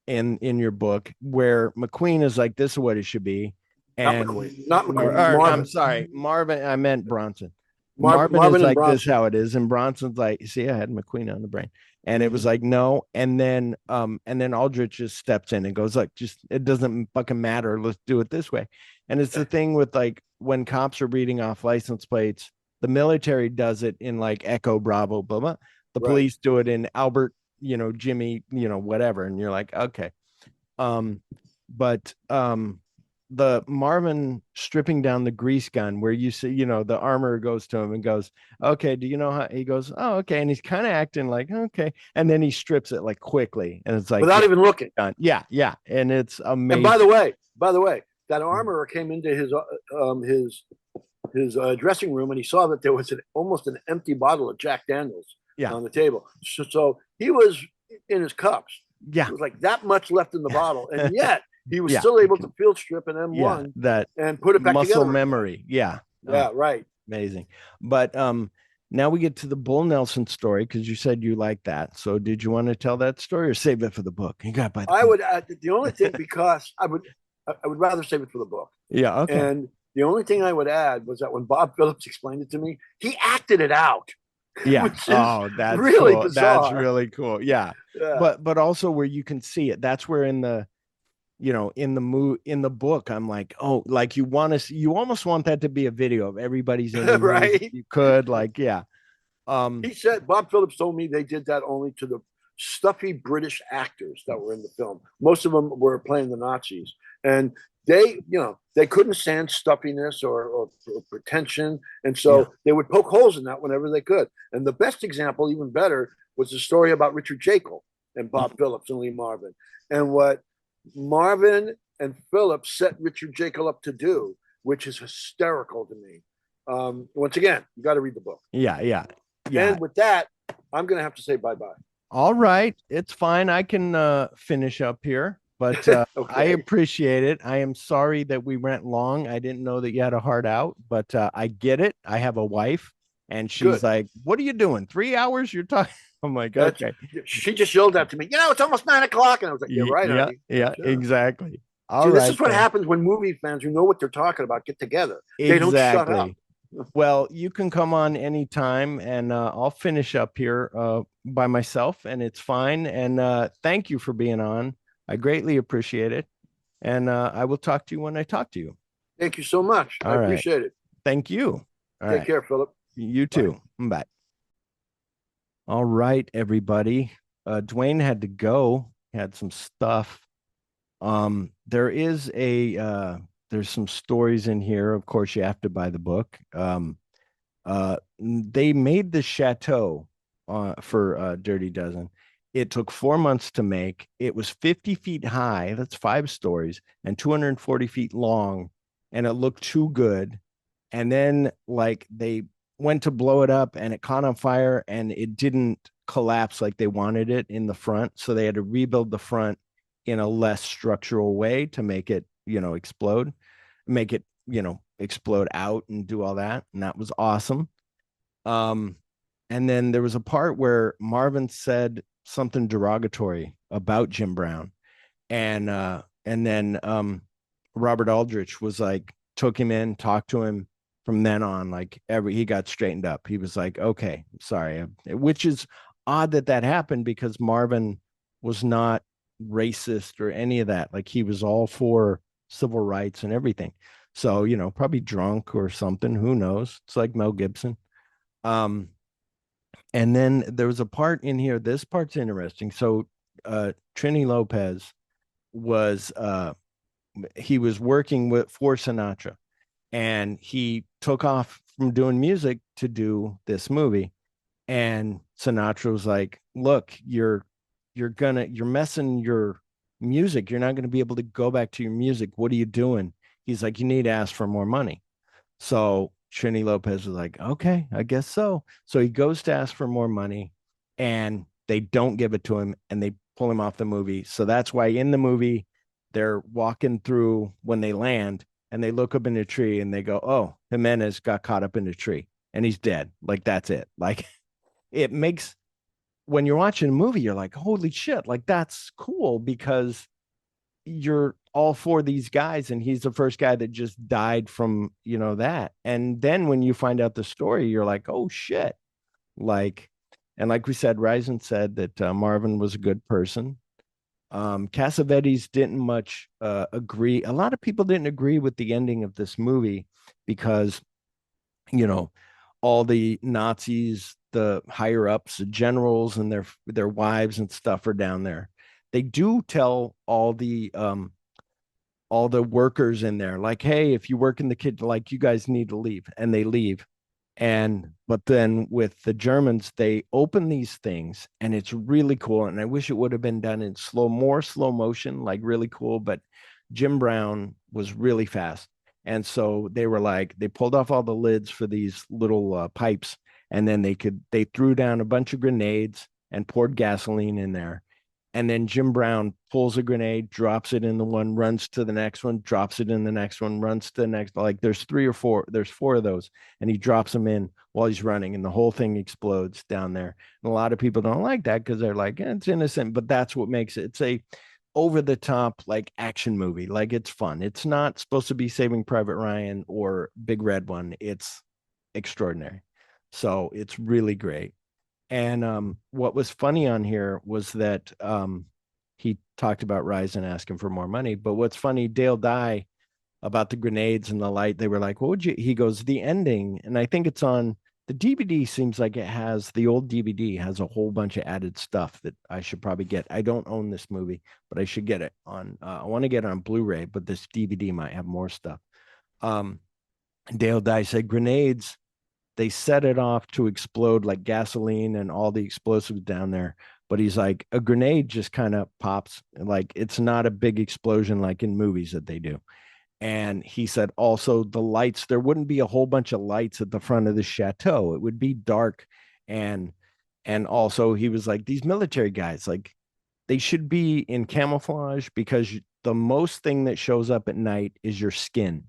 Speaker 2: in your book where McQueen is like, this is what it should be. And
Speaker 3: not McQueen.
Speaker 2: I'm sorry, Marvin, I meant Bronson. Marvin is like, this is how it is, and Bronson's like, see, I had McQueen on the brain, and it was like, no, and then Aldrich just steps in and goes like, just it doesn't fucking matter, let's do it this way. And it's the thing with like when cops are reading off license plates, the military does it in like Echo Bravo blah blah, the police do it in Albert, Jimmy, whatever, and you're like, okay, but the Marvin stripping down the grease gun where you see, the armor goes to him and goes, okay, do you know how he goes? Oh, okay. And he's kind of acting like, okay. And then he strips it like quickly. And it's like,
Speaker 3: without even looking.
Speaker 2: Yeah. And it's amazing.
Speaker 3: And by the way, that armorer came into his dressing room and he saw that there was almost an empty bottle of Jack Daniels on the table. So he was in his cups.
Speaker 2: Yeah.
Speaker 3: It was like that much left in the bottle. And yet, he was still able to field strip an M1 and put it back
Speaker 2: muscle
Speaker 3: together.
Speaker 2: memory. Yeah.
Speaker 3: Right.
Speaker 2: Amazing. But now we get to the Bull Nelson story because you said you like that. So did you want to tell that story or save it for the book? You got by
Speaker 3: I would the only thing because I would rather save it for the book.
Speaker 2: Yeah. Okay.
Speaker 3: And the only thing I would add was that when Bob Phillips explained it to me, he acted it out.
Speaker 2: Yeah. That's
Speaker 3: really
Speaker 2: cool.
Speaker 3: bizarre.
Speaker 2: That's really cool. Yeah. But also where you can see it. That's where in the in the book, I'm like, oh, like you almost want that to be a video of everybody's in
Speaker 3: right.
Speaker 2: You could
Speaker 3: he said Bob Phillips told me they did that only to the stuffy British actors that were in the film. Most of them were playing the Nazis, and they couldn't stand stuffiness or pretension, and so they would poke holes in that whenever they could. And the best example, even better, was the story about Richard Jekyll and Bob Phillips and Lee Marvin, and what Marvin and Phillips set Richard Jekyll up to do, which is hysterical to me. Once again, you got to read the book.
Speaker 2: Yeah.
Speaker 3: And with that, I'm going to have to say bye-bye.
Speaker 2: All right. It's fine. I can finish up here, but
Speaker 3: Okay.
Speaker 2: I appreciate it. I am sorry that we went long. I didn't know that you had a heart out, but I get it. I have a wife, and she's
Speaker 3: Good.
Speaker 2: like, "What are you doing? 3 hours? You're talking?" I'm like, "Okay."
Speaker 3: She just yelled out to me, it's almost 9 o'clock. And I was like, you're right, honey.
Speaker 2: Yeah, exactly. All
Speaker 3: See,
Speaker 2: right.
Speaker 3: this is what happens when movie fans who know what they're talking about get together. They don't shut up.
Speaker 2: Well, you can come on anytime, and I'll finish up here by myself, and it's fine. And thank you for being on. I greatly appreciate it. And I will talk to you when I talk to you.
Speaker 3: Thank you so much. I appreciate it.
Speaker 2: Thank you.
Speaker 3: Take care, Philip.
Speaker 2: You too. Bye. All right, everybody. Dwayne had to go, had some stuff. There's some stories in here. Of course, you have to buy the book. They made the chateau for Dirty Dozen. It took 4 months to make. It was 50 feet high. That's 5 stories, and 240 feet long. And it looked too good. And then like they went to blow it up and it caught on fire and it didn't collapse like they wanted it in the front. So they had to rebuild the front in a less structural way to make it, explode out and do all that. And that was awesome. And then there was a part where Marvin said something derogatory about Jim Brown. And then Robert Aldrich was like, took him in, talked to him. From then on, like he got straightened up. He was like, okay, sorry, which is odd that happened because Marvin was not racist or any of that. Like he was all for civil rights and everything. So, probably drunk or something. Who knows? It's like Mel Gibson. And then there was a part in here. This part's interesting. So Trini Lopez was he was working for Sinatra. And he took off from doing music to do this movie. And Sinatra was like, look, you're messing your music. You're not going to be able to go back to your music. What are you doing? He's like, you need to ask for more money. So Trini Lopez was like, okay, I guess so. So he goes to ask for more money and they don't give it to him and they pull him off the movie. So that's why in the movie, they're walking through when they land and they look up in a tree and they go, oh, Jimenez got caught up in a tree and he's dead. Like, that's it. Like, it makes, when you're watching a movie, you're like, holy shit, like, that's cool because you're all for these guys. And he's the first guy that just died from, that. And then when you find out the story, you're like, oh shit. Like, and like we said, Risen said that Marvin was a good person. Cassavetes didn't much agree. A lot of people didn't agree with the ending of this movie because, all the Nazis, the higher ups, the generals, and their wives and stuff are down there. They do tell all the workers in there, like, hey, if you work in the kitchen, like, you guys need to leave, and they leave. But then with the Germans, they open these things and it's really cool. And I wish it would have been done in slow motion, like really cool. But Jim Brown was really fast. And so they were like, they pulled off all the lids for these little pipes. And then they threw down a bunch of grenades and poured gasoline in there. And then Jim Brown pulls a grenade, drops it in the one, runs to the next one, drops it in the next one, runs to the next. Like there's 4 of those. And he drops them in while he's running and the whole thing explodes down there. And a lot of people don't like that because they're like, it's innocent, but that's what makes it. It's a over the top, like, action movie. Like, it's fun. It's not supposed to be Saving Private Ryan or Big Red One. It's extraordinary. So it's really great. And what was funny on here was that he talked about Rise and asking for more money. But what's funny, Dale Dye, about the grenades and the light, they were like, what would you? He goes, the ending. And I think it's on The DVD seems like it has the old DVD has a whole bunch of added stuff that I should probably get. I don't own this movie, but I should get it on. I want to get it on Blu-ray, but this DVD might have more stuff. Um, Dale Dye said grenades. They set it off to explode like gasoline and all the explosives down there. But he's like, a grenade just kind of pops. Like it's not a big explosion like in movies that they do. And he said also the lights, there wouldn't be a whole bunch of lights at the front of the chateau. It would be dark. And also he was like, these military guys, like they should be in camouflage because the most thing that shows up at night is your skin.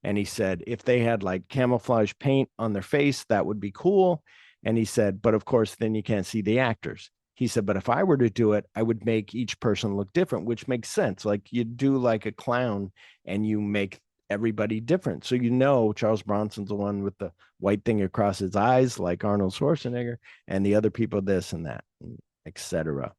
Speaker 2: And he said, if they had like camouflage paint on their face, that would be cool. And he said, but of course, then you can't see the actors. He said, but if I were to do it, I would make each person look different, which makes sense. Like you do like a clown and you make everybody different. So, Charles Bronson's the one with the white thing across his eyes, like Arnold Schwarzenegger, and the other people, this and that, etc.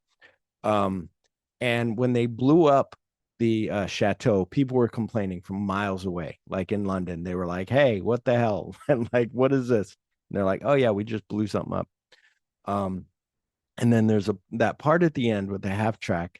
Speaker 2: And when they blew up the chateau, people were complaining from miles away, like in London. They were like, hey, what the hell? And like, what is this? And they're like, oh, yeah, we just blew something up. And then there's that part at the end with the half track.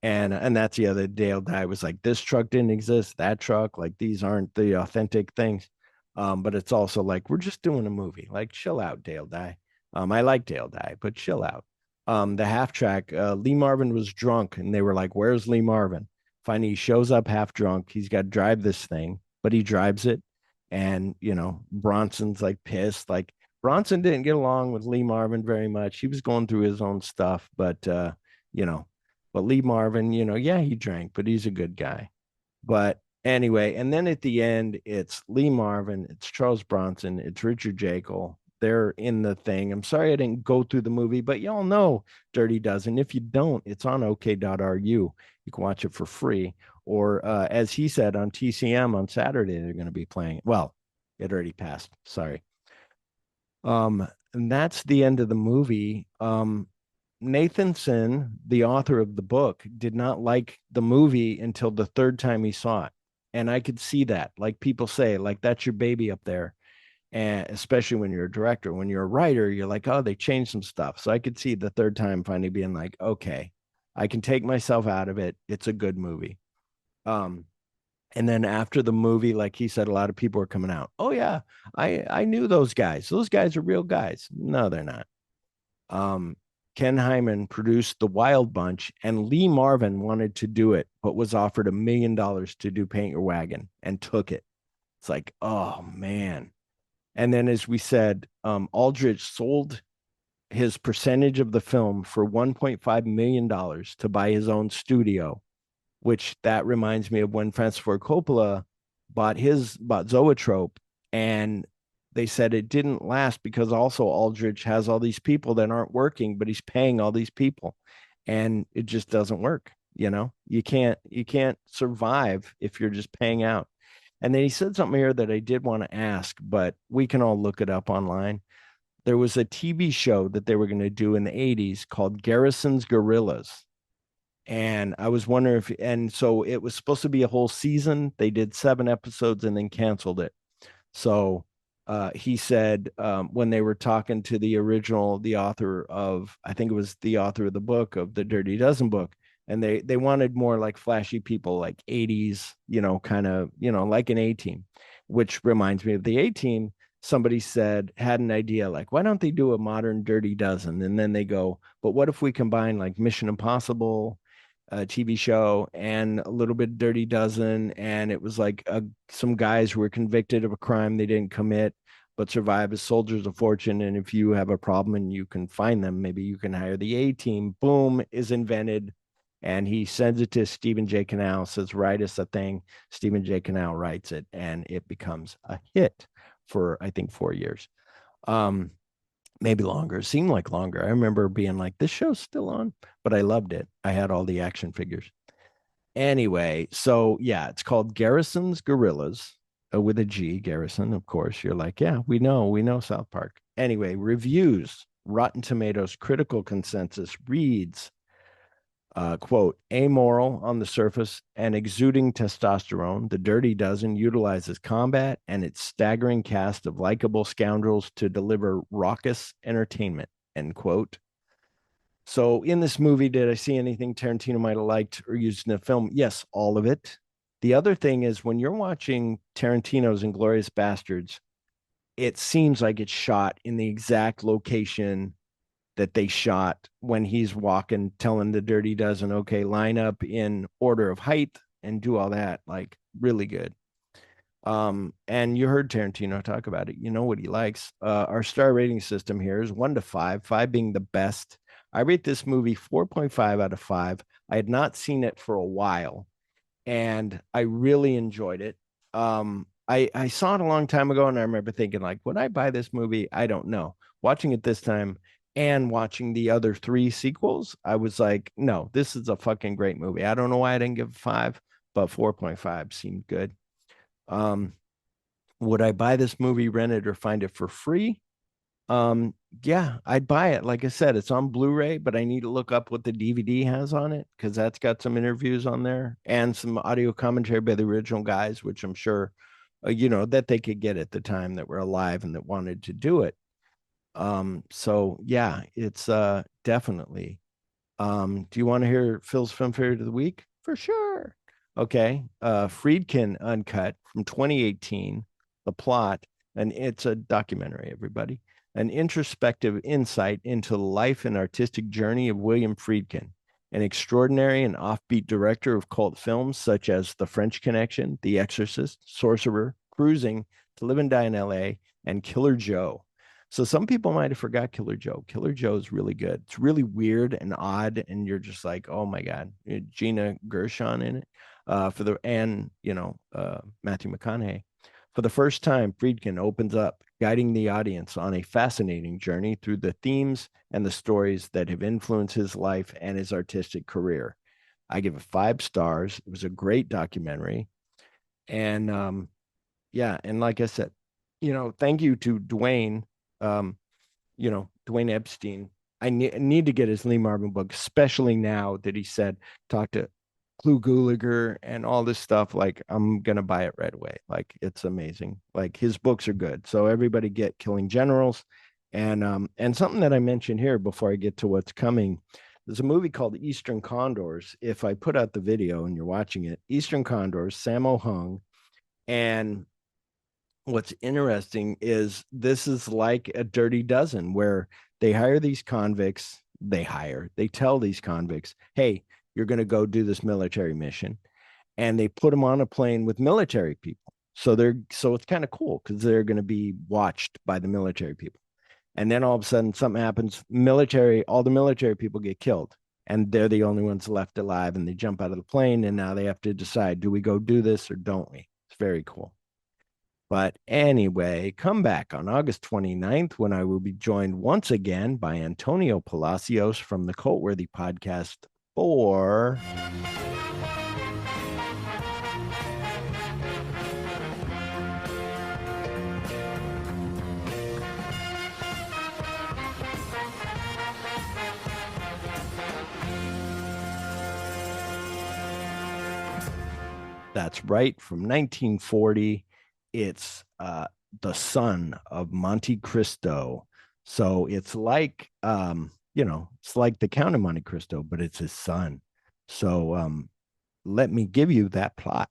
Speaker 2: And that's the other Dale Dye was like, this truck didn't exist, that truck, like these aren't the authentic things. But it's also like, we're just doing a movie. Like, chill out, Dale Dye. I like Dale Dye, but chill out. The half track, Lee Marvin was drunk, and they were like, where's Lee Marvin? Finally, he shows up half drunk. He's got to drive this thing, but he drives it. And, Bronson's like pissed. Like, Bronson didn't get along with Lee Marvin very much. He was going through his own stuff, you know, but Lee Marvin, yeah, he drank, but he's a good guy. But anyway, and then at the end, it's Lee Marvin, it's Charles Bronson, it's Richard Jekyll. They're in the thing. I'm sorry I didn't go through the movie, but y'all know Dirty Dozen. If you don't, it's on OK.ru. You can watch it for free. Or as he said on TCM on Saturday, they're going to be playing it. Well, it already passed. Sorry. And that's the end of the movie. Nathanson, the author of the book, did not like the movie until the third time he saw it. And I could see that. Like people say, like, that's your baby up there. And especially when you're a director, when you're a writer, you're like, oh, they changed some stuff. So I could see the third time finally being like, okay, I can take myself out of it. It's a good movie. And then after the movie, like he said, a lot of people were coming out. Oh yeah, I knew those guys. Those guys are real guys. No, they're not. Ken Hyman produced The Wild Bunch, and Lee Marvin wanted to do it, but was offered $1 million to do Paint Your Wagon and took it. It's like, oh man. And then, as we said, Aldrich sold his percentage of the film for $1.5 million to buy his own studio, which that reminds me of when Francis Ford Coppola bought Zoetrope, and they said it didn't last because also Aldrich has all these people that aren't working, but he's paying all these people, and it just doesn't work. You can't survive if you're just paying out. And then he said something here that I did want to ask, but we can all look it up online. There was a TV show that they were going to do in the 80s called Garrison's Gorillas. And I was wondering and so it was supposed to be a whole season. They did 7 episodes and then canceled it. So he said when they were talking to the author of, I think it was the author of the book of the Dirty Dozen book, and they wanted more like flashy people, like 80s, kind of, like an A-Team, which reminds me of the A-Team. Somebody had an idea like, why don't they do a modern Dirty Dozen? And then they go, but what if we combine like Mission Impossible, a TV show, and a little bit Dirty Dozen? And it was like some guys who were convicted of a crime they didn't commit, but survive as soldiers of fortune. And if you have a problem and you can find them, maybe you can hire the A-Team. Boom, is invented. And he sends it to Stephen J. Cannell, says, write us a thing. Stephen J. Cannell writes it, and it becomes a hit for, I think, 4 years. Maybe longer. It seemed like longer. I remember being like, this show's still on, but I loved it. I had all the action figures. Anyway, so yeah, it's called Garrison's Gorillas with a G, Garrison. Of course, you're like, yeah, we know South Park. Anyway, reviews, Rotten Tomatoes critical consensus reads, Quote, amoral on the surface and exuding testosterone, The Dirty Dozen utilizes combat and its staggering cast of likable scoundrels to deliver raucous entertainment, end quote. So in this movie, did I see anything Tarantino might have liked or used in the film? Yes, all of it. The other thing is when you're watching Tarantino's Inglourious Bastards, it seems like it's shot in the exact location that they shot when he's walking, telling the Dirty Dozen, okay, line up in order of height and do all that. Like, really good. And you heard Tarantino talk about it. You know what he likes. Our star rating system here is 1 to 5, 5 being the best. I rate this movie 4.5 out of 5. I had not seen it for a while, and I really enjoyed it. I saw it a long time ago, and I remember thinking, like, would I buy this movie? I don't know. Watching it this time and watching the other 3 sequels, I was like, no, this is a fucking great movie. I don't know why I didn't give it 5, but 4.5 seemed good. Um, would I buy this movie, rent it, or find it for free? Yeah, I'd buy it. Like I said, it's on Blu-ray, but I need to look up what the DVD has on it because that's got some interviews on there and some audio commentary by the original guys, which I'm sure, that they could get at the time that were alive and that wanted to do it. So yeah, it's definitely. Do you want to hear Phil's film favorite of the week? For sure. Okay. Friedkin Uncut from 2018. The plot, and it's a documentary, everybody. An introspective insight into the life and artistic journey of William Friedkin, an extraordinary and offbeat director of cult films such as The French Connection, The Exorcist, Sorcerer, Cruising, To Live and Die in LA, and Killer Joe. So some people might have forgot Killer Joe. Killer Joe is really good. It's really weird and odd, and you're just like, oh my god, Gina Gershon in it, Matthew McConaughey. For the first time, Friedkin opens up, guiding the audience on a fascinating journey through the themes and the stories that have influenced his life and his artistic career. I give it 5 stars. It was a great documentary, and and like I said, thank you to Dwayne Dwayne Epstein. I need to get his Lee Marvin book, especially now that he said, talk to Clu Gulager and all this stuff. Like, I'm going to buy it right away. Like, it's amazing. Like, his books are good. So everybody get Killing Generals. And something that I mentioned here before I get to what's coming, there's a movie called Eastern Condors. If I put out the video and you're watching it, Eastern Condors, Sammo Hung, and what's interesting is this is like a Dirty Dozen where they hire these convicts. They tell these convicts, hey, you're going to go do this military mission. And they put them on a plane with military people. So it's kind of cool because they're going to be watched by the military people. And then all of a sudden something happens. All the military people get killed. And they're the only ones left alive. And they jump out of the plane. And now they have to decide, do we go do this or don't we? It's very cool. But anyway, come back on August 29th when I will be joined once again by Antonio Palacios from the Cultworthy podcast for That's right, from 1940. It's the son of Monte Cristo. So it's like it's like the Count of Monte Cristo, but it's his son. So let me give you that plot.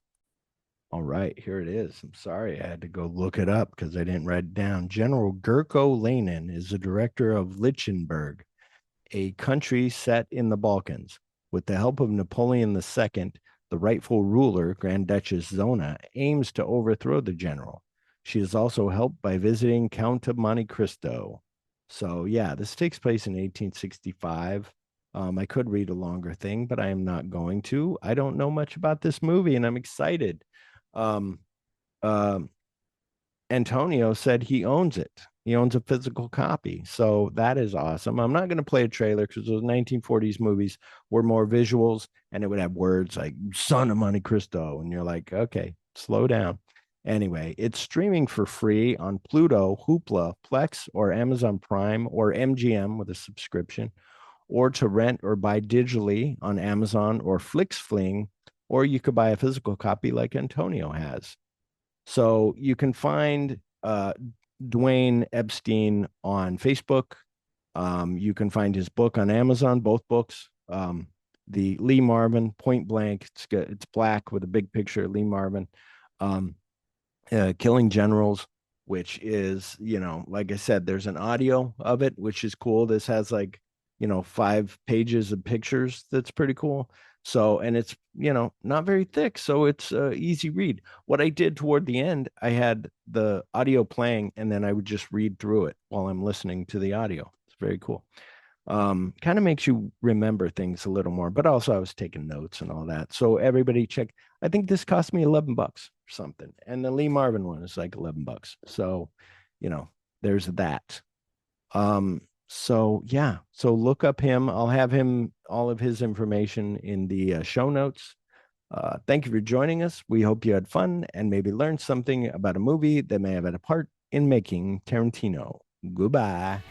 Speaker 2: All right, here it is. I'm sorry, I had to go look it up because I didn't write it down. General Gurko Lenin is the director of Lichtenberg, a country set in the Balkans. With the help of Napoleon II, the rightful ruler, Grand Duchess Zona, aims to overthrow the general. She is also helped by visiting Count of Monte Cristo. So, yeah, this takes place in 1865. I could read a longer thing, but I am not going to. I don't know much about this movie, and I'm excited. Um, uh, Antonio said he owns it. He owns a physical copy. So that is awesome. I'm not going to play a trailer because those 1940s movies were more visuals and it would have words like son of Monte Cristo. And you're like, okay, slow down. Anyway, it's streaming for free on Pluto, Hoopla, Plex, or Amazon Prime or MGM with a subscription. or to rent or buy digitally on Amazon or FlixFling, or you could buy a physical copy like Antonio has. So you can find Dwayne Epstein on Facebook. You can find his book on Amazon, both books. The Lee Marvin, Point Blank. It's black with a big picture of Lee Marvin. Killing Generals, which is, like I said, there's an audio of it, which is cool. This has 5 pages of pictures. That's pretty cool. So, and it's, not very thick. So it's easy read. What I did toward the end, I had the audio playing and then I would just read through it while I'm listening to the audio. It's very cool. Kind of makes you remember things a little more, but also I was taking notes and all that. So everybody check. I think this cost me $11 or something. And the Lee Marvin one is like $11. So, there's that. So yeah, so look up him. I'll have all of his information in the show notes. Thank you for joining us. We hope you had fun and maybe learned something about a movie that may have had a part in making Tarantino. Goodbye.